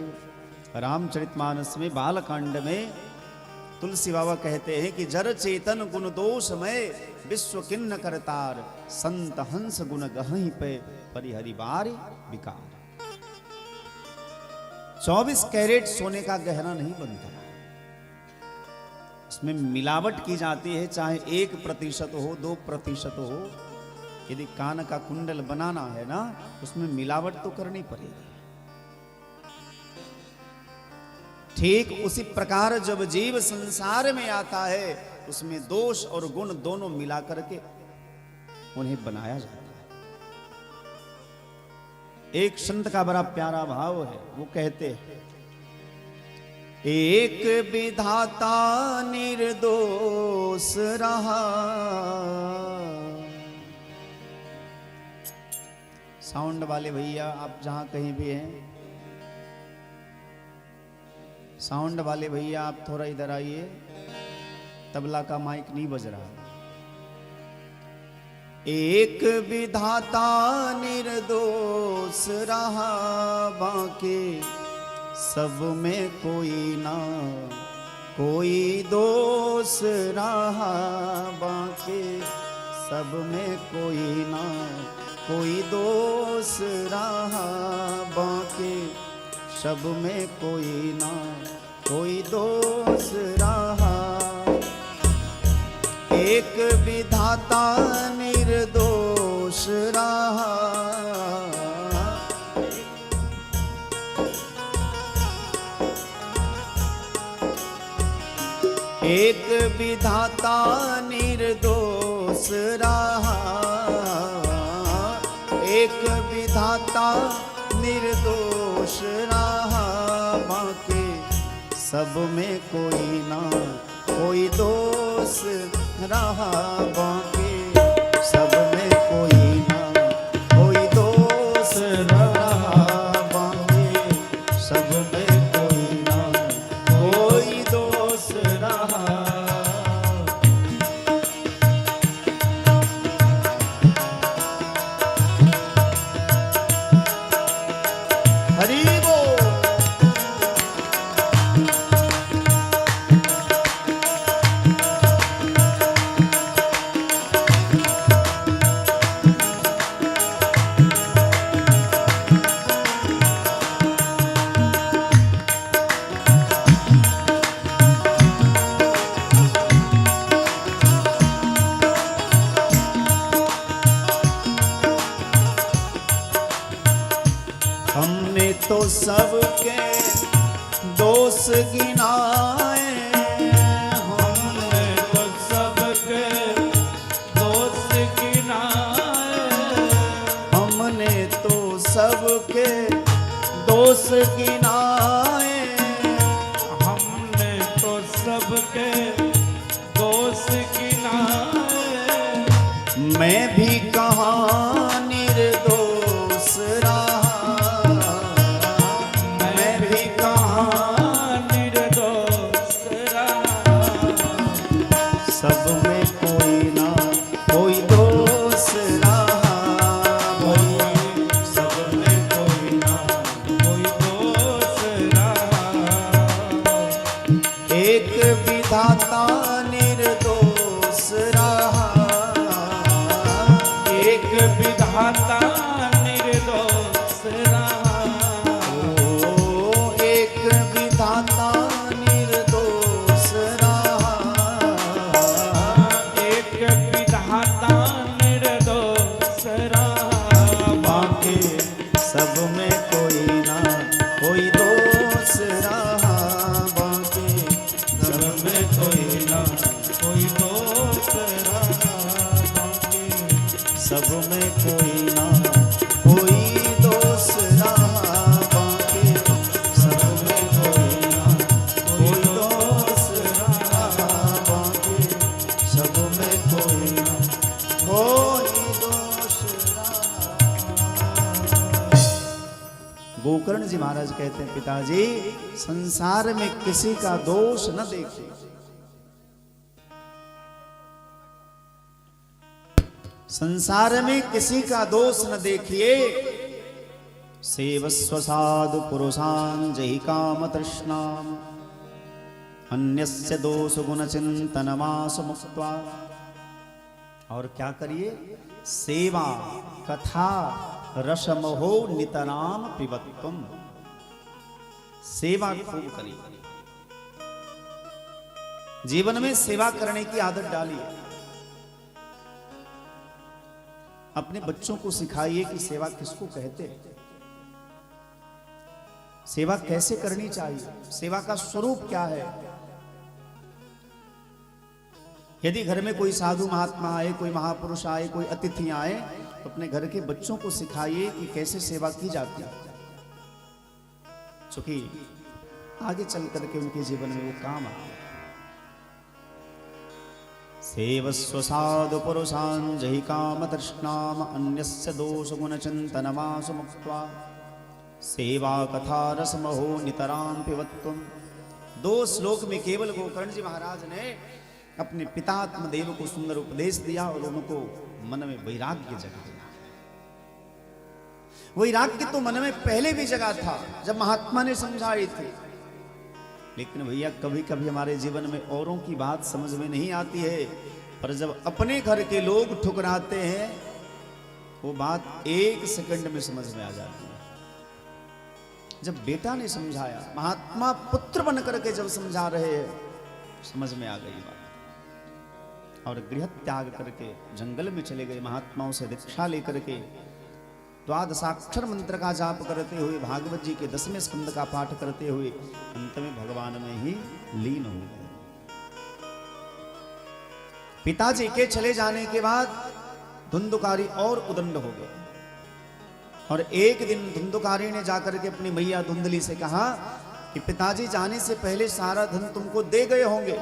रामचरितमानस में बालकांड में तुलसी बाबा कहते हैं कि जर चेतन गुण दोषमय विश्व किन्न करतार, संत हंस गुण गहहि पे परिहरि बारी विकार। 24 कैरेट सोने का गहना नहीं बनता, इसमें मिलावट की जाती है, चाहे 1% हो 2% हो। यदि कान का कुंडल बनाना है ना, उसमें मिलावट तो करनी पड़ेगी। ठीक उसी प्रकार जब जीव संसार में आता है, उसमें दोष और गुण दोनों मिला करके उन्हें बनाया जाता है। एक संत का बड़ा प्यारा भाव है, वो कहते हैं, एक विधाता निर्दोष रहा। साउंड वाले भैया आप जहां कहीं भी हैं, साउंड वाले भैया आप थोड़ा इधर आइए, तबला का माइक नहीं बज रहा। एक विधाता निर्दोष रहा, बाकी सब में कोई ना कोई दोष रहा, बाकी सब में कोई ना कोई दोष रहा, बाकी सब में कोई ना कोई दोष रहा। एक विधाता निर्दोष रहा, एक विधाता निर्दोष रहा, एक विधाता निर्दोष रहा, बाकी सब में कोई ना कोई दोष रहा, बाकी सब में कोई ना कोई दोष रहा, बाकी सब में कोई ना कोई दोष रहा। हरि बोल। हमने तो सबके दोष गिनाए, हमने तो सबके दोष गिनाए, हमने तो सबके दोष गिनाए, हमने तो सबके दोष गिनाए, मैं भी कहाँ निर्दोष रहा, मैं भी कहाँ निर्दोष रहा, सब में कोई ना कोई दोष विधाता निर्दोष रहा। एक विधाता निर्दोष रहा। एक विधाता निर्दोष रहा। बाकी सब में कोई ना कोई दोष रहा। बाकी सब में कोई ना कोई दोष रहा। बाकी सब में कोई ना कोई दोष रहा। बाकी सब में कोई ना कोई दोष रहा। बाकी सब में कोई ना कोई दोष रहा। गोकर्ण जी महाराज कहते हैं, पिताजी संसार में किसी का दोष न देखिए। संसार में किसी का दोष न देखिए। सेवस्व साधु पुरुषान जहि काम तृष्णाम अन्यस्य दोष गुण चिंतनमास मुक्त्वा। और क्या करिए? सेवा कथा रसमहो नितराम पिबत्वम। सेवा खूब करिए। जीवन में सेवा करने की आदत डालिए। अपने बच्चों को सिखाइए कि सेवा किसको कहते हैं, सेवा कैसे करनी चाहिए, सेवा का स्वरूप क्या है। यदि घर में कोई साधु महात्मा आए, कोई महापुरुष आए, कोई अतिथि आए, तो अपने घर के बच्चों को सिखाइए कि कैसे सेवा की जाती है, क्योंकि आगे चल करके उनके जीवन में वो काम आए। सेवस्व साधु पुरुषान जहि काम तृष्णाम अन्यस्य दोष गुण चिंतनमास मुक्त्वा। सेवा कथा रसमहो नितराम पिबत्वम। दो श्लोक में केवल गोकर्ण जी महाराज ने अपने पिता आत्मदेव को सुंदर उपदेश दिया और उनको मन में वैराग्य जगा दिया। वैराग्य तो मन में पहले भी जगा था जब महात्मा ने समझाई थी, लेकिन भैया कभी कभी हमारे जीवन में औरों की बात समझ में नहीं आती है, पर जब अपने घर के लोग ठुकराते हैं वो बात 1 सेकंड में समझ में आ जाती है। जब बेटा ने समझाया, महात्मा पुत्र बन करके जब समझा रहे हैं, समझ में आ गई बात। और गृह त्याग करके जंगल में चले गए, महात्माओं से दीक्षा लेकर के द्वादशाक्षर मंत्र का जाप करते हुए, भागवत जी के 10वें स्कंद का पाठ करते हुए अंत में भगवान में ही लीन हो गए। पिताजी के चले जाने के बाद धुंधुकारी और उदंड हो गए। और एक दिन धुंधुकारी ने जाकर के अपनी मैया धुंधली से कहा कि पिताजी जाने से पहले सारा धन तुमको दे गए होंगे,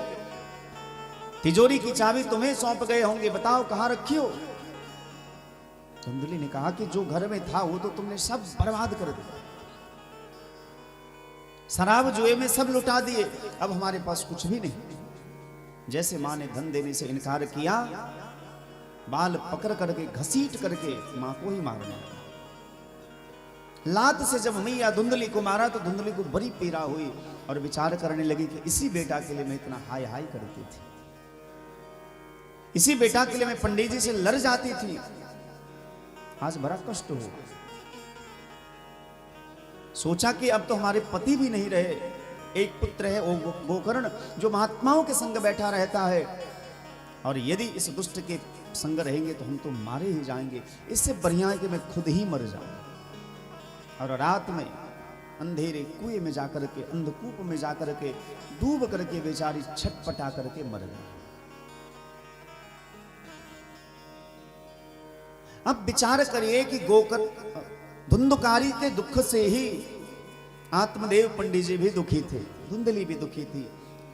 तिजोरी की चाबी तुम्हें सौंप गए होंगे, बताओ कहां रखी हो। धुंधली ने कहा कि जो घर में था वो तो तुमने सब बर्बाद कर दिया, शराब जुए में सब लुटा दिए, अब हमारे पास कुछ भी नहीं। जैसे मां ने धन देने से इनकार किया, बाल पकड़ करके घसीट करके मां को ही मारना। लात से जब मैया धुंधली को मारा तो धुंधली को बड़ी पीड़ा हुई और विचार करने लगी कि इसी बेटा के लिए मैं इतना हाय हाय करती थी, इसी बेटा के लिए मैं पंडित जी से लड़ जाती थी, आज बड़ा कष्ट हो। सोचा कि अब तो हमारे पति भी नहीं रहे, एक पुत्र है वो गोकर्ण जो महात्माओं के संग बैठा रहता है, और यदि इस दुष्ट के संग रहेंगे तो हम तो मारे ही जाएंगे, इससे बढ़िया है कि मैं खुद ही मर जाऊं। और रात में अंधेरे कुएं में जाकर के, अंधकूप में जाकर के डूब करके बेचारी छटपटा करके मर गई। अब विचार करिए कि गोकर्ण धुंधुकारी के दुख से ही आत्मदेव पंडित जी भी दुखी थे, धुंधली भी दुखी थी।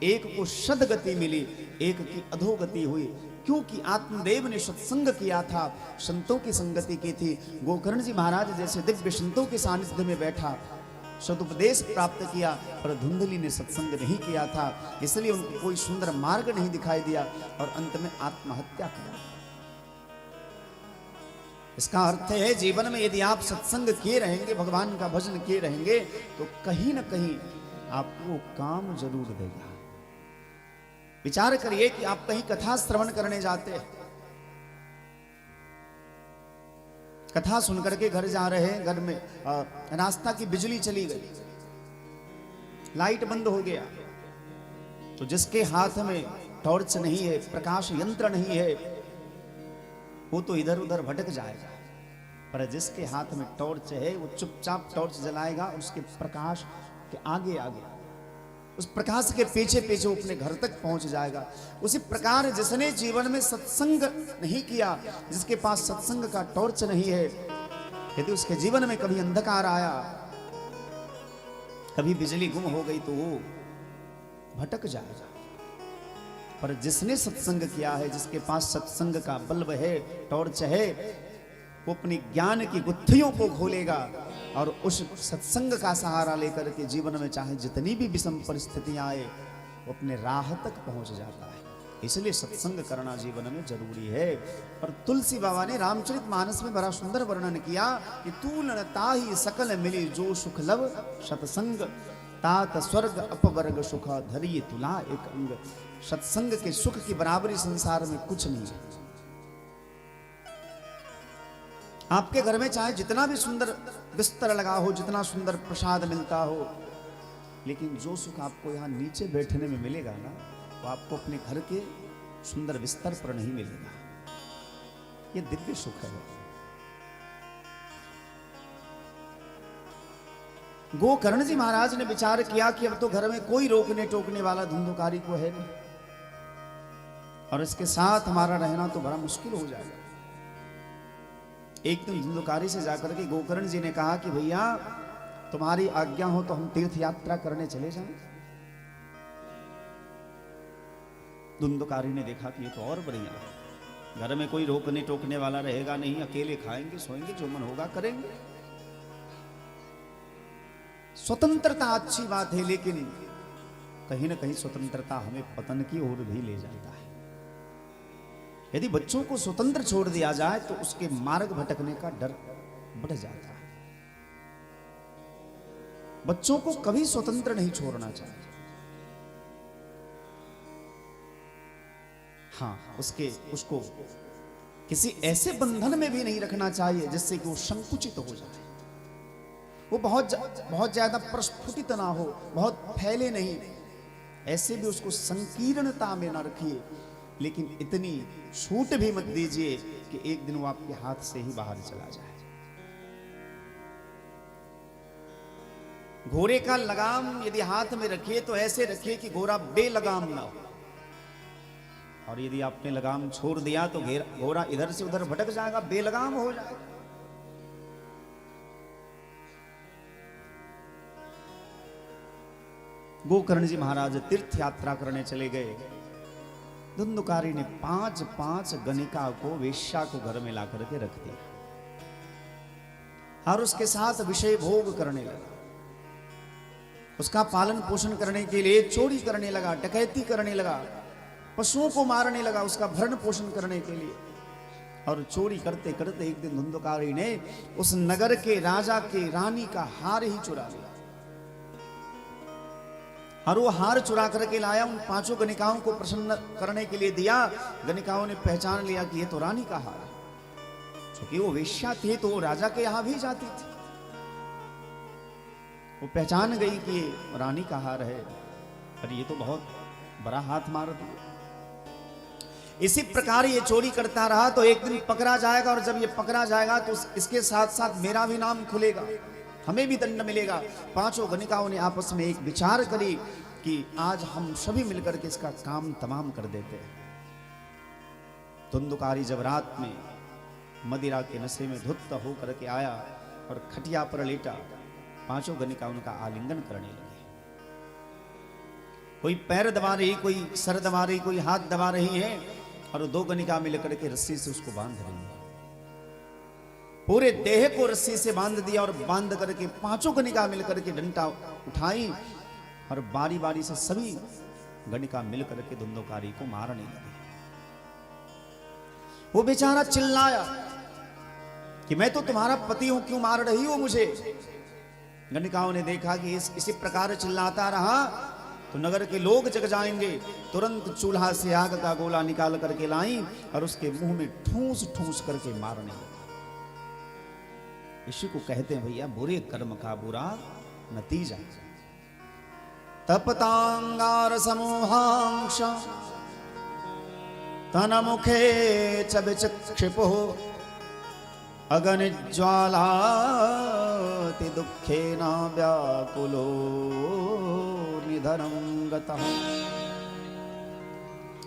एक को सदगति मिली, एक की अधोगति हुई, क्योंकि आत्मदेव ने सत्संग किया था, संतों की संगति की थी। गोकर्ण जी महाराज जैसे दिव्य संतों के सानिध्य में बैठा, सदुपदेश प्राप्त किया, पर धुंधली ने सत्संग नहीं किया था, इसलिए उनको कोई सुंदर मार्ग नहीं दिखाई दिया और अंत में आत्महत्या किया। इसका अर्थ है जीवन में यदि आप सत्संग किए रहेंगे, भगवान का भजन किए रहेंगे, तो कहीं ना कहीं आपको काम जरूर देगा। विचार करिए कि आप कहीं कथा श्रवण करने जाते हैं, कथा सुनकर के घर जा रहे हैं, घर में रास्ता की बिजली चली गई, लाइट बंद हो गया। तो जिसके हाथ में टॉर्च नहीं है, प्रकाश यंत्र नहीं है, वो तो इधर उधर भटक जाएगा। पर जिसके हाथ में टॉर्च है वो चुपचाप टॉर्च जलाएगा, उसके प्रकाश के आगे आगे, उस प्रकाश के पीछे पीछे वो अपने घर तक पहुंच जाएगा। उसी प्रकार जिसने जीवन में सत्संग नहीं किया, जिसके पास सत्संग का टॉर्च नहीं है, यदि उसके जीवन में कभी अंधकार आया, कभी बिजली गुम हो गई, तो वो भटक जाएगा। पर जिसने सत्संग किया है, जिसके पास सत्संग का बल्ब है, टॉर्च है, वो अपनी ज्ञान की गुत्थियों को खोलेगा और उस सत्संग का सहारा लेकर के जीवन में चाहे जितनी भी विषम परिस्थितियां आए, वो अपने राह तक पहुंच जाता है। इसलिए सत्संग करना जीवन में जरूरी है। पर तुलसी बाबा ने रामचरितमानस में बड़ा सुंदर वर्णन किया कि तू न ताहि सकल मिली जो सुख लव सत्संग, तात स्वर्ग अपवर्ग सुख धरिए तुला एक अंग। सत्संग के सुख की बराबरी संसार में कुछ नहीं है। आपके घर में चाहे जितना भी सुंदर बिस्तर लगा हो, जितना सुंदर प्रसाद मिलता हो, लेकिन जो सुख आपको यहाँ नीचे बैठने में मिलेगा ना, वो आपको अपने घर के सुंदर बिस्तर पर नहीं मिलेगा। ये दिव्य सुख है। गोकर्ण जी महाराज ने विचार किया कि अब तो घर में कोई रोकने टोकने वाला धुंधुकारी को है नहीं, और इसके साथ हमारा रहना तो बड़ा मुश्किल हो जाएगा। एक दिन धुंधुकारी से जाकर के गोकर्ण जी ने कहा कि भैया तुम्हारी आज्ञा हो तो हम तीर्थ यात्रा करने चले जाएं। धुंधुकारी ने देखा कि ये तो और बढ़िया है, घर में कोई रोकने टोकने वाला रहेगा नहीं, अकेले खाएंगे सोएंगे, जो मन होगा करेंगे। स्वतंत्रता अच्छी बात है, लेकिन कहीं ना कहीं स्वतंत्रता हमें पतन की ओर भी ले जाता है। यदि बच्चों को स्वतंत्र छोड़ दिया जाए तो उसके मार्ग भटकने का डर बढ़ जाता है। बच्चों को कभी स्वतंत्र नहीं छोड़ना चाहिए। हाँ, उसको किसी ऐसे बंधन में भी नहीं रखना चाहिए जिससे कि वो संकुचित हो जाए, वो बहुत ज्यादा प्रस्फुटित ना हो, बहुत फैले नहीं। ऐसे भी उसको संकीर्णता में ना रखिए, लेकिन इतनी छूट भी मत दीजिए कि एक दिन वो आपके हाथ से ही बाहर चला जाए। घोड़े का लगाम यदि हाथ में रखिए तो ऐसे रखिए कि घोड़ा बेलगाम ना हो, और यदि आपने लगाम छोड़ दिया तो घोड़ा इधर से उधर भटक जाएगा, बेलगाम हो जाएगा। गोकर्ण जी महाराज तीर्थ यात्रा करने चले गए। धुंधुकारी ने 5 गणिका को, वेश्या को घर में ला करके रख दिया और उसके साथ विषय भोग करने लगा। उसका पालन पोषण करने के लिए चोरी करने लगा, डकैती करने लगा, पशुओं को मारने लगा उसका भरण पोषण करने के लिए। और चोरी करते करते एक दिन धुंधुकारी ने उस नगर के राजा के रानी का हार ही चुरा लिया, और वो हार चुरा करके लाया, उन 5 गणिकाओं को प्रसन्न करने के लिए दिया। गणिकाओं ने पहचान लिया कि ये तो रानी का हार है। क्योंकि वो वेश्या थी तो वो राजा के यहां भी जाती थी। वो पहचान गई कि ये रानी का हार है, पर ये तो बहुत बड़ा हाथ मार दिया। इसी प्रकार ये चोरी करता रहा तो एक दिन पकड़ा जाएगा, और जब ये पकड़ा जाएगा तो इसके साथ साथ मेरा भी नाम खुलेगा, हमें भी दंड मिलेगा। 5 गणिकाओं ने आपस में एक विचार करी कि आज हम सभी मिलकर के इसका काम तमाम कर देते हैं। धुंधुकारी जब रात में मदिरा के नशे में धुत होकर के आया और खटिया पर लेटा, 5 गणिका उनका आलिंगन करने लगे। कोई पैर दबा रही, कोई सर दबा रही, कोई हाथ दबा रही है, और 2 गणिका मिलकर के रस्सी से उसको बांध रही है। पूरे देह को रस्सी से बांध दिया और बांध करके 5 गणिका मिलकर के डंडा उठाई, और बारी बारी से सभी गणिका मिलकर के धुंधुकारी को मारने लगे। वो बेचारा चिल्लाया कि मैं तो तुम्हारा पति हूं, क्यों मार रही हो मुझे। गणिकाओं ने देखा कि इसी प्रकार चिल्लाता रहा तो नगर के लोग जग जाएंगे। तुरंत चूल्हा से आग का गोला निकाल करके लाई और उसके मुंह में ठूस ठूस करके मारने लगे। इसी को कहते हैं भैया बुरे कर्म का बुरा नतीजा। तपतांगार समूहांश तन मुखे च विचक्षिपो अग्निज्वालाति दुःखेन व्याकुलो निधनं गतः।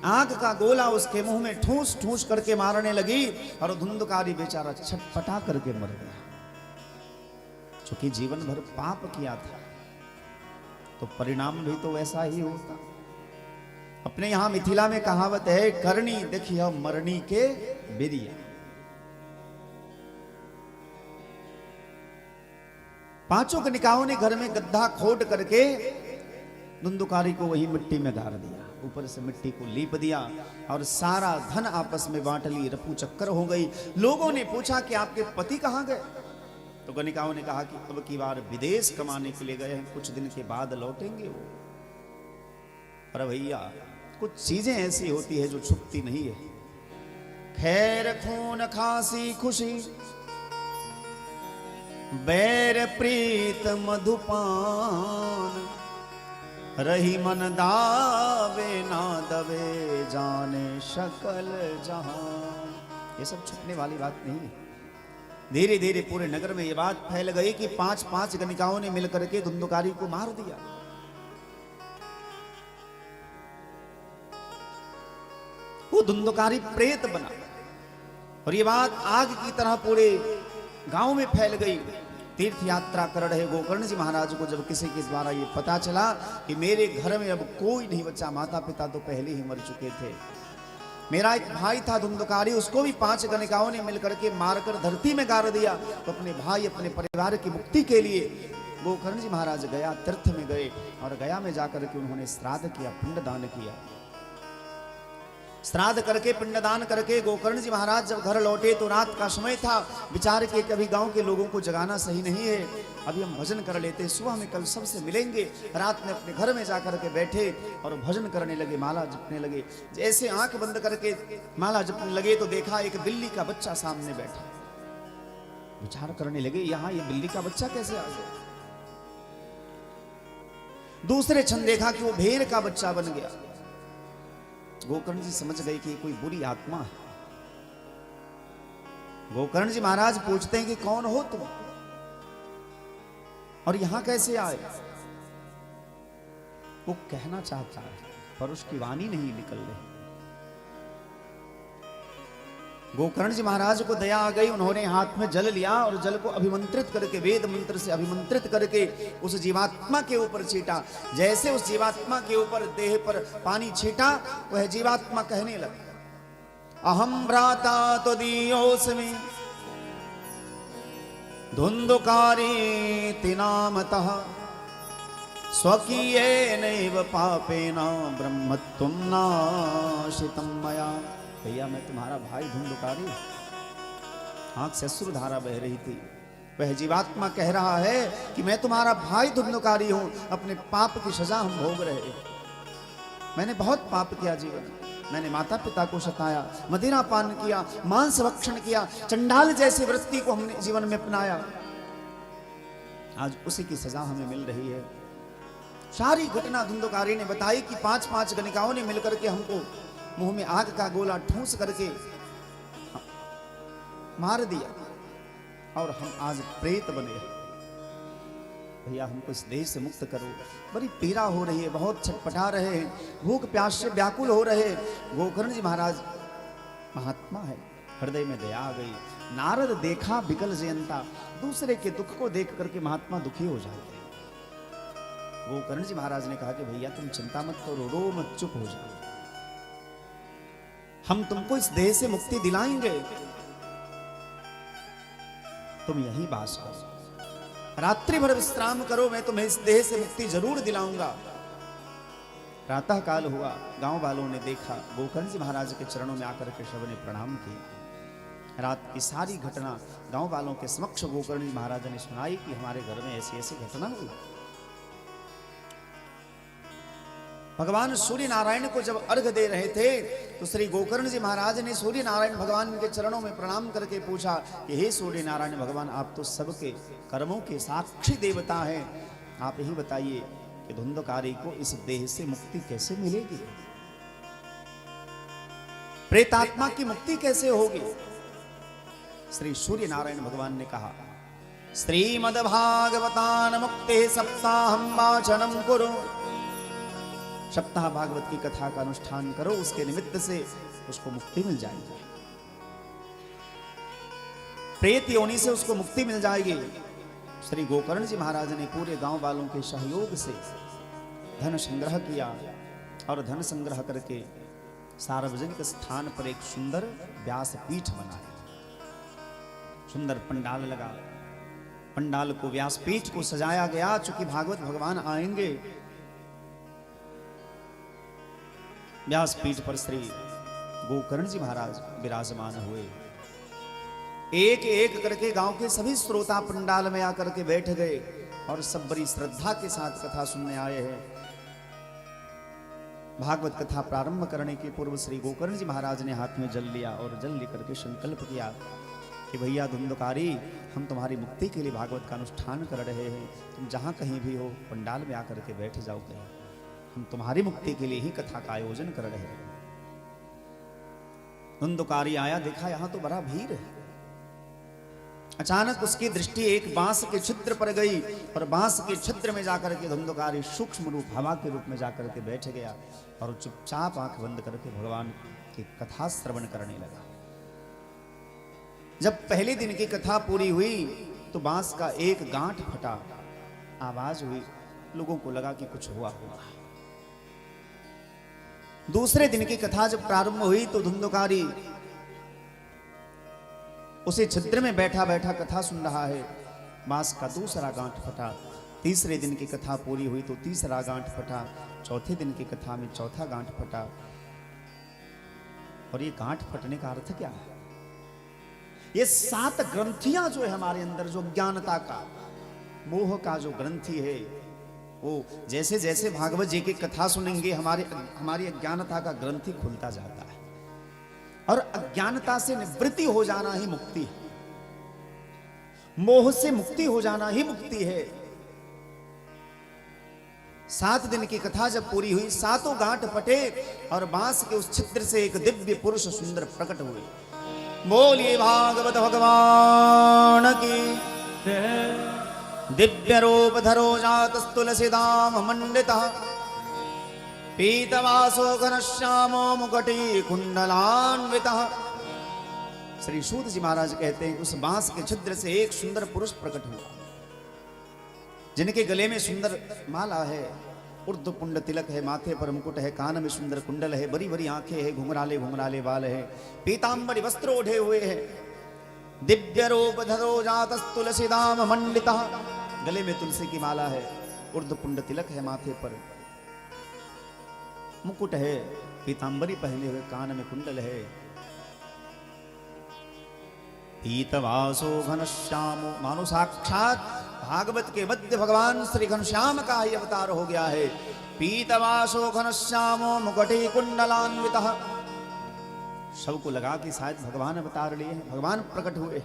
आग का गोला उसके मुंह में ठूस ठूस करके मारने लगी और धुंधकारी बेचारा छटपटा करके मर गया। क्योंकि जीवन भर पाप किया था तो परिणाम भी तो वैसा ही होता। अपने यहां मिथिला में कहावत है, करनी देखिए मरनी के बिरिया। पांचों कनिकाओं ने घर में गड्ढा खोद करके धुंधुकारी को वही मिट्टी में गाड़ दिया, ऊपर से मिट्टी को लीप दिया और सारा धन आपस में बांट ली। रफू चक्कर हो गई। लोगों ने पूछा कि आपके पति कहां गए? तो कनिकाओं ने कहा कि अब की बार विदेश कमाने के लिए गए हैं, कुछ दिन के बाद लौटेंगे वो। पर भैया कुछ चीजें ऐसी होती है जो छुपती नहीं है। खैर खून खांसी खुशी बैर प्रीत मधुपान रही मन दावे ना दबे जाने शकल जहां। ये सब छुपने वाली बात नहीं है। धीरे धीरे पूरे नगर में ये बात फैल गई कि 5-5 गणिकाओं ने मिलकर के धुंधुकारी को मार दिया। वो धुंधुकारी प्रेत बना और ये बात आग की तरह पूरे गांव में फैल गई। तीर्थ यात्रा कर रहे गोकर्ण जी महाराज को जब किसी के द्वारा ये पता चला कि मेरे घर में अब कोई नहीं बचा, माता पिता तो पहले ही मर चुके थे, मेरा एक भाई था धुंधुकारी, उसको भी 5 गणिकाओं ने मिलकर के मारकर धरती में गाड़ दिया, तो अपने भाई अपने परिवार की मुक्ति के लिए गोकर्ण जी महाराज गया तीर्थ में गए और गया में जाकर के उन्होंने श्राद्ध किया, पिंडदान किया। श्राद्ध करके पिंडदान करके गोकर्ण जी महाराज जब घर लौटे तो रात का समय था। विचार के कभी गांव के लोगों को जगाना सही नहीं है, अभी हम भजन कर लेते, सुबह में कल सबसे मिलेंगे। रात में अपने घर में जाकर के बैठे और भजन करने लगे, माला जपने लगे। जैसे आंख बंद करके माला जपने लगे तो देखा एक बिल्ली का बच्चा सामने बैठा। विचार करने लगे यहाँ ये बिल्ली का बच्चा कैसे आ गया। दूसरे क्षण देखा कि वो भेड़ का बच्चा बन गया। गोकर्ण जी समझ गए कि कोई बुरी आत्मा है। गोकर्ण जी महाराज पूछते हैं कि कौन हो तुम और यहां कैसे आए। वो कहना चाहता है पर उसकी वाणी नहीं निकल रही। गोकर्ण जी महाराज को दया आ गई, उन्होंने हाथ में जल लिया और जल को अभिमंत्रित करके वेद मंत्र से अभिमंत्रित करके उस जीवात्मा के ऊपर छीटा। जैसे उस जीवात्मा के ऊपर देह पर पानी छीटा वह जीवात्मा कहने लगा, अहम भ्राता त्वदीयोऽस्मि धुंधुकारी तिनामतः स्वकीयेनैव पापेन ब्रह्मत्वं नाशितं मया। भैया मैं तुम्हारा भाई धुंधुकारी। आंख से अश्रुधारा बह रही थी। वह जीवात्मा कह रहा है कि मैं तुम्हारा भाई धुंधुकारी हूं, अपने पाप की सजा हम भोग रहे हैं। मैंने बहुत पाप किया जीवन में। मैंने माता पिता को सताया, मदिरा पान किया, मांस भक्षण किया, चंडाल जैसी वृत्ति को हमने जीवन में अपनाया। आज उसी की सजा हमें मिल रही है। सारी घटना धुंधुकारी ने बताई कि 5-5 गणिकाओं ने मिलकर के हमको मुंह में आग का गोला ठूस करके मार दिया और हम आज प्रेत बने। भैया हमको इस देह से मुक्त करो। बड़ी पीड़ा हो रही है, बहुत छटपटा रहे हैं, भूख प्यास से व्याकुल हो रहे। गोकर्ण जी महाराज महात्मा है, हृदय में दया आ गई। नारद देखा विकल जयंता, दूसरे के दुख को देख करके महात्मा दुखी हो जाते हैं। गोकर्ण जी महाराज ने कहा कि भैया तुम चिंता मत करो, रो मत, चुप हो जाओ, हम तुमको इस देह से मुक्ति दिलाएंगे, तुम यहीं बास करो, रात्रि भर विश्राम करो, मैं तुम्हें इस देह से मुक्ति जरूर दिलाऊंगा। प्रातः काल हुआ, गांव वालों ने देखा, गोकर्ण जी महाराज के चरणों में आकर के सब ने प्रणाम किया। रात की सारी घटना गांव वालों के समक्ष गोकर्ण जी महाराज ने सुनाई कि हमारे घर में ऐसी ऐसी घटना हुई। भगवान सूर्य नारायण को जब अर्घ दे रहे थे तो श्री गोकर्ण जी महाराज ने सूर्य नारायण भगवान के चरणों में प्रणाम करके पूछा कि हे सूर्य नारायण भगवान, आप तो सबके कर्मों के साक्षी देवता हैं, आप यही बताइए कि धुंधकारी को इस देह से मुक्ति कैसे मिलेगी, प्रेतात्मा की मुक्ति कैसे होगी। श्री सूर्य नारायण भगवान ने कहा, श्रीमद्भागवतान मुक्ते सप्ताहं वाचनम कुरु, सप्ताह भागवत की कथा का अनुष्ठान करो, उसके निमित्त से उसको मुक्ति मिल जाएगी, प्रेत योनि से उसको मुक्ति मिल जाएगी। श्री गोकर्ण जी महाराज ने पूरे गांव वालों के सहयोग से धन संग्रह किया और धन संग्रह करके सार्वजनिक स्थान पर एक सुंदर व्यासपीठ बनाया, सुंदर पंडाल लगा, पंडाल को व्यासपीठ को सजाया गया। चूंकि भागवत भगवान आएंगे, व्यासपीठ पर श्री गोकर्ण जी महाराज विराजमान हुए। एक एक करके गांव के सभी श्रोता पंडाल में आकर के बैठ गए और सब बड़ी श्रद्धा के साथ कथा सुनने आए हैं। भागवत कथा प्रारंभ करने के पूर्व श्री गोकर्ण जी महाराज ने हाथ में जल लिया और जल लेकर के संकल्प किया कि भैया धुंधकारी, हम तुम्हारी मुक्ति के लिए भागवत का अनुष्ठान कर रहे हैं, तुम जहां कहीं भी हो पंडाल में आकर के बैठ जाओ, हम तुम्हारी मुक्ति के लिए ही कथा का आयोजन कर रहे हैं। धुंधकारी आया, देखा यहां तो बड़ा भीड़ है। अचानक उसकी दृष्टि एक बांस के छिद्र पर गई और बांस के छिद्र में जाकर के धुंधकारी सूक्ष्म रूप हवा के रूप में जाकर के बैठ गया और चुपचाप आंख बंद करके भगवान की कथा श्रवण करने लगा। जब पहले दिन की कथा पूरी हुई तो बांस का एक गांठ फटा, आवाज हुई, लोगों को लगा कि कुछ हुआ होगा। दूसरे दिन की कथा जब प्रारंभ हुई तो धुंधकारी उसे छिद्र में बैठा बैठा कथा सुन रहा है, बांस का दूसरा गांठ फटा। तीसरे दिन की कथा पूरी हुई तो तीसरा गांठ फटा, चौथे दिन की कथा में चौथा गांठ फटा। और ये गांठ फटने का अर्थ क्या है? ये 7 ग्रंथियां जो है हमारे अंदर, जो ज्ञानता का, मोह का जो ग्रंथि है, वो जैसे जैसे भागवत जी की कथा सुनेंगे हमारी अज्ञानता का ग्रंथि खुलता जाता है और अज्ञानता से निवृत्ति हो जाना ही मुक्ति है, मोह से मुक्ति हो जाना ही मुक्ति है। 7 दिन की कथा जब पूरी हुई, 7 गांठ फटे और बांस के उस छिद्र से एक दिव्य पुरुष सुंदर प्रकट हुए। बोलिए भागवत भगवान की। दिव्य रूप धरो जात तुलसीदाम मंडितः, पीतवासो घनश्यामो मुकुटी कुंडलान्वितः। श्री सूत जी महाराज कहते हैं उस बांस के छिद्र से एक सुंदर पुरुष प्रकट हुआ, जिनके गले में सुंदर माला है, उर्ध्व पुंड तिलक है, माथे पर मुकुट है, कान में सुंदर कुंडल है, बड़ी बड़ी आंखें है, घुंघराले घुंघराले बाल है, पीतांबरी वस्त्र ओढ़े हुए है। दिव्य रूप धरो जात तुलसीदाम मंडितः, गले में तुलसी की माला है, उर्ध्व पुंड तिलक है, माथे पर मुकुट है, पीतांबरी पहने हुए, कान में कुंडल है। पीतवासो घनश्यामो, मानो साक्षात भागवत के मध्य भगवान श्री घनश्याम का ही अवतार हो गया है। पीतवासो घनश्यामो मुकुटी कुंडलान्वितः। सबको लगा कि शायद भगवान अवतार लिए हैं, भगवान प्रकट हुए।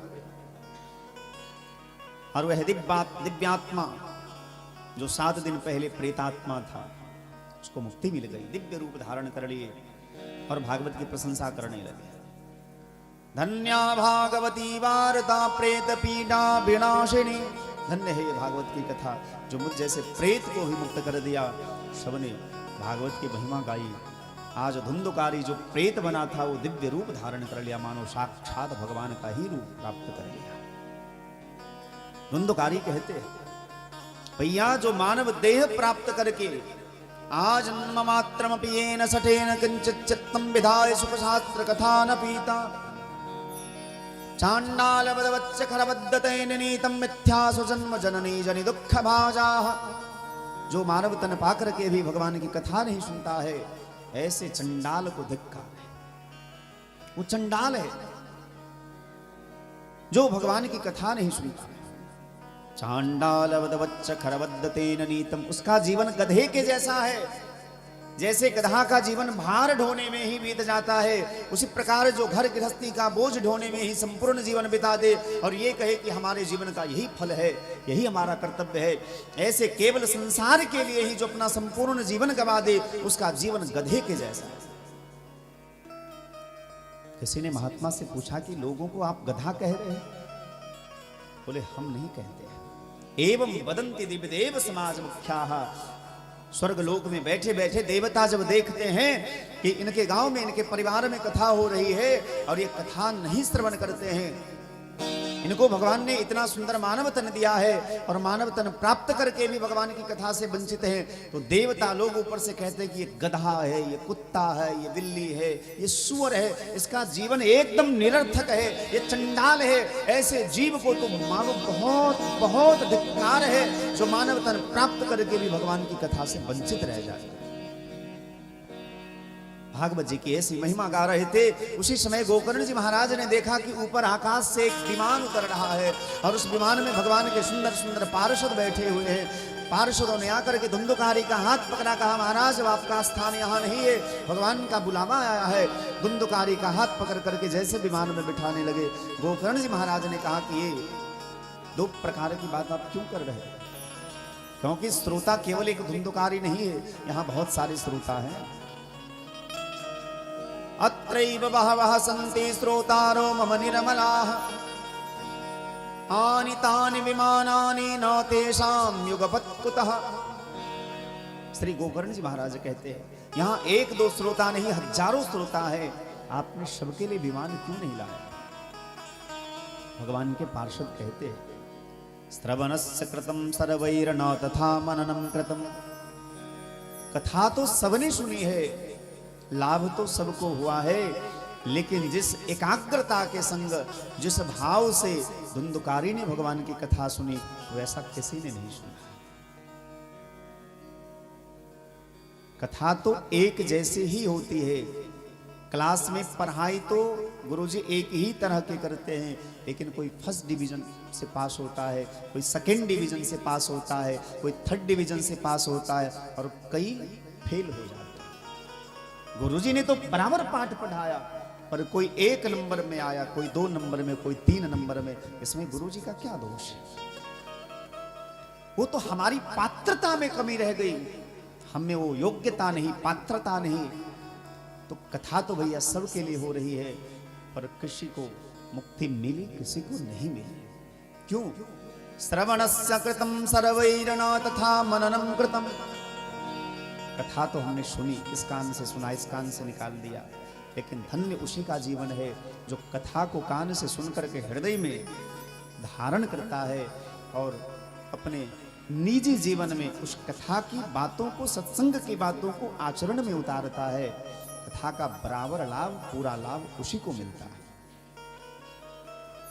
और वह दिव्यात्मा जो 7 दिन पहले प्रेतात्मा था, उसको मुक्ति मिल गई, दिव्य रूप धारण कर लिए और भागवत की प्रशंसा करने लगे। धन्या भागवती वार्ता प्रेत पीड़ा विनाशिनी। धन्य है ये भागवत की कथा जो मुझ जैसे प्रेत को ही मुक्त कर दिया। सबने भागवत की महिमा गाई। आज धुंधकारी जो प्रेत बना था वो दिव्य रूप धारण कर लिया, मानो साक्षात भगवान का ही रूप प्राप्त कर लिया। धुंधकारी कहते हैं भैया, जो मानव देह प्राप्त करके आज जन्म मात्रमपि येन सठेन किंचित् चित्तं विधाय सुख शास्त्र कथा न पीता, चांडाल वदवच्च खरबद्धतेन नीतं मिथ्या सुजन्म जननी जनि दुख भाजाः। जो मानव तन पाकर के भी भगवान की कथा नहीं सुनता है, ऐसे चंडाल को धिक्कार है। वो चंडाल है जो भगवान की कथा नहीं सुनता। चांडाल वदवच्च खरबद्धतेन नीतम, उसका जीवन गधे के जैसा है। जैसे गधा का जीवन भार ढोने में ही बीत जाता है, उसी प्रकार जो घर गृहस्थी का बोझ ढोने में ही संपूर्ण जीवन बिता दे और ये कहे कि हमारे जीवन का यही फल है, यही हमारा कर्तव्य है, ऐसे केवल संसार के लिए ही जो अपना संपूर्ण जीवन गवा दे, उसका जीवन गधे के जैसा है। किसी ने महात्मा से पूछा कि लोगों को आप गधा कह रहे हैं? बोले हम नहीं कहते। एवं वदन्ति दिव्यदेव समाज मुख्याः। स्वर्ग लोक में बैठे बैठे देवता जब देखते हैं कि इनके गांव में, इनके परिवार में कथा हो रही है और ये कथा नहीं श्रवण करते हैं, इनको भगवान ने इतना सुंदर मानव तन दिया है और मानव तन प्राप्त करके भी भगवान की कथा से वंचित हैं, तो देवता लोग ऊपर से कहते हैं कि ये गधा है, ये कुत्ता है, ये बिल्ली है, ये सूअर है, इसका जीवन एकदम निरर्थक है, ये चंडाल है। ऐसे जीव को तो मानो बहुत बहुत धिक्कार है जो मानव तन प्राप्त करके भी भगवान की कथा से वंचित रह जाए। भागवत जी की ऐसी महिमा गा रहे थे, उसी समय गोकर्ण जी महाराज ने देखा कि ऊपर आकाश से एक विमान उतर रहा है और उस विमान में भगवान के सुंदर सुंदर पार्षद बैठे हुए हैं। पार्षदों ने आकर के धुंधुकारी का हाथ पकड़ा, कहा महाराज अब आपका स्थान यहाँ नहीं है, भगवान का बुलावा आया है। धुंधुकारी का हाथ पकड़ करके जैसे विमान में बिठाने लगे, गोकर्ण जी महाराज ने कहा कि ये दो प्रकार की बात आप क्यों कर रहे हैं? क्योंकि श्रोता केवल एक धुंधुकारी नहीं है, यहाँ बहुत सारे श्रोता हैं। अत्रैव बहवः सन्ति श्रोतारो मम निर्मलाः, आनि तानि विमानानि न तेषां युगपत् कुतः। श्री गोकर्ण जी महाराज कहते हैं यहाँ एक दो श्रोता नहीं, हजारों श्रोता है, आपने सबके लिए विमान क्यों नहीं लाया? भगवान के पार्षद कहते हैं श्रवणस्य कृतं सर्वैर्न तथा मननं कृतं। कथा तो सबने सुनी है, लाभ तो सबको हुआ है, लेकिन जिस एकाग्रता के संग, जिस भाव से धुंधुकारी ने भगवान की कथा सुनी, वैसा किसी ने नहीं सुना। कथा तो एक जैसी ही होती है। क्लास में पढ़ाई तो गुरुजी एक ही तरह के करते हैं, लेकिन कोई फर्स्ट डिवीजन से पास होता है, कोई सेकंड डिवीजन से पास होता है, कोई थर्ड डिवीजन से पास होता है और कई फेल हो जाते हैं। गुरुजी ने तो बराबर पाठ पढ़ाया, पर कोई 1 नंबर में आया, कोई 2 नंबर में, कोई 3 नंबर में, इसमें गुरुजी का क्या दोष है? वो तो हमारी पात्रता में कमी रह गई, हमें वो योग्यता नहीं, पात्रता नहीं। तो कथा तो भैया सबके लिए हो रही है, पर किसी को मुक्ति मिली, किसी को नहीं मिली। क्यों? श्रवणस्य कृतं सर्वैर्न तथा मननं कृतं। कथा तो हमने सुनी, इस कान से सुना, इस कान से निकाल दिया, लेकिन धन्य उसी का जीवन है जो कथा को कान से सुनकर के हृदय में धारण करता है और अपने निजी जीवन में उस कथा की बातों को, सत्संग की बातों को आचरण में उतारता है। कथा का बराबर लाभ, पूरा लाभ उसी को मिलता है।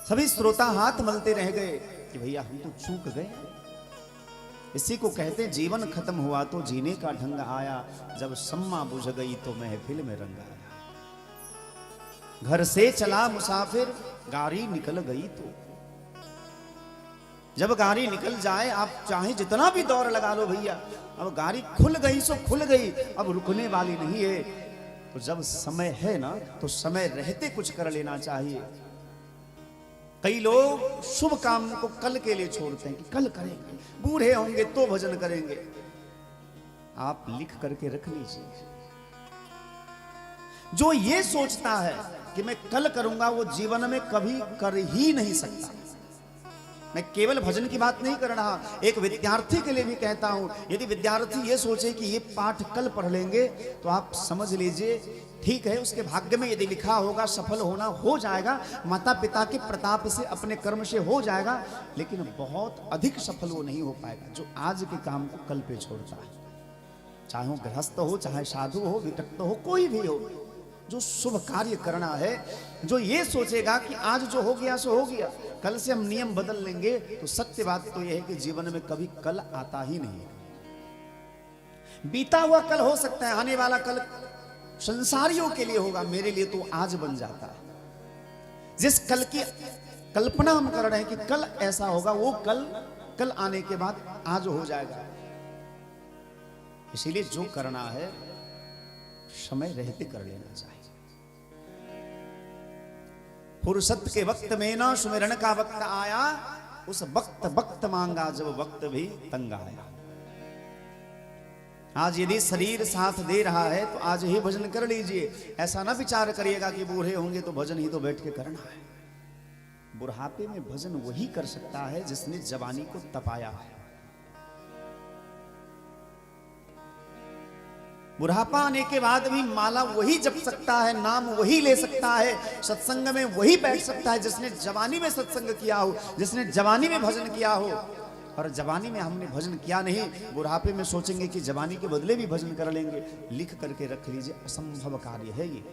सभी श्रोता हाथ मलते रह गए कि भैया हम तो चूक गए। इसी को कहते जीवन खत्म हुआ तो जीने का ढंग आया, जब सम्मा बुझ गई तो महफिल में रंग आया। घर से चला मुसाफिर, गाड़ी निकल गई तो। जब गाड़ी निकल जाए, आप चाहे जितना भी दौड़ लगा लो भैया, अब गाड़ी खुल गई सो खुल गई, अब रुकने वाली नहीं है। तो जब समय है ना, तो समय रहते कुछ कर लेना चाहिए। कई लोग शुभ काम को कल के लिए छोड़ते हैं कि कल करेंगे, बूढ़े होंगे तो भजन करेंगे। आप लिख करके रख लीजिए, जो ये सोचता है कि मैं कल करूंगा, वो जीवन में कभी कर ही नहीं सकता। मैं केवल भजन की बात नहीं कर रहा, एक विद्यार्थी के लिए भी कहता हूं, यदि विद्यार्थी ये सोचे कि ये पाठ कल पढ़ लेंगे, तो आप समझ लीजिए ठीक है, उसके भाग्य में यदि लिखा होगा सफल होना, हो जाएगा, माता पिता के प्रताप से, अपने कर्म से हो जाएगा, लेकिन बहुत अधिक सफल वो नहीं हो पाएगा जो आज के काम को कल पे छोड़ता है। चाहे वो गृहस्थ हो, चाहे साधु हो, वितक्त हो, कोई भी हो, जो शुभ कार्य करना है, जो ये सोचेगा कि आज जो हो गया सो हो गया, कल से हम नियम बदल लेंगे, तो सत्य बात तो यह है कि जीवन में कभी कल आता ही नहीं है। बीता हुआ कल हो सकता है, आने वाला कल संसारियों के लिए होगा, मेरे लिए तो आज बन जाता है। जिस कल की कल्पना हम कर रहे हैं कि कल ऐसा होगा, वो कल आने के बाद आज हो जाएगा। इसीलिए जो करना है समय रहते कर लेना चाहिए। फुर्सत के वक्त में ना सुमिरन का वक्त आया, उस वक्त वक्त मांगा जब वक्त भी तंग आया। आज यदि शरीर साथ दे रहा है तो आज ही भजन कर लीजिए। ऐसा ना विचार करिएगा कि बूढ़े होंगे तो भजन ही तो बैठ के करना है। बुढ़ापे में भजन वही कर सकता है जिसने जवानी को तपाया है। बुढ़ापा आने के बाद भी माला वही जप सकता है, नाम वही ले सकता है, सत्संग में वही बैठ सकता है जिसने जवानी में सत्संग किया हो, जिसने जवानी में भजन किया हो। और जवानी में हमने भजन किया नहीं, बुढ़ापे में सोचेंगे कि जवानी के बदले भी भजन कर लेंगे। लिख करके रख लीजिए, असंभव कार्य है ये।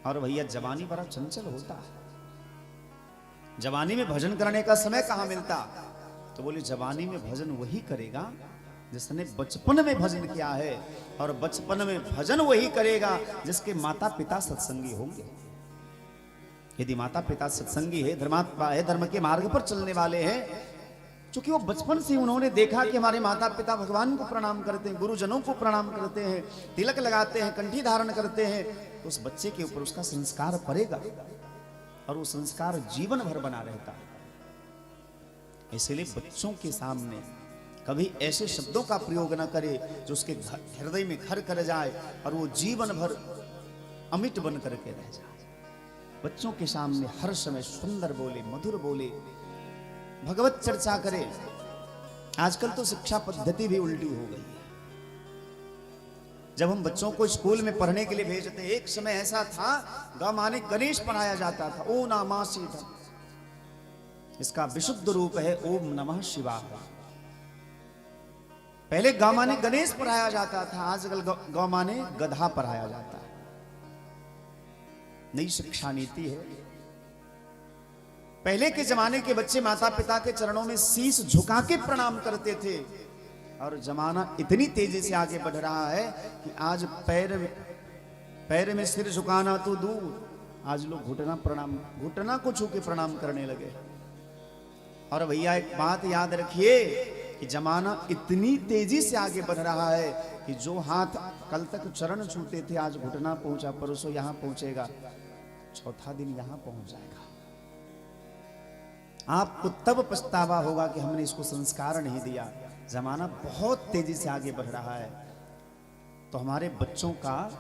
और भैया जवानी बड़ा चंचल होता है। जवानी में भजन करने का समय कहां मिलता? तो बोले जवानी में भजन वही करेगा जिसने बचपन में भजन किया है, और बचपन में भजन वही करेगा जिसके माता पिता सत्संगी होंगे। यदि माता पिता सत्संगी है, धर्मात्मा है, धर्म के मार्ग पर चलने वाले हैं, क्योंकि वो बचपन से उन्होंने देखा कि हमारे माता पिता भगवान को प्रणाम करते हैं, गुरुजनों को प्रणाम करते हैं, तिलक लगाते हैं, कंठी धारण करते हैं, तो उस बच्चे के ऊपर उसका संस्कार पड़ेगा और वो संस्कार जीवन भर बना रहता है। इसलिए बच्चों के सामने कभी ऐसे शब्दों का प्रयोग न करे जो उसके हृदय में घर कर जाए और वो जीवन भर अमिट बन करके रह जाए। बच्चों के सामने हर समय सुंदर बोले, मधुर बोले, भगवत चर्चा करे। आजकल तो शिक्षा पद्धति भी उल्टी हो गई है। जब हम बच्चों को स्कूल में पढ़ने के लिए भेजते, एक समय ऐसा था गांव माने गणेश पढ़ाया जाता था, ओ नामा सीधा। इसका विशुद्ध रूप है ओम नमः शिवाय। पहले गांव माने गणेश पढ़ाया जाता था, आजकल गांव माने गधा पढ़ाया जाता है। नई शिक्षा नीति है। पहले के जमाने के बच्चे माता पिता के चरणों में शीश झुका के प्रणाम करते थे, और जमाना इतनी तेजी से आगे बढ़ रहा है कि आज पैर में सिर झुकाना तो दूर, आज लोग घुटना को छू के प्रणाम करने लगे। और भैया एक बात याद रखिए कि जमाना इतनी तेजी से आगे बढ़ रहा है कि जो हाथ कल तक चरण छूते थे, आज घुटना पहुंचा, परसों यहां पहुंचेगा, चौथा दिन यहां पहुंच जाएगा। आपको तब पछतावा होगा कि हमने इसको संस्कार नहीं दिया। जमाना बहुत तेजी से आगे बढ़ रहा है, तो हमारे बच्चों का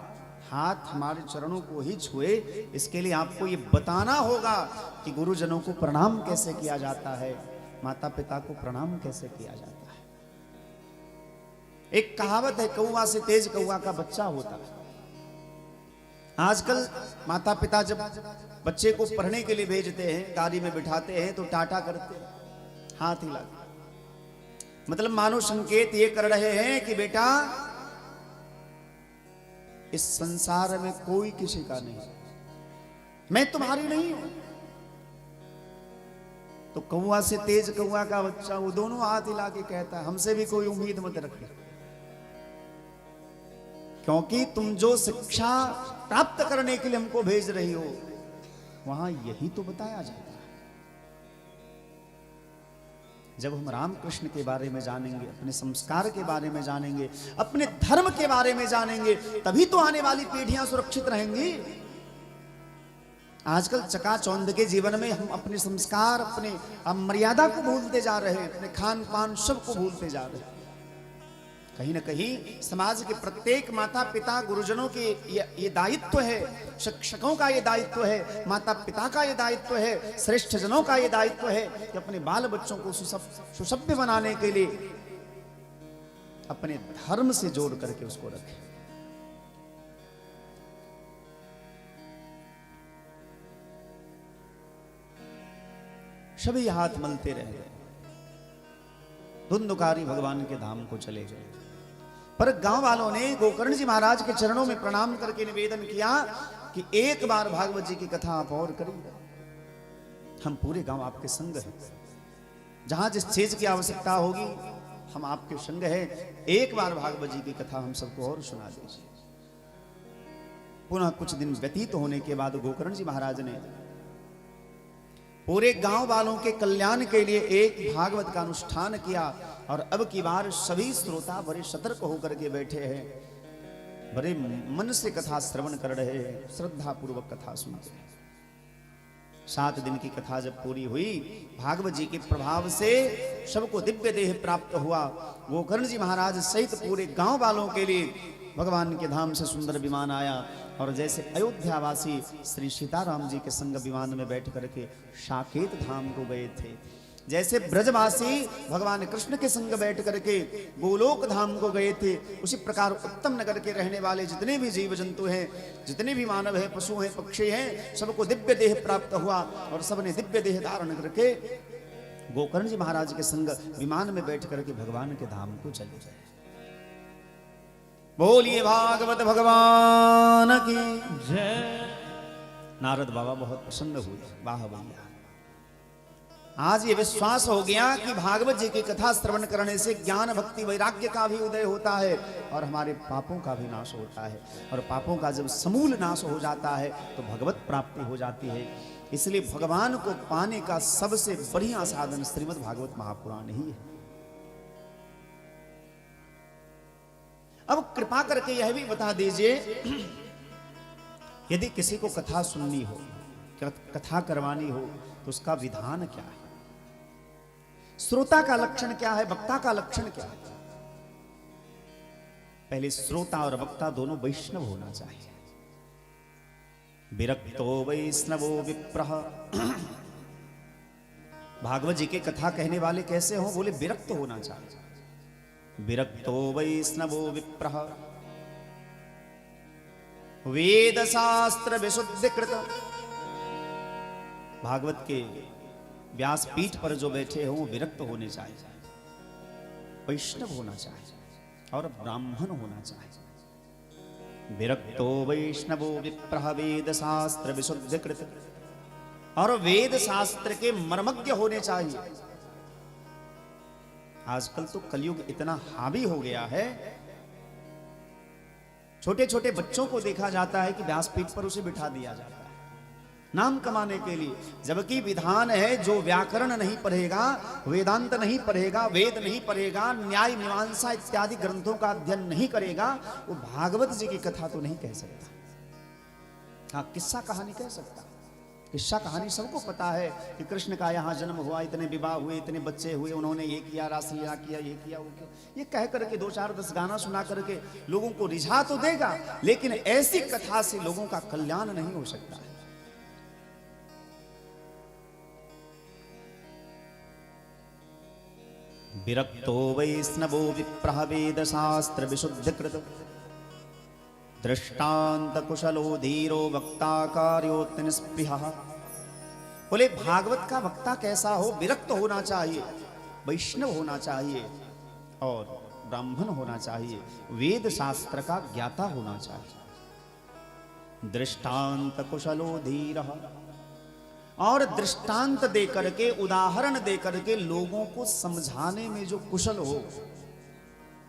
हाथ हमारे चरणों को ही छुए, इसके लिए आपको ये बताना होगा कि गुरुजनों को प्रणाम कैसे किया जाता है, माता पिता को प्रणाम कैसे किया जाता है। एक कहावत है, कौवा से तेज कौवा का बच्चा होता है। आजकल माता पिता जब बच्चे को पढ़ने के लिए भेजते हैं, गाड़ी में बिठाते हैं, तो टाटा करते हैं, हाथ हिला, मतलब मानो संकेत ये कर रहे हैं कि बेटा इस संसार में कोई किसी का नहीं, मैं तुम्हारी नहीं हूं। तो कौवा से तेज कौवा का बच्चा वो दोनों हाथ हिला के कहता है, हमसे भी कोई उम्मीद मत रखना, क्योंकि तुम जो शिक्षा प्राप्त करने के लिए हमको भेज रही हो, वहां यही तो बताया जाता है। जब हम रामकृष्ण के बारे में जानेंगे, अपने संस्कार के बारे में जानेंगे, अपने धर्म के बारे में जानेंगे, तभी तो आने वाली पीढ़ियां सुरक्षित रहेंगी। आजकल चकाचौंध के जीवन में हम अपने संस्कार, अपने मर्यादा को भूलते जा रहे हैं, अपने खान पान सबको भूलते जा रहे हैं। कहीं न कहीं समाज के प्रत्येक माता पिता, गुरुजनों के ये दायित्व है, शिक्षकों का ये दायित्व है, माता पिता का ये दायित्व है, श्रेष्ठ जनों का ये दायित्व है कि अपने बाल बच्चों को सुसभ्य बनाने के लिए अपने धर्म से जोड़ करके उसको रखें। सभी हाथ मलते रह गए, धुंधकारी भगवान के धाम को चले गए। पर गांव वालों ने गोकर्ण जी महाराज के चरणों में प्रणाम करके निवेदन किया कि एक बार भागवत जी की कथा आप और करिए, हम पूरे गांव आपके संग हैं, जहां जिस चीज की आवश्यकता होगी हम आपके संग हैं, एक बार भागवत जी की कथा हम सबको और सुना दीजिए। पुनः कुछ दिन व्यतीत होने के बाद गोकर्ण जी महाराज ने पूरे गांव वालों के कल्याण के लिए एक भागवत का अनुष्ठान किया। और अब की बार सभी श्रोता बड़े सतर्क होकर के बैठे हैं, बड़े मन से कथा श्रवण कर रहे हैं, श्रद्धा पूर्वक कथा सुनते हैं। 7 दिन की कथा जब पूरी हुई, भागवत जी के प्रभाव से सबको दिव्य देह प्राप्त हुआ। गोकर्ण जी महाराज सहित पूरे गांव वालों के लिए भगवान के धाम से सुंदर विमान आया। और जैसे अयोध्यावासी श्री सीताराम जी के संग विमान में बैठ करके साकेत धाम को गए थे, जैसे ब्रजवासी भगवान कृष्ण के संग बैठ करके गोलोक धाम को गए थे, उसी प्रकार उत्तम नगर के रहने वाले जितने भी जीव जंतु हैं, जितने भी मानव हैं, पशु हैं, पक्षी हैं, सबको दिव्य देह प्राप्त हुआ। और सबने दिव्य देह धारण करके गोकर्ण जी महाराज के संग विमान में बैठ करके भगवान के धाम को चले गए। बोलिए भागवत भगवान की जय। नारद बाबा बहुत प्रसन्न हुए। वाह भैया, आज ये विश्वास हो गया कि भागवत जी की कथा श्रवण करने से ज्ञान भक्ति वैराग्य का भी उदय होता है और हमारे पापों का भी नाश होता है। और पापों का जब समूल नाश हो जाता है तो भगवत प्राप्ति हो जाती है। इसलिए भगवान को पाने का सबसे बढ़िया साधन श्रीमद् भागवत महापुराण ही है। अब कृपा करके यह भी बता दीजिए, यदि किसी को कथा सुननी हो, कथा करवानी हो, तो उसका विधान क्या है? श्रोता का लक्षण क्या है? वक्ता का लक्षण क्या है? पहले श्रोता और वक्ता दोनों वैष्णव होना चाहिए। विरक्तो वैष्णवो विप्रः। भागवत जी की कथा कहने वाले कैसे हो? बोले विरक्त होना चाहिए। विरक्तो वैष्णवो विप्रः वेद शास्त्र विशुद्धिकृत। भागवत के व्यासपीठ पर जो बैठे हो वो विरक्त होने चाहिए, वैष्णव होना चाहिए और ब्राह्मण होना चाहिए। विरक्तो वैष्णवो विप्रः वेद शास्त्र विशुद्धिकृत। और वेद शास्त्र के मर्मज्ञ होने चाहिए। आजकल तो कलयुग इतना हावी हो गया है, छोटे छोटे बच्चों को देखा जाता है कि व्यासपीठ पर उसे बिठा दिया जाता है नाम कमाने के लिए, जबकि विधान है जो व्याकरण नहीं पढ़ेगा, वेदांत नहीं पढ़ेगा, वेद नहीं पढ़ेगा, न्याय मीमांसा इत्यादि ग्रंथों का अध्ययन नहीं करेगा, वो भागवत जी की कथा तो नहीं कह सकता। हाँ, किस्सा कहानी कह सकता। किस्सा कहानी सबको पता है कि कृष्ण का यहाँ जन्म हुआ, इतने विवाह हुए, इतने बच्चे हुए, उन्होंने ये किया, रासलीला किया, ये किया, वो किया। ये कह करके 2 4 10 गाना सुना करके लोगों को रिझा तो देगा, लेकिन ऐसी कथा से लोगों का कल्याण नहीं हो सकता है। विरक्तो वैष्णवो विप्रः वेद शास्त्र विशुद्धिकृत। दृष्टांत कुशलो धीरो वक्ता कार्योत्त निस्पृहः। बोले भागवत का वक्ता कैसा हो? विरक्त होना चाहिए, वैष्णव होना चाहिए और ब्राह्मण होना चाहिए, वेद शास्त्र का ज्ञाता होना चाहिए। दृष्टांत कुशलो धीरः। और दृष्टांत दे करके, उदाहरण दे करके लोगों को समझाने में जो कुशल हो,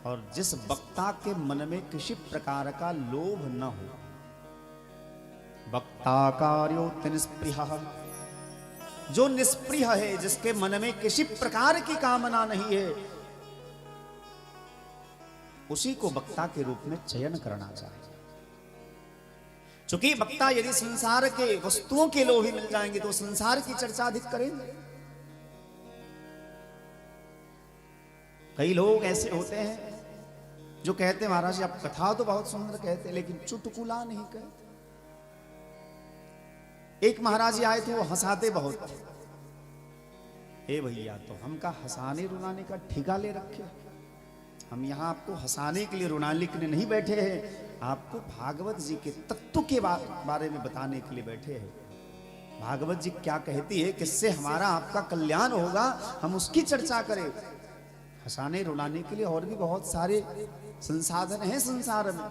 और जिस वक्ता के मन में किसी प्रकार का लोभ न हो। वक्ता कार्योत्त निस्पृहः। जो निष्प्रिय है, जिसके मन में किसी प्रकार की कामना नहीं है, उसी को वक्ता के रूप में चयन करना चाहिए। चूंकि वक्ता यदि संसार के वस्तुओं के लोभी मिल जाएंगे तो संसार की चर्चा अधिक करेंगे। कई लोग ऐसे होते हैं जो कहते हैं महाराज जी आप कथा तो बहुत सुंदर कहते हैं लेकिन चुटकुला नहीं कहते। एक महाराज जी आए थे, वो हंसाते बहुत थे। ए भैया, तो हम का हंसाने रुलाने का ठेका ले रखे, हम यहाँ आपको हंसाने के लिए रुलाने के लिए नहीं बैठे हैं, आपको भागवत जी के तत्व के बारे में बताने के लिए बैठे हैं। भागवत जी क्या कहती है, किससे हमारा आपका कल्याण होगा, हम उसकी चर्चा करें। हंसाने रुलाने के लिए और भी बहुत सारे संसाधन हैं संसार में।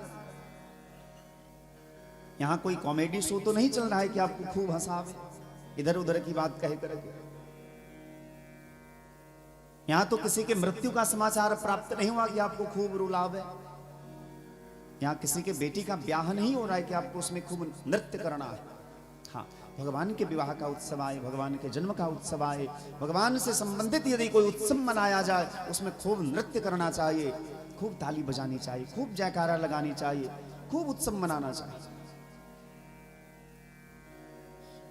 यहां कोई कॉमेडी शो तो नहीं चल रहा है कि आपको खूब हंसावे, इधर उधर की बात कहे करके। यहां तो किसी के मृत्यु का समाचार प्राप्त नहीं हुआ कि आपको खूब रुलावे। यहां किसी के बेटी का ब्याह नहीं हो रहा है कि आपको उसमें खूब नृत्य करना है। हाँ, भगवान के विवाह का उत्सव आए, भगवान के जन्म का उत्सव आए, भगवान से संबंधित यदि कोई उत्सव मनाया जाए उसमें खूब नृत्य करना चाहिए, खूब ताली बजानी चाहिए, खूब जयकारा लगानी चाहिए, खूब उत्सव मनाना चाहिए।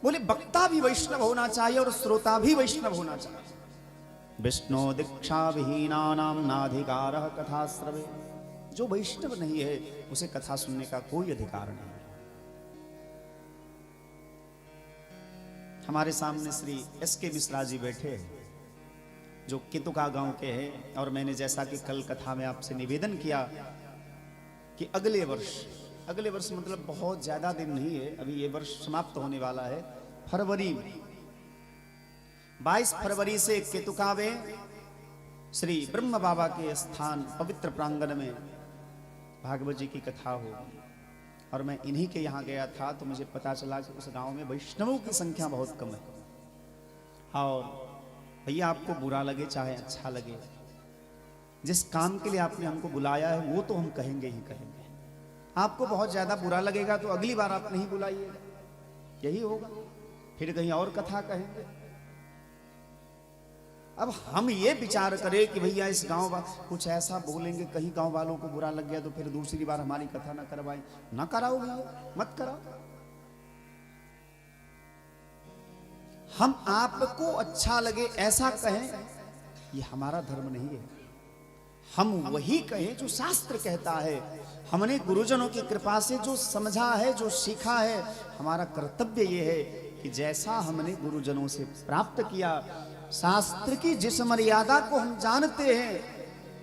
बोले वक्ता भी वैष्णव होना चाहिए और श्रोता भी वैष्णव होना चाहिए। विष्णु दीक्षा विहीना नाम नाधिकार कथा श्रवे। जो वैष्णव नहीं है उसे कथा सुनने का कोई अधिकार नहीं। हमारे सामने श्री एस.के. मिश्रा जी बैठे हैं जो केतुका गांव के हैं, और मैंने जैसा कि कल कथा में आपसे निवेदन किया कि अगले वर्ष मतलब बहुत ज्यादा दिन नहीं है, अभी ये वर्ष समाप्त होने वाला है, फरवरी 22 फरवरी से केतुका में श्री ब्रह्म बाबा के स्थान पवित्र प्रांगण में भागवत जी की कथा होगी। और मैं इन्हीं के यहाँ गया था तो मुझे पता चला कि उस गांव में वैष्णवों की संख्या बहुत कम है। और भैया आपको बुरा लगे चाहे अच्छा लगे, जिस काम के लिए आपने हमको बुलाया है वो तो हम कहेंगे ही कहेंगे। आपको बहुत ज्यादा बुरा लगेगा तो अगली बार आप नहीं बुलाइएगा, यही होगा, फिर कहीं और कथा कहेंगे। अब हम ये विचार करें कि भैया इस गांव कुछ ऐसा बोलेंगे, कहीं गांव वालों को बुरा लग गया तो फिर दूसरी बार हमारी कथा ना करवाएं। ना कराओ भैया, मत कराओ। हम आपको अच्छा लगे ऐसा कहें, ये हमारा धर्म नहीं है। हम वही कहें जो शास्त्र कहता है। हमने गुरुजनों की कृपा से जो समझा है, जो सीखा है, हमारा कर्तव्य ये है कि जैसा हमने गुरुजनों से प्राप्त किया, शास्त्र की जिस मर्यादा को हम जानते हैं,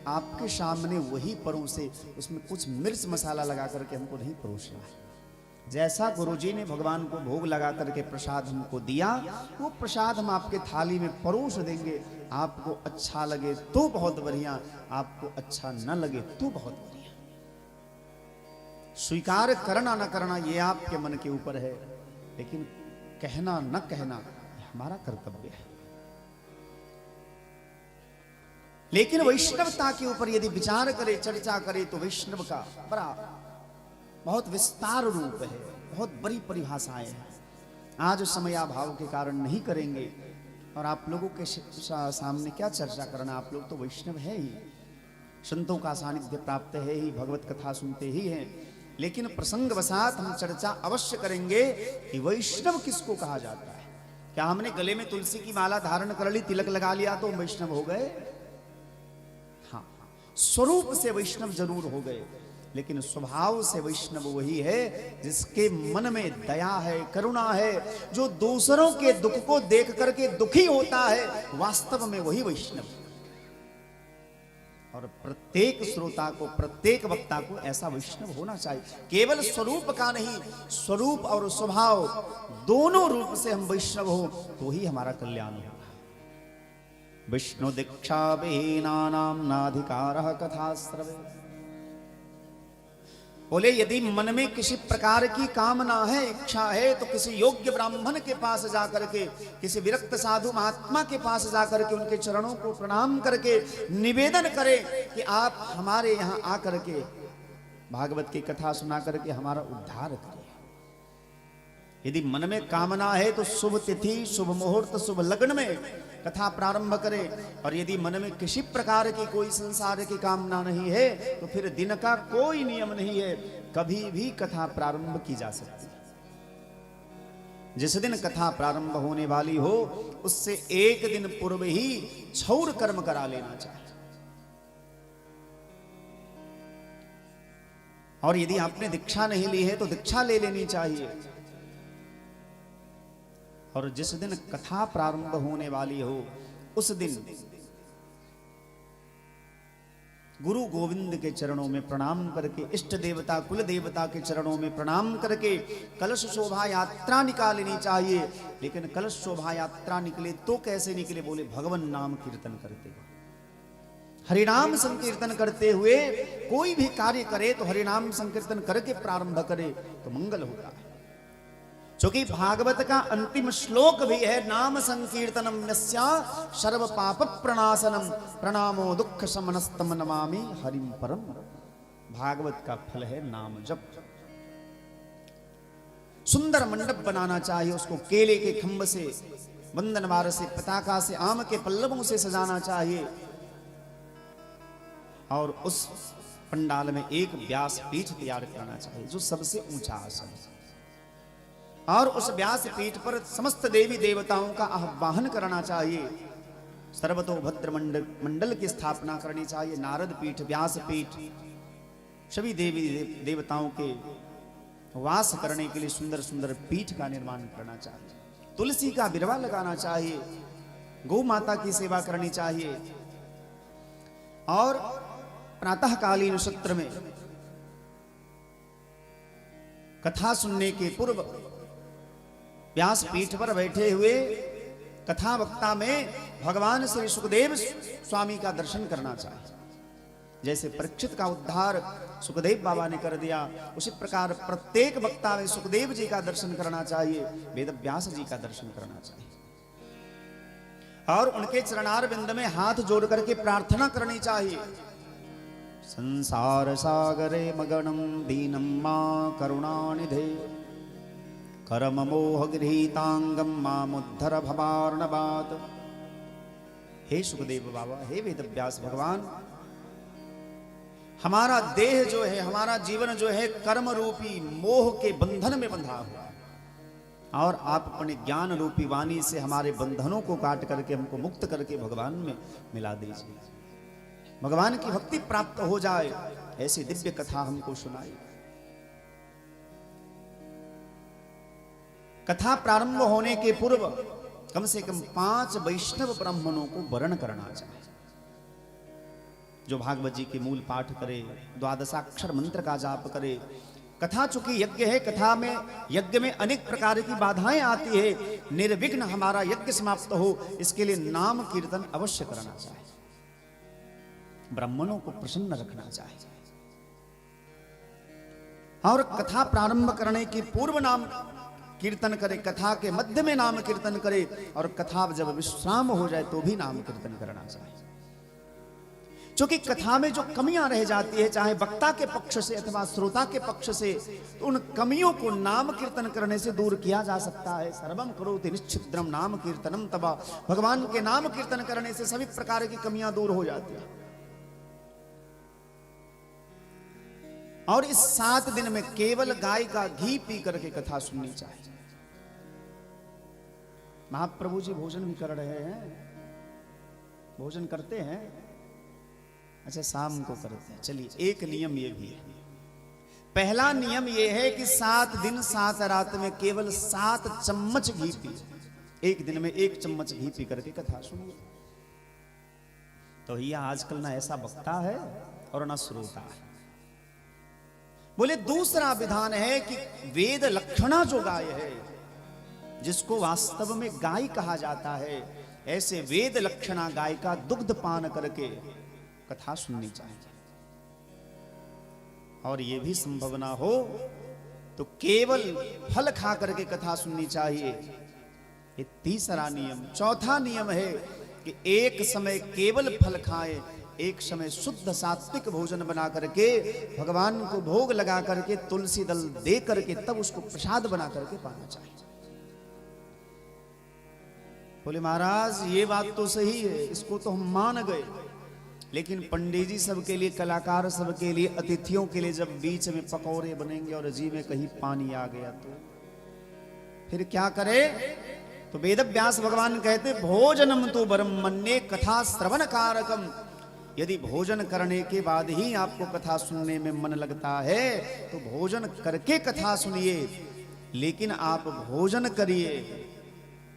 आपके सामने वही परोसे, उसमें कुछ मिर्च मसाला लगा करके हमको नहीं परोसना है। जैसा गुरुजी ने भगवान को भोग लगा करके प्रसाद हमको दिया, वो प्रसाद हम आपके थाली में परोस देंगे। आपको अच्छा लगे तो बहुत बढ़िया, आपको अच्छा न लगे तो बहुत बढ़िया। स्वीकार करना न करना ये आपके मन के ऊपर है, लेकिन कहना न कहना ये हमारा कर्तव्य है। लेकिन वैष्णवता के ऊपर यदि विचार करे, चर्चा करे, तो वैष्णव का बड़ा बहुत विस्तार रूप है, बहुत बड़ी परिभाषाएं हैं। आज समयाभाव के कारण नहीं करेंगे, और आप लोगों के सामने क्या चर्चा करना, आप लोग तो वैष्णव है ही, संतों का सानिध्य प्राप्त है ही, भगवत कथा सुनते ही हैं। लेकिन प्रसंगवशात हम चर्चा अवश्य करेंगे कि वैष्णव किसको कहा जाता है। क्या हमने गले में तुलसी की माला धारण कर ली, तिलक लगा लिया तो वैष्णव हो गए? हाँ, स्वरूप से वैष्णव जरूर हो गए, लेकिन स्वभाव से वैष्णव वही है जिसके मन में दया है, करुणा है, जो दूसरों के दुख को देख करके दुखी होता है, वास्तव में वही वैष्णव है। और प्रत्येक श्रोता को, प्रत्येक वक्ता को ऐसा वैष्णव होना चाहिए। केवल स्वरूप का नहीं, स्वरूप और स्वभाव दोनों रूप से हम वैष्णव हो तो ही हमारा कल्याण होगा। विष्णु दीक्षा विहीनानां नाधिकारः कथा श्रवे। बोले यदि मन में किसी प्रकार की कामना है, इच्छा है, तो किसी योग्य ब्राह्मण के पास जाकर के, किसी विरक्त साधु महात्मा के पास जाकर के उनके चरणों को प्रणाम करके निवेदन करें कि आप हमारे यहाँ आकर के भागवत की कथा सुना करके हमारा उद्धार करें। यदि मन में कामना है तो शुभ तिथि, शुभ मुहूर्त, शुभ लग्न में कथा प्रारंभ करें। और यदि मन में किसी प्रकार की कोई संसार की कामना नहीं है तो फिर दिन का कोई नियम नहीं है, कभी भी कथा प्रारंभ की जा सकती है। जिस दिन कथा प्रारंभ होने वाली हो उससे एक दिन पूर्व ही क्षौर कर्म करा लेना चाहिए। और यदि आपने दीक्षा नहीं ली है तो दीक्षा ले लेनी चाहिए। और जिस दिन कथा प्रारंभ होने वाली हो उस दिन गुरु गोविंद के चरणों में प्रणाम करके, इष्ट देवता कुल देवता के चरणों में प्रणाम करके कलश शोभा यात्रा निकालनी चाहिए। लेकिन कलश शोभा यात्रा निकले तो कैसे निकले? बोले भगवान नाम कीर्तन करते हुए, हरिनाम संकीर्तन करते हुए कोई भी कार्य करे तो हरिनाम संकीर्तन करके प्रारंभ करे तो मंगल होता है। क्योंकि भागवत का अंतिम श्लोक भी है, नाम संकीर्तनम यस्या सर्व पाप प्रणाशनम प्रणामो दुख शमनस्तम नमामि हरिम परम। भागवत का फल है नाम जप। सुंदर मंडप बनाना चाहिए, उसको केले के खंभ से, वंदनवार से, पताका से, आम के पल्लवों से सजाना चाहिए। और उस पंडाल में एक व्यास पीठ तैयार करना चाहिए जो सबसे ऊंचा आसन है। और उस व्यास पीठ पर समस्त देवी देवताओं का आह्वान करना चाहिए। सर्वतोभद्र मंडल की स्थापना करनी चाहिए। नारद पीठ, व्यास पीठ, सभी देवी देवताओं के वास करने के लिए सुंदर सुंदर पीठ का निर्माण करना चाहिए। तुलसी का बिरवा लगाना चाहिए। गौ माता की सेवा करनी चाहिए। और प्रातःकालीन सत्र में कथा सुनने के पूर्व व्यास पीठ पर बैठे हुए कथा वक्ता में भगवान श्री सुखदेव स्वामी का दर्शन करना चाहिए। जैसे परीक्षित का उद्धार सुखदेव बाबा ने कर दिया, उसी प्रकार प्रत्येक वक्ता में सुखदेव जी का दर्शन करना चाहिए, वेद व्यास जी का दर्शन करना चाहिए। और उनके चरणार बिंद में हाथ जोड़ करके प्रार्थना करनी चाहिए। संसार सागरे मगनम दीनम मां करुणानिधे करम मोह गृहीतांगम मामुद्धर भवार्णवात्। हे सुखदेव बाबा, हे वेदव्यास भगवान, हमारा देह जो है, हमारा जीवन जो है कर्म रूपी मोह के बंधन में बंधा हुआ, और आप अपने ज्ञान रूपी वाणी से हमारे बंधनों को काट करके हमको मुक्त करके भगवान में मिला दीजिए। भगवान की भक्ति प्राप्त हो जाए, ऐसी दिव्य कथा हमको सुनाई। कथा प्रारंभ होने के पूर्व कम से कम 5 वैष्णव ब्राह्मणों को वरण करना चाहिए, जो भागवत जी के मूल पाठ करे, 12 मंत्र का जाप करे। कथा चूंकि यज्ञ है, कथा में यज्ञ में अनेक प्रकार की बाधाएं आती है, निर्विघ्न हमारा यज्ञ समाप्त हो, इसके लिए नाम कीर्तन अवश्य करना चाहिए, ब्राह्मणों को प्रसन्न रखना चाहिए। और कथा प्रारंभ करने के पूर्व नाम कीर्तन करे, कथा के मध्य में नाम कीर्तन करे, और कथा जब विश्राम हो जाए तो भी नाम कीर्तन करना चाहिए। क्योंकि कथा में जो कमियां रह जाती है, चाहे वक्ता के पक्ष से अथवा श्रोता के पक्ष से, तो उन कमियों को नाम कीर्तन करने से दूर किया जा सकता है। सर्वम करोति निश्चिद्रम नाम कीर्तनम तबा। भगवान के नाम कीर्तन करने से सभी प्रकार की कमियां दूर हो जाती है। और इस 7 दिन में केवल गाय का घी पी करके कथा सुननी चाहिए। महाप्रभु जी भोजन भी कर रहे हैं, भोजन करते हैं, अच्छा शाम को करते हैं। चलिए, एक नियम ये भी है। पहला नियम ये है कि 7 दिन 7 रात में केवल 7 चम्मच घी पी, एक दिन में 1 चम्मच घी पी करके कथा सुनिए। तो ये आजकल ना ऐसा वक्ता है और ना श्रोता है। बोले दूसरा विधान है कि वेद लक्षणा जो गाय है, जिसको वास्तव में गाय कहा जाता है, ऐसे वेद लक्षणा गाय का दुग्ध पान करके कथा सुननी चाहिए। और यह भी संभव ना हो तो केवल फल खा करके कथा सुननी चाहिए। ये तीसरा नियम। चौथा नियम है कि एक समय केवल फल खाएं, एक समय शुद्ध सात्विक भोजन बना करके भगवान को भोग लगा करके तुलसी दल दे करके तब उसको प्रसाद बना करके पाना चाहिए। बोले महाराज ये बात तो सही है, इसको तो हम मान गए, लेकिन पंडित जी सबके लिए, कलाकार सबके लिए, अतिथियों के लिए जब बीच में पकौड़े बनेंगे और जी में कहीं पानी आ गया तो फिर क्या करे? तो वेद व्यास भगवान कहते भोजनम तो वरम मन्ये कथा श्रवण कारकम। यदि भोजन करने के बाद ही आपको कथा सुनने में मन लगता है तो भोजन करके कथा सुनिए, लेकिन आप भोजन करिए,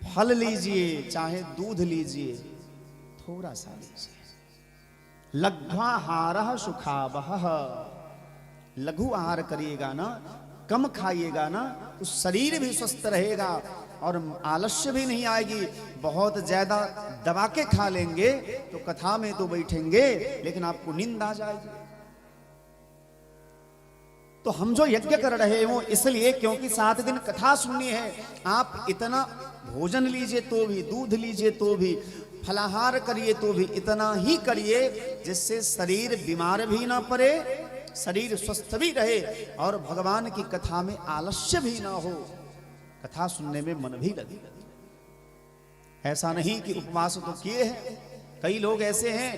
फल लीजिए, चाहे दूध लीजिए, थोड़ा सा लीजिए। लघ्वाहारः सुखावहः। लघु आहार करिएगा ना, कम खाइएगा ना, तो शरीर भी स्वस्थ रहेगा और आलस्य भी नहीं आएगी। बहुत ज्यादा दबा के खा लेंगे तो कथा में तो बैठेंगे लेकिन आपको नींद आ जाएगी। तो हम जो यज्ञ कर रहे हो इसलिए क्योंकि 7 दिन कथा सुननी है। आप इतना भोजन लीजिए तो भी, दूध लीजिए तो भी, फलाहार करिए तो भी इतना ही करिए जिससे शरीर बीमार भी ना पड़े शरीर स्वस्थ भी रहे और भगवान की कथा में आलस्य भी ना हो, कथा सुनने में मन भी लगे। ऐसा नहीं कि उपवास तो किए हैं, कई लोग ऐसे हैं,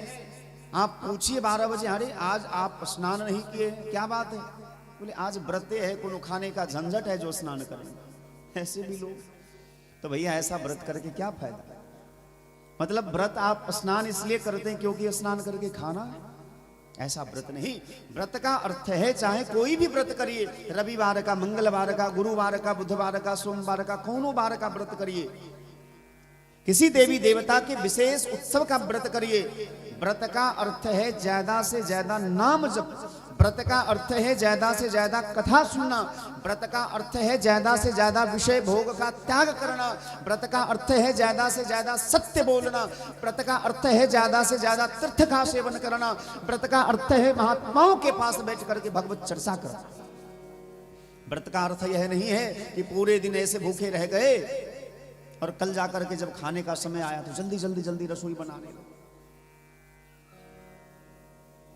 आप पूछिए 12 बजे, अरे आज आप स्नान नहीं किए, क्या बात है? बोले आज व्रते है, कोनो खाने का झंझट है जो स्नान करें। ऐसे भी लोग, तो भैया ऐसा व्रत करके क्या फायदा? मतलब व्रत आप स्नान इसलिए करते हैं क्योंकि स्नान करके खाना है, ऐसा व्रत नहीं। व्रत का अर्थ है चाहे कोई भी व्रत करिए, रविवार का, मंगलवार का, गुरुवार का, बुधवार का, सोमवार का, कोनो वार का व्रत करिए, किसी देवी देवता के विशेष उत्सव का व्रत करिए। व्रत का अर्थ है ज्यादा से ज्यादा नाम जप, व्रत का अर्थ है ज्यादा से ज्यादा कथा सुनना, व्रत का अर्थ है ज्यादा से ज्यादा विषय भोग का त्याग करना, व्रत का अर्थ है ज्यादा से ज्यादा सत्य बोलना, व्रत का अर्थ है ज्यादा से ज्यादा तीर्थ का सेवन करना, व्रत का अर्थ है महात्माओं के पास बैठ करके भगवत चर्चा करना। व्रत का अर्थ यह नहीं है कि पूरे दिन ऐसे भूखे रह गए और कल जाकर के जब खाने का समय आया तो जल्दी जल्दी जल्दी रसोई बनाने लगे।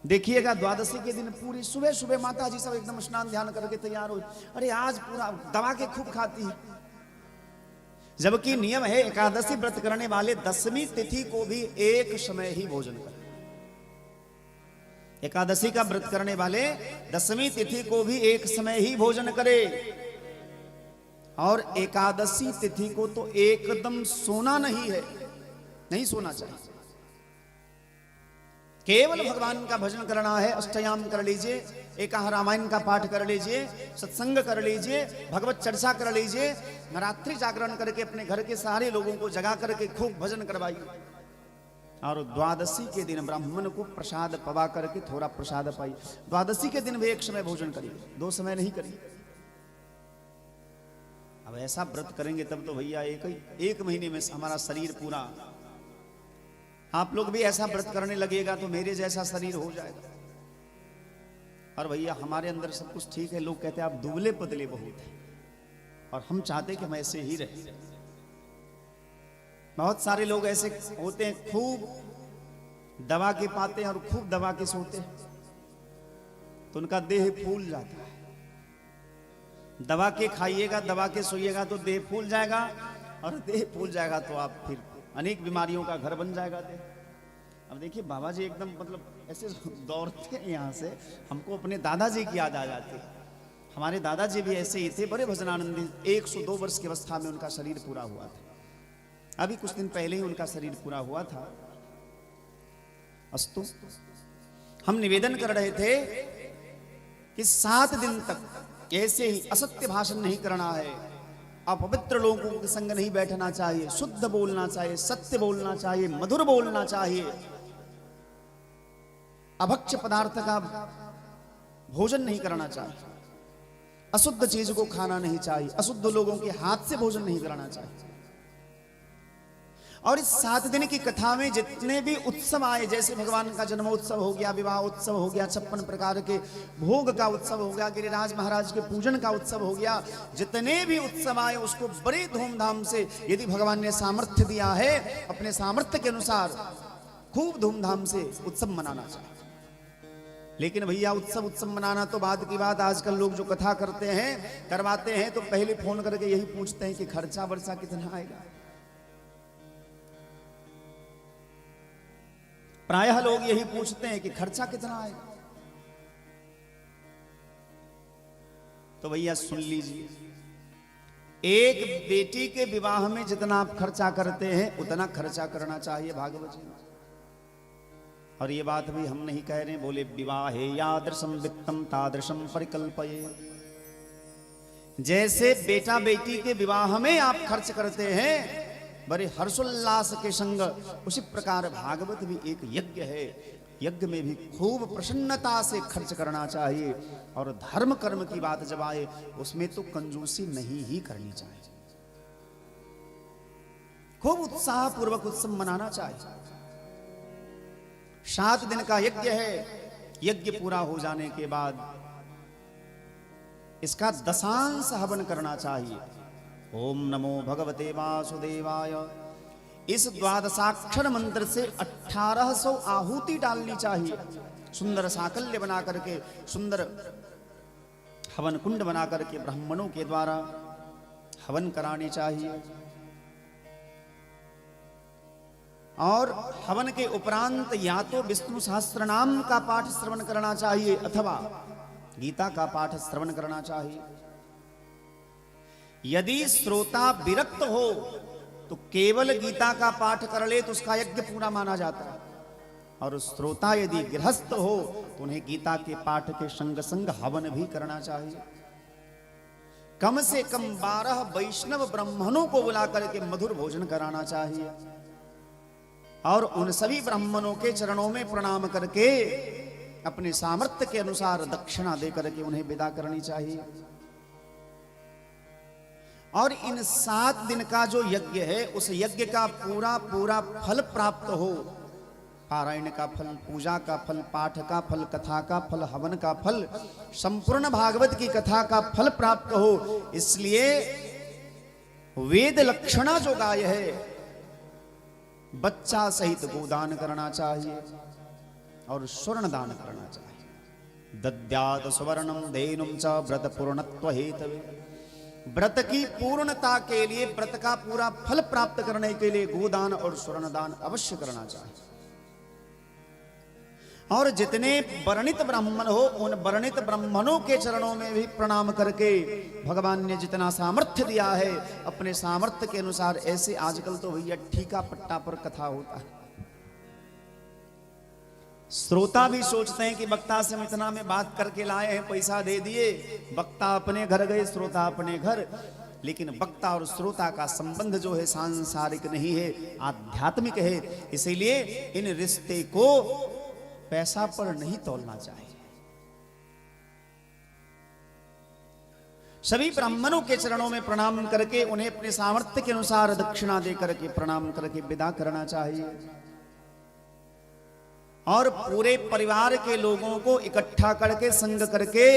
देखिएगा द्वादशी के दिन पूरी सुबह सुबह माता जी सब एकदम स्नान ध्यान करके तैयार हो, अरे आज पूरा दबा के खूब खाती है। जबकि नियम है एकादशी व्रत करने वाले दसवीं तिथि को भी एक समय ही भोजन करें। एकादशी का व्रत करने वाले दसवीं तिथि को भी एक समय ही भोजन करे। और एकादशी तिथि को तो एकदम सोना नहीं है, नहीं सोना चाहिए, केवल भगवान का भजन करना है। अष्टयाम कर लीजिए, एकाह रामायण का पाठ कर लीजिए, सत्संग कर लीजिए, भगवत चर्चा कर लीजिए, नवरात्रि जागरण करके अपने घर के सारे लोगों को जगा करके खूब भजन करवाइए। और द्वादशी के दिन ब्राह्मण को प्रसाद पवा करके थोड़ा प्रसाद पाइए। द्वादशी के दिन भी एक समय भोजन करिए, 2 समय नहीं करिए। अब ऐसा व्रत करेंगे तब तो भैया एक महीने में हमारा शरीर पूरा, आप लोग भी ऐसा व्रत करने लगेगा तो मेरे जैसा शरीर हो जाएगा। और भैया हमारे अंदर सब कुछ ठीक है, लोग कहते हैं आप दुबले पतले बहुत हैं, और हम चाहते कि हम ऐसे ही रहे। बहुत सारे लोग ऐसे होते हैं, खूब दबा के पाते हैं और खूब दबा के सोते हैं, तो उनका देह फूल जाता है। दबा के खाइएगा, दबा के सोइएगा तो देह फूल जाएगा, और देह फूल जाएगा तो आप फिर अनेक बीमारियों का घर बन जाएगा देह। अब देखिए बाबा जी एकदम मतलब ऐसे दौड़ते हैं यहाँ से, हमको अपने दादाजी की याद आ जाती है। हमारे दादाजी भी ऐसे ही थे, बड़े भजनानंदी, 102 वर्ष की अवस्था में उनका शरीर पूरा हुआ था। अभी कुछ दिन पहले ही उनका शरीर पूरा हुआ था। अस्तु हम निवेदन कर रहे थे कि 7 दिन तक ऐसे ही असत्य भाषण नहीं करना है, अपवित्र लोगों के संग नहीं बैठना चाहिए, शुद्ध बोलना चाहिए, सत्य बोलना चाहिए, मधुर बोलना चाहिए, अभक्ष्य पदार्थ का भोजन नहीं करना चाहिए, अशुद्ध चीज को खाना नहीं चाहिए, अशुद्ध लोगों के हाथ से भोजन नहीं कराना चाहिए। और इस 7 दिन की कथा में जितने भी उत्सव आए, जैसे भगवान का जन्मोत्सव हो गया, विवाह उत्सव हो गया, 56 प्रकार के भोग का उत्सव हो गया, गिरिराज महाराज के पूजन का उत्सव हो गया, जितने भी उत्सव आए उसको बड़े धूमधाम से, यदि भगवान ने सामर्थ्य दिया है, अपने सामर्थ्य के अनुसार खूब धूमधाम से उत्सव मनाना चाहिए। लेकिन भैया उत्सव मनाना तो बाद की बात, आजकल लोग जो कथा करते हैं, करवाते हैं, तो पहले फोन करके यही पूछते हैं कि खर्चा वर्चा कितना आएगा। प्रायः लोग यही पूछते हैं कि खर्चा कितना आएगा। तो भैया सुन लीजिए, एक बेटी के विवाह में जितना आप खर्चा करते हैं उतना खर्चा करना चाहिए भागवत जी। और ये बात भी हम नहीं कह रहे हैं, बोले विवाहे यादृशम वित्तम तादृशम परिकल्पये। जैसे बेटा बेटी के विवाह में आप खर्च करते हैं बड़े हर्षोल्लास के संग, उसी प्रकार भागवत भी एक यज्ञ है, यज्ञ में भी खूब प्रसन्नता से खर्च करना चाहिए। और धर्म कर्म की बात जब आए उसमें तो कंजूसी नहीं ही करनी चाहिए, खूब उत्साह पूर्वक उत्सव मनाना चाहिए। 7 दिन का यज्ञ है, यज्ञ पूरा हो जाने के बाद इसका दशांश हवन करना चाहिए। ओम नमो भगवते वासुदेवाय, इस द्वादशाक्षर मंत्र से 1800 आहुति डालनी चाहिए। सुंदर साकल्य बना करके, सुंदर हवन कुंड बना करके ब्राह्मणों के द्वारा हवन करानी चाहिए। और हवन के उपरांत या तो विष्णु सहस्त्र नाम का पाठ श्रवण करना चाहिए अथवा गीता का पाठ श्रवण करना चाहिए। यदि श्रोता विरक्त हो तो केवल गीता का पाठ कर ले तो उसका यज्ञ पूरा माना जाता है, और श्रोता यदि गृहस्थ हो तो उन्हें गीता के पाठ के संग संग हवन भी करना चाहिए। कम से कम 12 वैष्णव ब्राह्मणों को बुला करके मधुर भोजन कराना चाहिए, और उन सभी ब्राह्मणों के चरणों में प्रणाम करके अपने सामर्थ्य के अनुसार दक्षिणा दे करके उन्हें विदा करनी चाहिए। और इन 7 दिन का जो यज्ञ है उस यज्ञ का पूरा पूरा फल प्राप्त हो, पारायण का फल, पूजा का फल, पाठ का फल, कथा का फल, हवन का फल, संपूर्ण भागवत की कथा का फल प्राप्त हो, इसलिए वेद लक्षणा जो गाय है बच्चा सहित गोदान करना चाहिए और स्वर्ण दान करना चाहिए। दद्यात् सुवर्णम धेनुम च व्रत पूर्णत्व हेतवे, व्रत की पूर्णता के लिए, व्रत का पूरा फल प्राप्त करने के लिए गोदान और स्वर्ण दान अवश्य करना चाहिए। और जितने वर्णित ब्राह्मण हो उन वर्णित ब्राह्मणों के चरणों में भी प्रणाम करके भगवान ने जितना सामर्थ्य दिया है अपने सामर्थ्य के अनुसार, ऐसे आजकल तो भैया ठीका पट्टा पर कथा होता है। श्रोता भी सोचते हैं कि वक्ता से हम इतना में बात करके लाए हैं, पैसा दे दिए, वक्ता अपने घर गए, श्रोता अपने घर। लेकिन वक्ता और श्रोता का संबंध जो है सांसारिक नहीं है, आध्यात्मिक है। इसीलिए इन रिश्ते को पैसा पर नहीं तोलना चाहिए। सभी ब्राह्मणों के चरणों में प्रणाम करके उन्हें अपने सामर्थ्य के अनुसार दक्षिणा दे करके प्रणाम करके विदा करना चाहिए। और पूरे परिवार के लोगों को इकट्ठा करके संग करके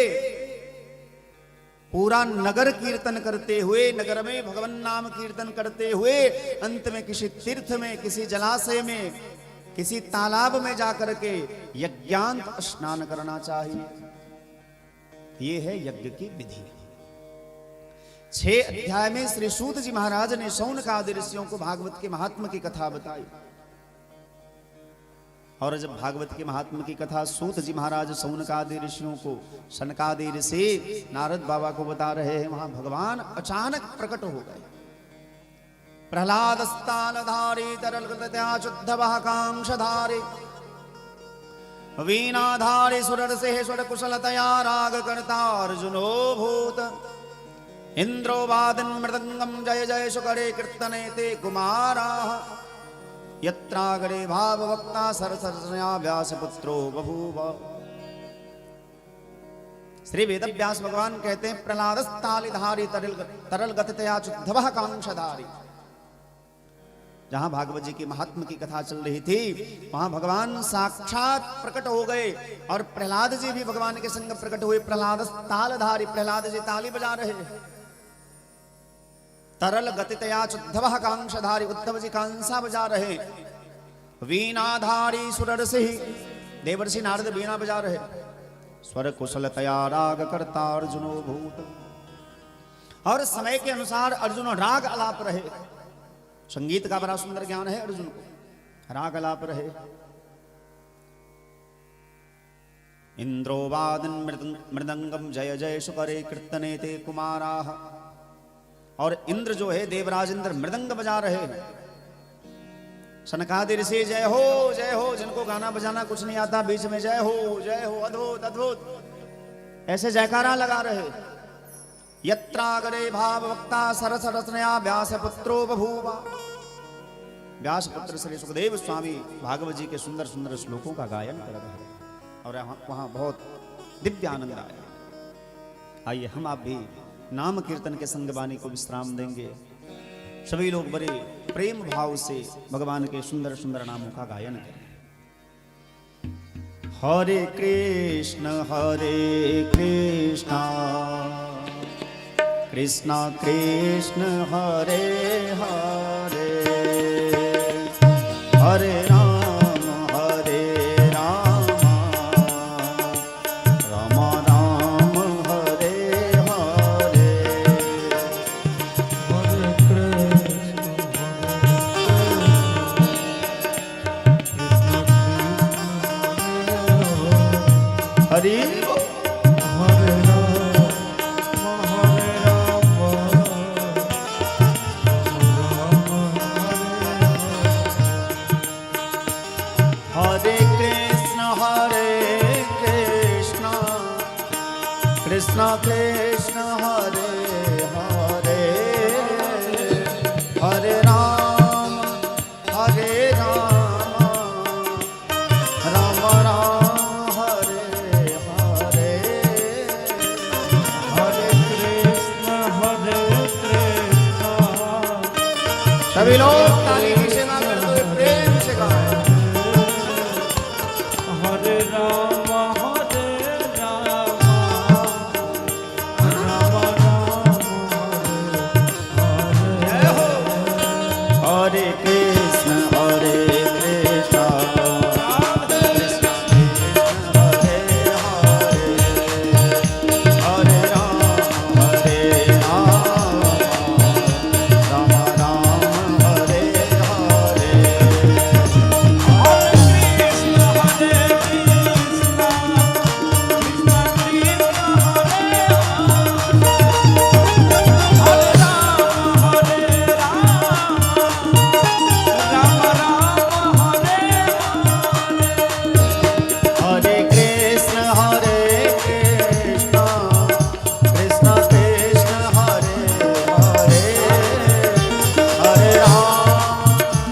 पूरा नगर कीर्तन करते हुए, नगर में भगवान नाम कीर्तन करते हुए अंत में किसी तीर्थ में, किसी जलाशय में, किसी तालाब में जाकर के यज्ञांत स्नान करना चाहिए। ये है यज्ञ की विधि। 6 अध्याय में श्री सूत जी महाराज ने शौनकादि ऋषियों को भागवत के महात्म की कथा बताई। और जब भागवत के महात्म की कथा सूत जी महाराज शौनकादि ऋषियों को, सनकादि ऋषि नारद बाबा को बता रहे हैं, वहां भगवान अचानक प्रकट हो गए। प्रहलाद स्थानधारी तरलकांक्षधारी वीणाधारी सुरसे सुर कुशलतया राग करता अर्जुनो भूत इंद्रो वादन मृदंगम जय जय सुकरे कीर्तने ते कुमारा यत्रागरे भाववक्ता सरसरसया व्यासपुत्रो बभूव। श्री वेद व्यास भगवान कहते हैं प्रहलादस्थालिधारी तरल गतया चुद्धवः कांक्षधारी। जहां भागवत जी के महात्म की कथा चल रही थी वहां भगवान साक्षात प्रकट हो गए और प्रहलाद जी भी भगवान के संग प्रकट हुए। प्रहलाद तालधारी, प्रहलाद जी ताली बजा रहे। तरल गतितया चुद्धवः कांक्षधारी, उद्धव जी कांसा बजा रहे। वीणाधारी सुरर्षि, देवर्षि नारद वीणा बजा रहे। स्वर कुशलतया राग करता अर्जुनो भूत। और समय के अनुसार अर्जुन राग आलाप रहे। संगीत का बड़ा सुंदर ज्ञान है अर्जुन को, राग आलाप रहे। इंद्रो वादन मृदंगम जय जय सुकरे कीर्तने ते कुमाराः। और इंद्र जो है देवराज इंद्र मृदंग बजा रहे हैं। सनकादि ऋषि जय हो जिनको गाना बजाना कुछ नहीं आता बीच में जय हो अद्भुत अद्भुत ऐसे जयकारा लगा रहे। यत्रागरे भाववक्ता सरसरसनया व्यासपुत्रो बभूवा। व्यासपुत्र श्री सुखदेव स्वामी भागवत जी के सुंदर सुंदर श्लोकों का गायन कर रहे हैं और वहां बहुत दिव्य आनंद आया। आइए हम आप भी नाम कीर्तन के संग वाणी को विश्राम देंगे। सभी लोग बड़े प्रेम भाव से भगवान के सुंदर सुंदर नामों का गायन करें। हरे कृष्ण कृष्ण कृष्ण हरे हरे, हरे राम हरि हरे राम हरे कृष्ण कृष्ण कृष्ण हरे हरे हरे राम राम राम हरे हरे हरे कृष्ण सभी लोग ताली की सेवा करते हुए प्रेम से गाएं। हरे राम जय हो। हरे कृष्ण कृष्ण हरे हरे हरे राम राम राम हरे हरे हरे कृष्ण कृष्ण कृष्ण हरे हरे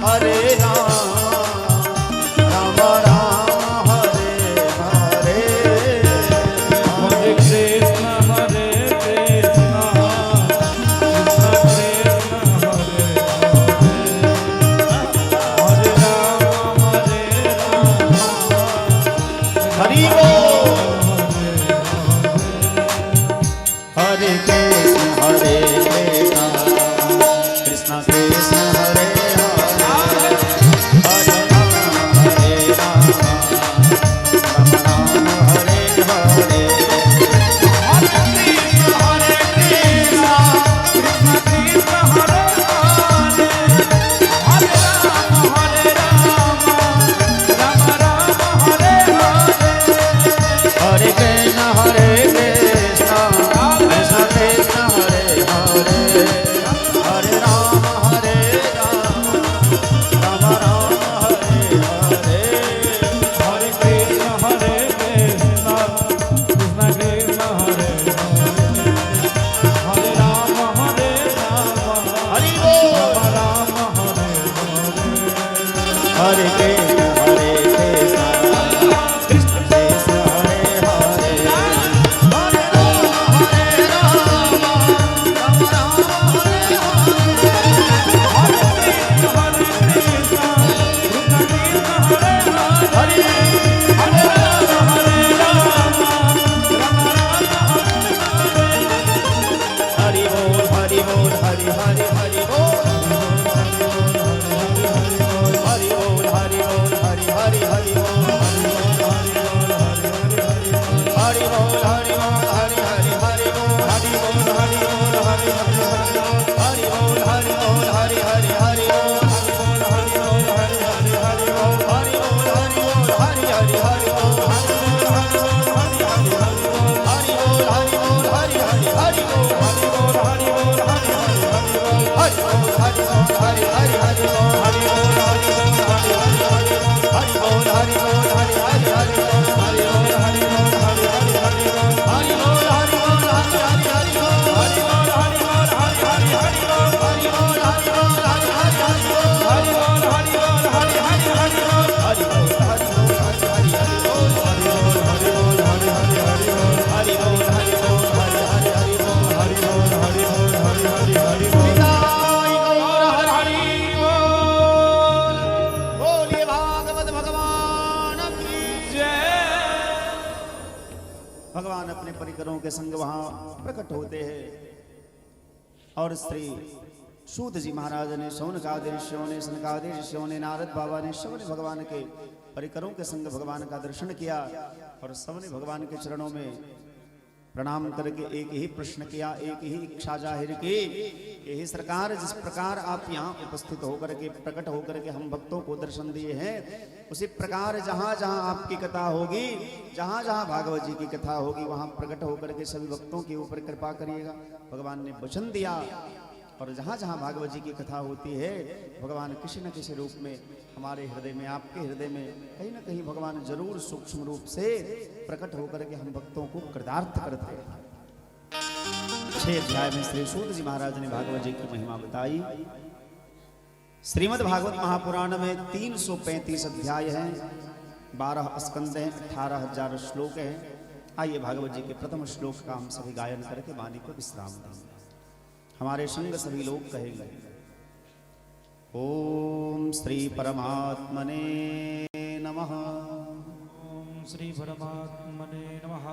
हरे राम राम राम हरे हरे हरे कृष्ण कृष्ण हरे राम हरि बोल। हरे कृष्ण कृष्ण कृष्ण हरे हरे हरे राम राम राम हरे हरे हरे कृष्ण कृष्ण कृष्ण हरे हरे हरे राम राम राम हरे हरे हरे कृष्ण कृष्ण कृष्ण हरे हरे राम हरि बोल। राम हरे हरे कृष्ण कृष्ण कृष्ण हरे हरे हरे राम राम राम हरे हरे हरि बोल हरि बोल हरि हरि हरि बोल हरि बोल हरि बोल हरि हरि हरि बोल हरि बोल हरि बोल हरि हरि हरि बोल हरि बोल हरि बोल हरि हरि हरि बोल हरि बोल हरि हरि हरि बोल हरि बोल हरि हरि हरि बोल हरि बोल हरि बोल हरि हरि हरि बोल हरि बोल हरि बोल हरि हरि हरि बोल हरि बोल हरि बोल हरि हरि हरि बोल हरि बोल हरि बोल हरि हरि हरि बोल हरि बोल हरि बोल हरि हरि हरि बोल हरि बोल हरि बोल हरि हरि हरि बोल हरि बोल हरि बोल हरि हरि हरि बोल हरि बोल हरि बोल हरि हरि हरि बोल हरि बोल हरि बोल हरि हरि हरि बोल हरि बोल हरि बोल हरि हरि हरि बोल हरि बोल हरि बोल हरि हरि हरि बोल हरि बोल हरि बोल हरि हरि हरि बोल हरि बोल हरि बोल हरि हरि हरि बोल हरि बोल हरि बोल हरि हरि हरि बोल हरि बोल हरि बोल हरि हरि हरि बोल हरि बोल हरि बोल हरि हरि हरि बोल निताई गौर हरि बोल। बोलिए भागवत भगवान की जय। भगवान अपने परिकरों के संग वहां प्रकट होते हैं और श्री सूत जी महाराज ने शौनकादि ऋषियों ने सनकादि ऋषियों ने नारद बाबा ने सबने भगवान के परिकरों के संग भगवान का दर्शन किया और सबने भगवान के चरणों में प्रणाम करके एक ही प्रश्न किया, एक ही इच्छा जाहिर की कि हे सरकार, जिस प्रकार आप यहाँ उपस्थित होकर के प्रकट होकर के हम भक्तों को दर्शन दिए हैं, उसी प्रकार जहाँ जहाँ आपकी कथा होगी, जहाँ जहाँ भागवत जी की कथा होगी, वहाँ प्रकट होकर के सभी भक्तों के ऊपर कृपा करिएगा। भगवान ने वचन दिया और जहाँ जहाँ भागवत जी की कथा होती है, भगवान किसी न किसी रूप में हमारे हृदय में, आपके हृदय में कहीं ना कहीं भगवान जरूर सूक्ष्म रूप से प्रकट होकर के हम भक्तों को कृतार्थ करते हैं। 6 अध्याय में श्री सूत जी महाराज ने भागवत जी की महिमा बताई। श्रीमद् भागवत महापुराण में 335 अध्याय हैं, 12 स्कंद हैं, 18,000 श्लोक हैं। आइए भागवत जी के प्रथम श्लोक का हम सभी गायन करके वाणी को विश्राम देंगे। हमारे संग सभी लोग कहेंगे, ओम श्री परमात्मने नमः। ओम श्री परमात्मने नमः।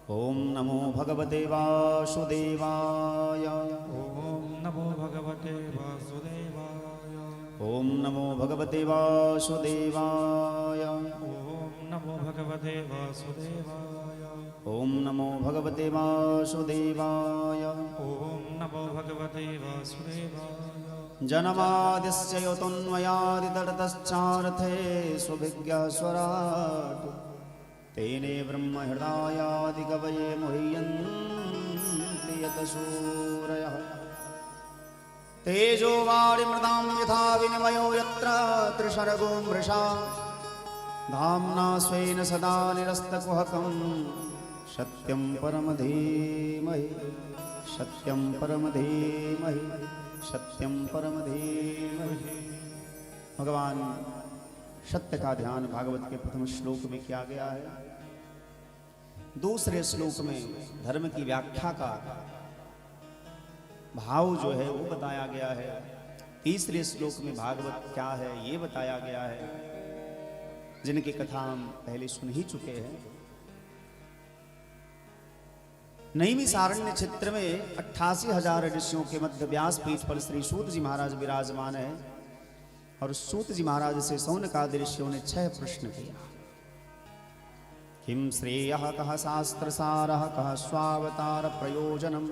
ओम नमो भगवते वासुदेवाय। ओम नमो भगवते वासुदेवाय। ओम नमो भगवते वासुदेवाय। ओम नमो भगवते वासुदेवाय। ओम नमो भगवते वासुदेवाय। ओम नमो भगवते वासुदेवाय। जन्माद्यस्य यतोऽन्वयादितरतश्चार्थे सुभिज्ञः स्वराट् तेने ब्रह्महृदायादिकवये मुह्यन्ति यतसूरयः। तेजो वारिमृदां यथा विनिमयो यत्र त्रिसर्गो मृषा धाम्ना स्वेन सदा निरस्तकुहकं सत्यं परम धीमहि। सत्यं परम धीमहि। सत्यं परम धीमहि। भगवान सत्य का ध्यान भागवत के प्रथम श्लोक में किया गया है। दूसरे श्लोक में धर्म की व्याख्या का भाव जो है वो बताया गया है। तीसरे श्लोक में भागवत क्या है ये बताया गया है, जिनकी कथा हम पहले सुन ही चुके हैं। नैमिषारण्य क्षेत्र में 88,000 ऋषियों के मध्य व्यासपीठ पर श्री सूत जी महाराज विराजमान है और सूत जी महाराज से सौनकादि ऋषियों ने 6 प्रश्न किया। किम श्रेयः, कः शास्त्र सारः, कः स्वावतार प्रयोजनम।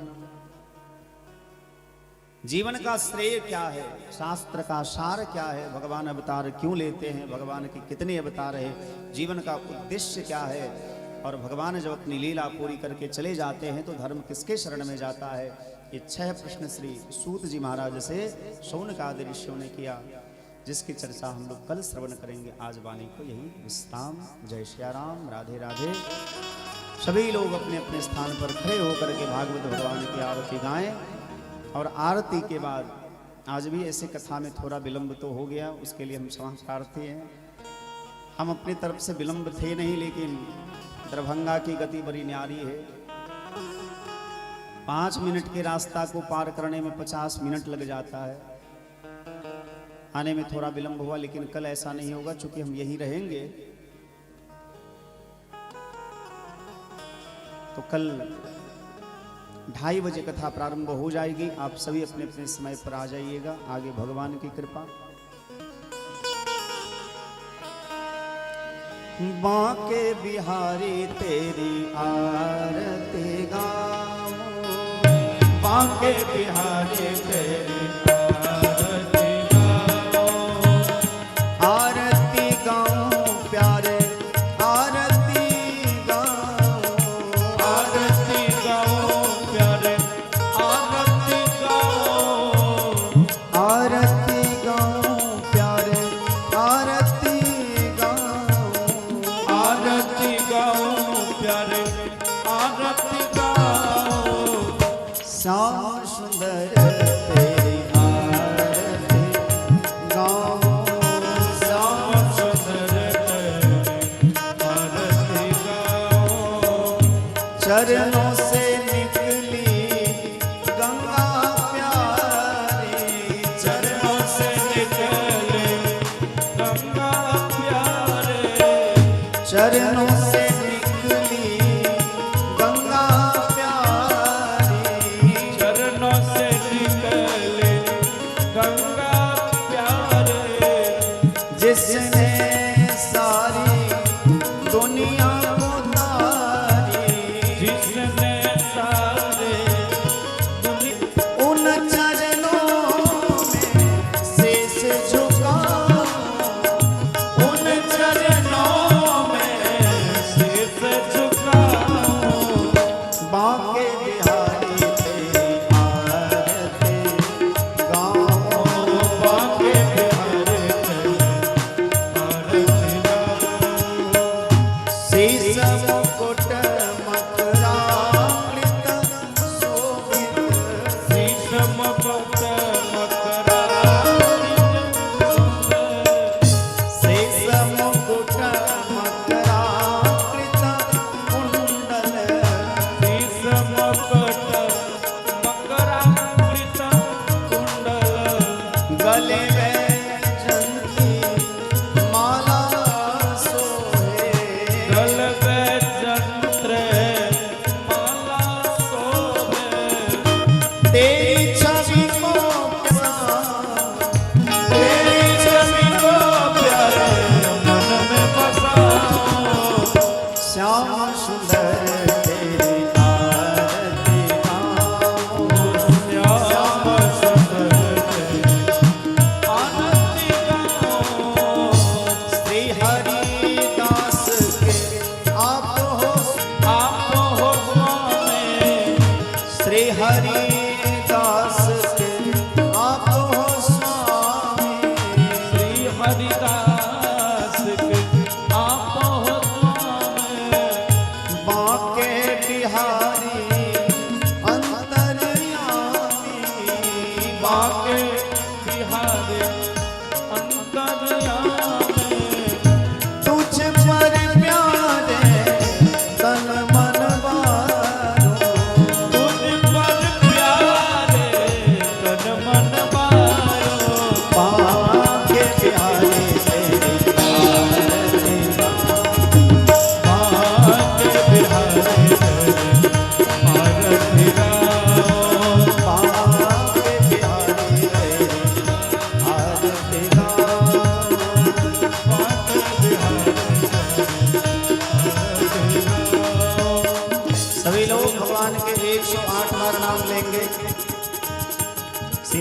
जीवन का श्रेय क्या है, शास्त्र का सार क्या है, भगवान अवतार क्यों लेते हैं, भगवान के कितने अवतार है, जीवन का उद्देश्य क्या है, और भगवान जब अपनी लीला पूरी करके चले जाते हैं तो धर्म किसके शरण में जाता है। ये 6 प्रश्न श्री सूत जी महाराज से शौनकादि ऋषियों ने किया, जिसकी चर्चा हम लोग कल श्रवण करेंगे। आज वाणी को यही विश्राम। जय श्री राम, राधे राधे। सभी लोग अपने अपने स्थान पर खड़े होकर के भागवत भगवान की आरती गाएं। और आरती के बाद आज भी ऐसे कथा में थोड़ा विलंब तो हो गया, उसके लिए हम क्षमा प्रार्थी हैं। हम अपनी तरफ से विलंब थे नहीं, लेकिन दरभंगा की गति बड़ी न्यारी है। 5 मिनट के रास्ता को पार करने में 50 मिनट लग जाता है। आने में थोड़ा विलंब हुआ, लेकिन कल ऐसा नहीं होगा, चूंकि हम यही रहेंगे। तो कल 2:30 बजे कथा प्रारंभ हो जाएगी। आप सभी अपने अपने समय पर आ जाइएगा। आगे भगवान की कृपा। बांके बिहारी तेरी आरती गाऊं, बांके बिहारी तेरी आरती गाऊं, आरती गाऊं प्यारे, आरती गाऊं, आरती गाओ प्यारे, आरती गाओ, आरती गाऊं प्यारे, आरती आरती गाओ प्यारे, आरती गाओ। श्याम सुंदर तेरी आरती गाऊं, श्याम सुंदर तेरी आरती गाओ। चरणों से निकली गंगा प्यारी, चरणों से निकले गंगा प्यारे, चरणों से निकली गंगा प्यारी, चरणों से निकले गंगा प्यारे। जिसने सारी दुनिया को तारी, जिसने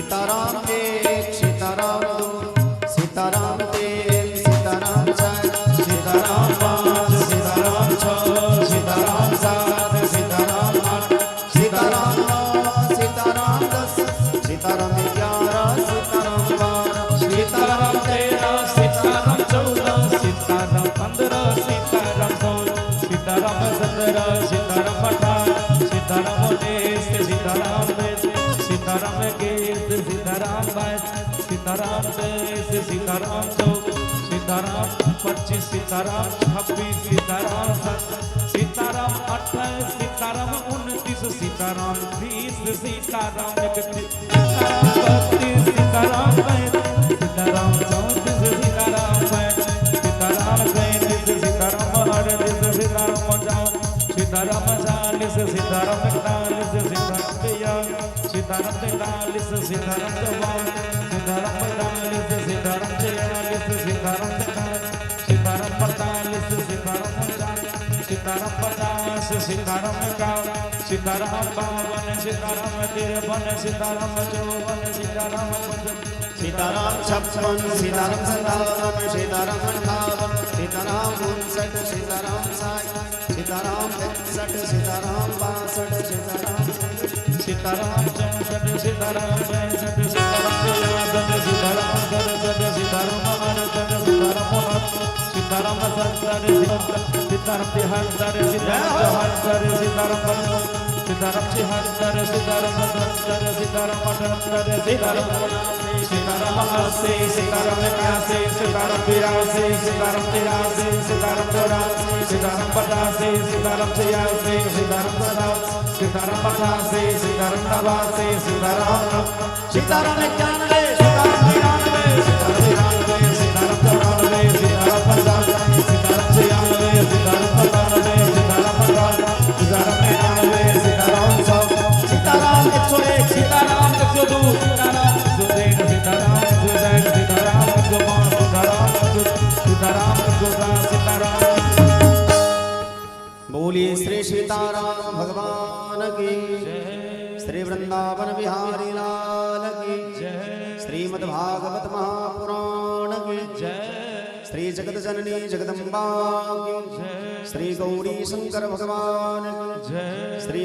सीताराम एक सीताराम दो सीताराम तीन सीताराम चार सीताराम पाँच सीताराम छः सीताराम सात सीताराम आठ सीताराम नौ सीताराम 10 सीताराम 11 सीताराम 12 सीताराम 13 सीताराम 14 सीताराम 15 सीताराम 16 सीताराम 17 सीताराम 18 सीताराम 19 सीताराम 20 सीताराम 21 सीताराम 22 सीताराम 23 सीताराम 24 सीताराम 25 सीताराम 26 सीताराम 27 सीताराम 28 सीताराम 29 सीताराम 30 सीताराम 31 सीताराम 32 सीताराम 33 सीताराम 34 सीताराम 35 सीताराम 37 सीताराम 38 सीताराम 39 सीताराम 40 सीताराम 41 सीताराम 42 सीताराम 43 सीताराम 54 सीताराम 45 सीताराम 46 सीताराम 47 सीताराम 48 सीताराम 49 सीताराम 50 सीताराम 51 सीताराम 52 सीताराम 53 सीताराम 54 सीताराम 55 सीताराम 56 सीताराम 57 सीताराम 58 सीताराम 59 सीताराम 60 सीताराम 61 सीताराम 62 सीताराम सीताराम 64 सीताराम 65 सीताराम 66 सीताराम 67 सीताराम 68 सीताराम 69 सीताराम 70 सीताराम 73 सीताराम 74 सीताराम 75 सीताराम 76 सीताराम 77 सीताराम 78 सीताराम 79 सीताराम 80 सीताराम 81 सीताराम 82 सीताराम 83 सीताराम 84 सीताराम 85 सीताराम 86 सीताराम 87 सीताराम 88 सीताराम 89 सीताराम सीताराम 91 सीताराम 92 सीताराम 93 सीताराम 94 सीताराम 95 सीताराम 96 सीताराम 97 सीताराम 98 सीताराम 99 सीताराम 100 सीताराम 101 सीताराम 102 सीताराम 103 सीताराम 104 सीताराम 105 सीताराम 107 सीताराम बोलिए श्री सीताराम भगवान की श्री वृंदावन बिहारी लाल की श्रीमद्भागवत महापुराण की श्री जगत जननी जगदम्बा की श्री गौरी शंकर भगवान की श्री